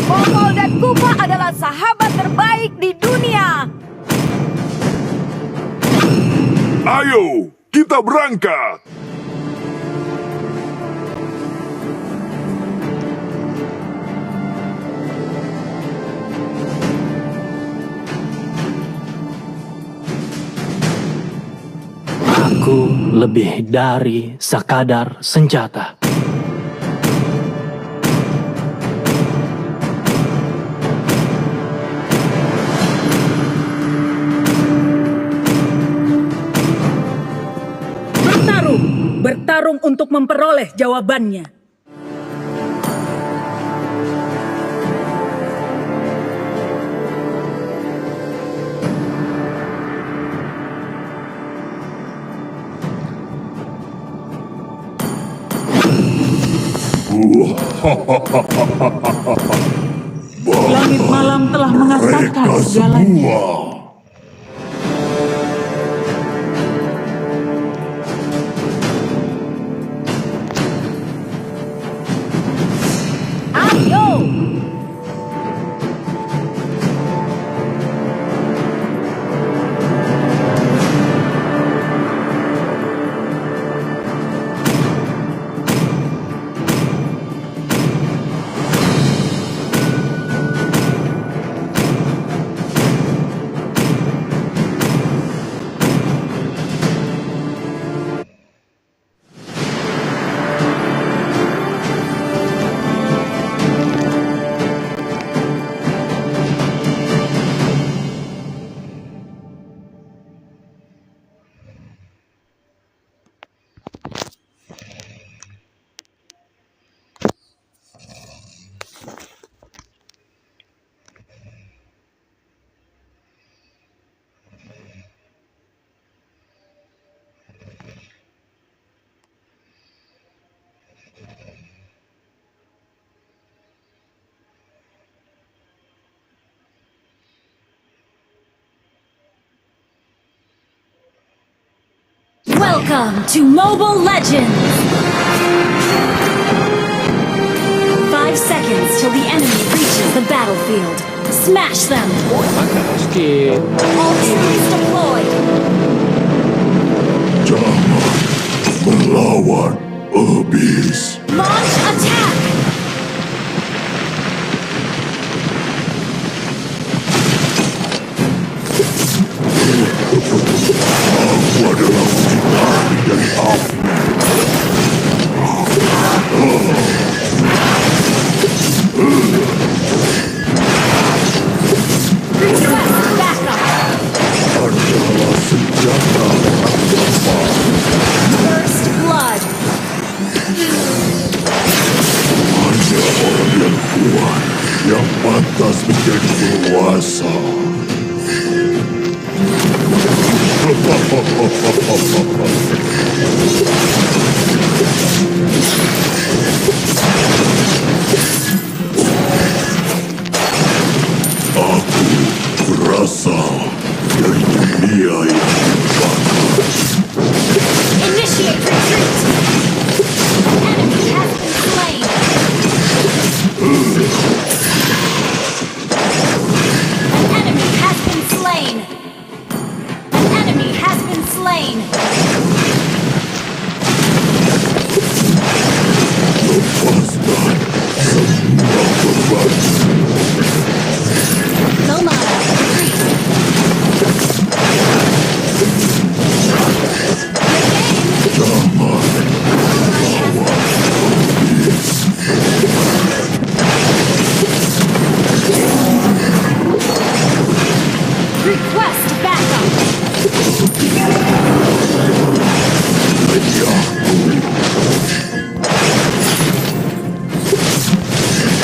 S16: Mongol dan Kufa adalah sahabat terbaik di dunia.
S4: Ayo, kita berangkat.
S14: Aku lebih dari sekadar senjata.
S16: Bertarung untuk memperoleh jawabannya.
S2: Langit malam telah mengatakan segalanya.
S5: Welcome to Mobile Legends! 5 seconds till the enemy reaches the battlefield. Smash them! All troops deployed!
S4: Jangan melawan abis.
S5: Launch attack!
S4: Aku adalah uji dari api. berasal dari dunia yang
S5: Initiate retreat! Enemy has been slain! An enemy has been slain! An enemy has been slain!
S4: lepaskan semua beban.
S5: Mabar, retreat! Request backup!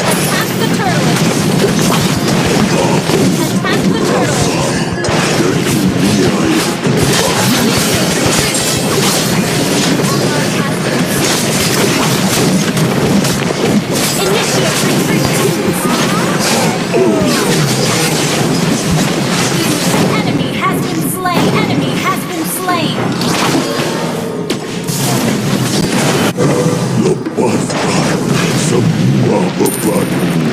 S5: Attack the turtle! Attack the turtle! Initiate retreat! Enemy has been slain! Enemy has been slain!
S4: Lepaskan semua beban.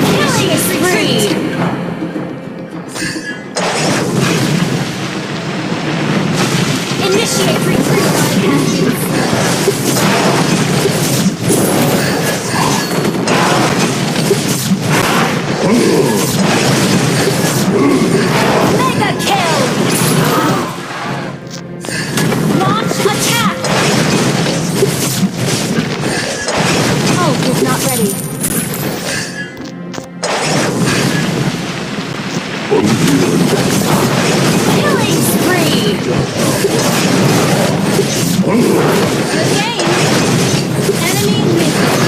S5: Killing spree! Initiate retreat! Mega kill! Launch attack! Ult is not ready. Killing spree! Good game! Enemy missile!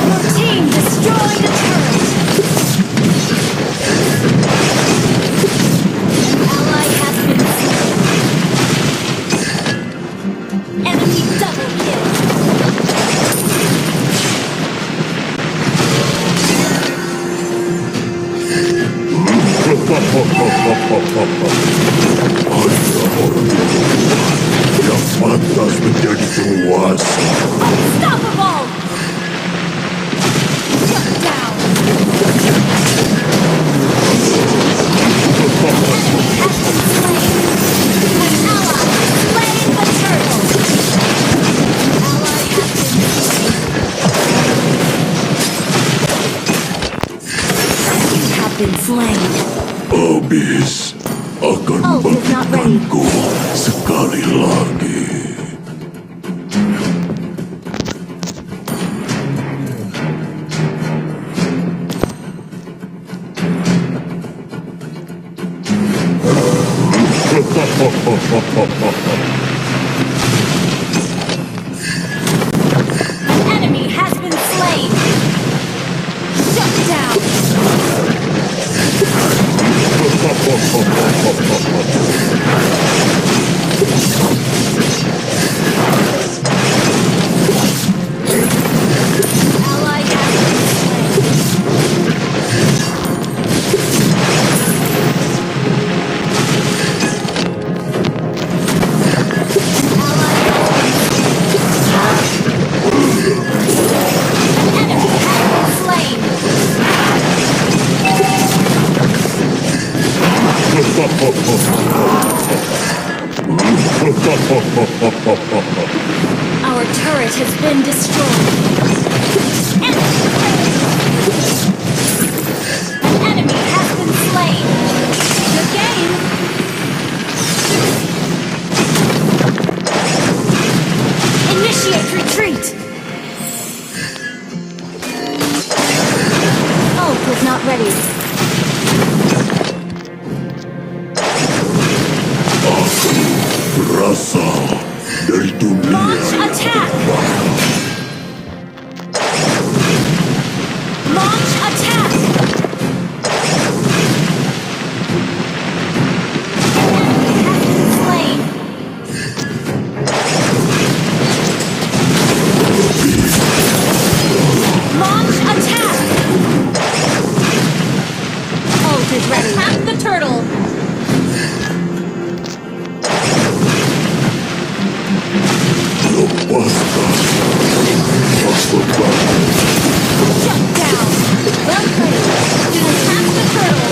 S5: Your team destroyed a turret! An ally has been slain. Enemy double kill!
S4: Yang pantas menjadi penguasa.
S5: Unstoppable! Shut down! Enemy has been slain! An ally slain the turtle! Ally has been slain! You have been slain!
S4: Habis akan
S5: Ult is not ready.
S4: membangkitkanku sekali lagi.
S5: An enemy has been slain! Shut down! Ally has been slain! Our turret has been destroyed. An enemy has been slain. Good game. Initiate retreat. Ult was not ready.
S4: Berasal dari dunia
S5: Launch
S4: yang
S5: attack! is ready. Attack the turtle. Shut down. Well played. Attack the turtle.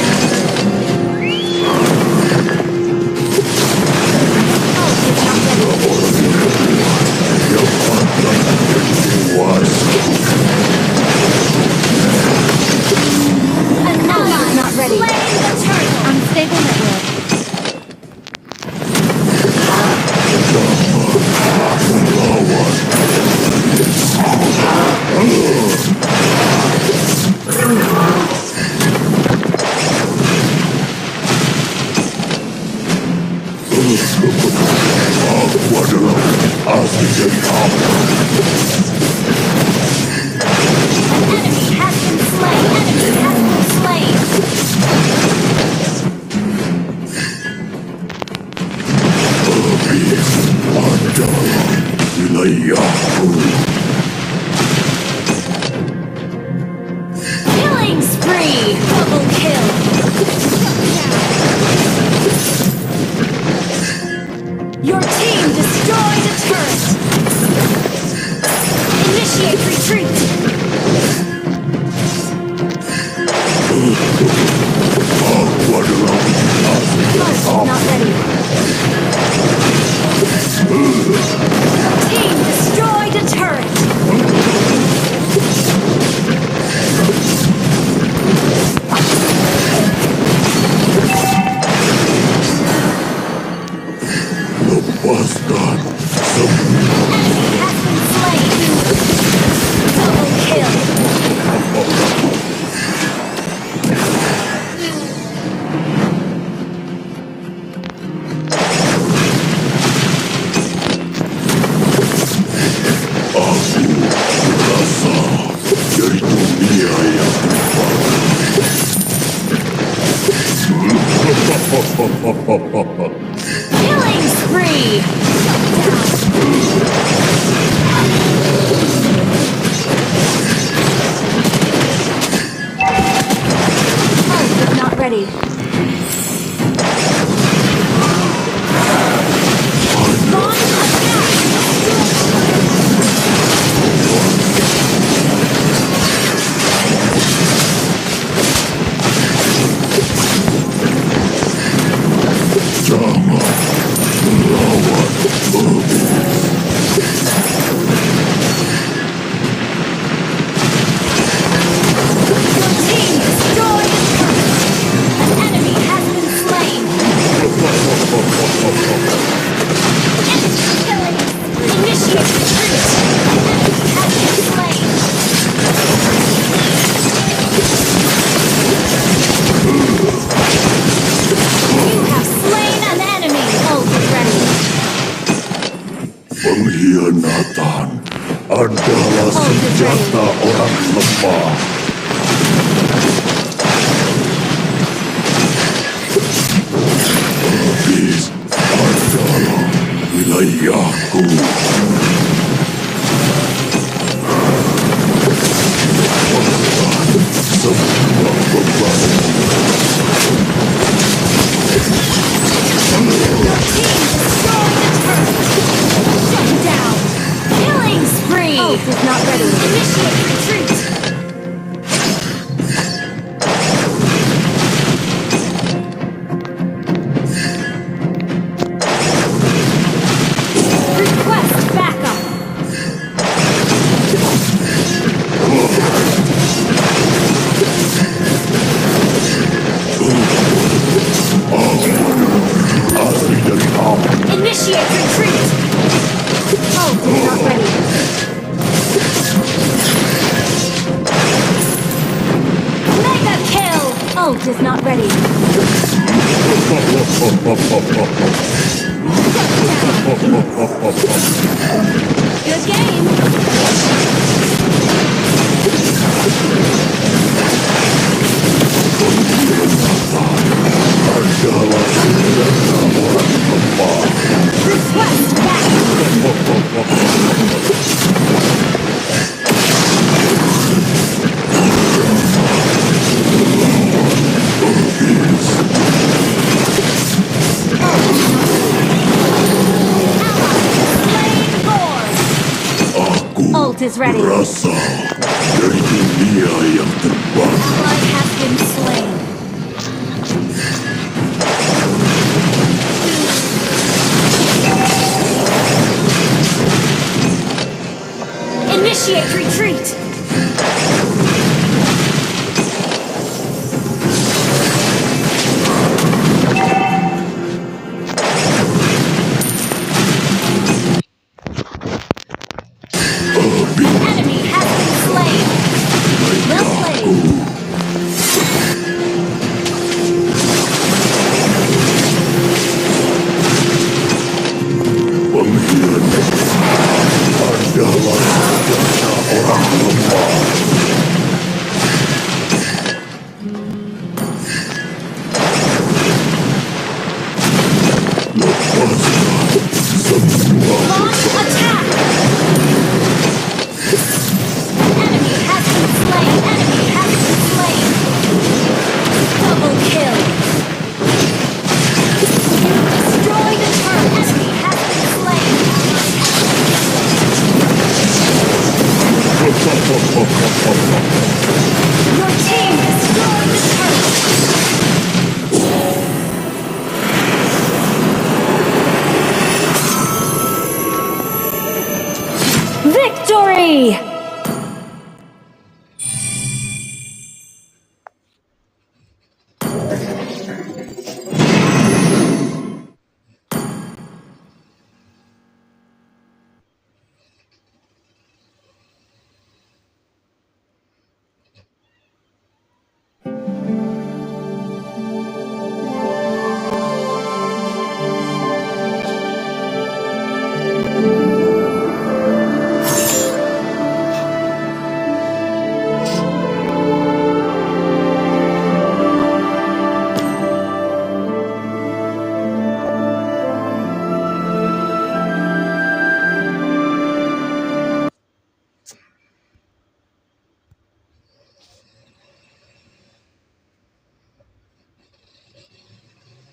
S5: Oh, it's not ready. Ally not ready. Slaying the turtle. Unstable network. Enemy has been slain. Enemy has been slain. Killing spree. Double kill. Your team destroyed a turret. Initiate retreat. Not ready. Team destroyed a turret. Enemy has been slain. Double kill. Killing spree. Ult is not ready. Launch attack. Your team destroyed a turret. An enemy has been slain. Enemy killing. Initiate retreat. Enemy has been slain. You have slain an enemy. Ult is ready.
S4: Pengkhianatan adalah senjata orang lemah. Habis adalah wilayahku. Semua beban.
S5: Your team destroyed a turret. Shut down. Killing spree. Ult is not ready. Initiate retreat. Request backup.
S4: Asli dari api.
S5: Initiate retreat. Ult is not ready. Mega kill. Ult is not ready. Good game.
S4: Adalah senjata orang lemah.
S5: Request backup.
S6: is ready.
S4: Rasa dari dunia yang terbang.
S6: Ally has been slain. Initiate retreat.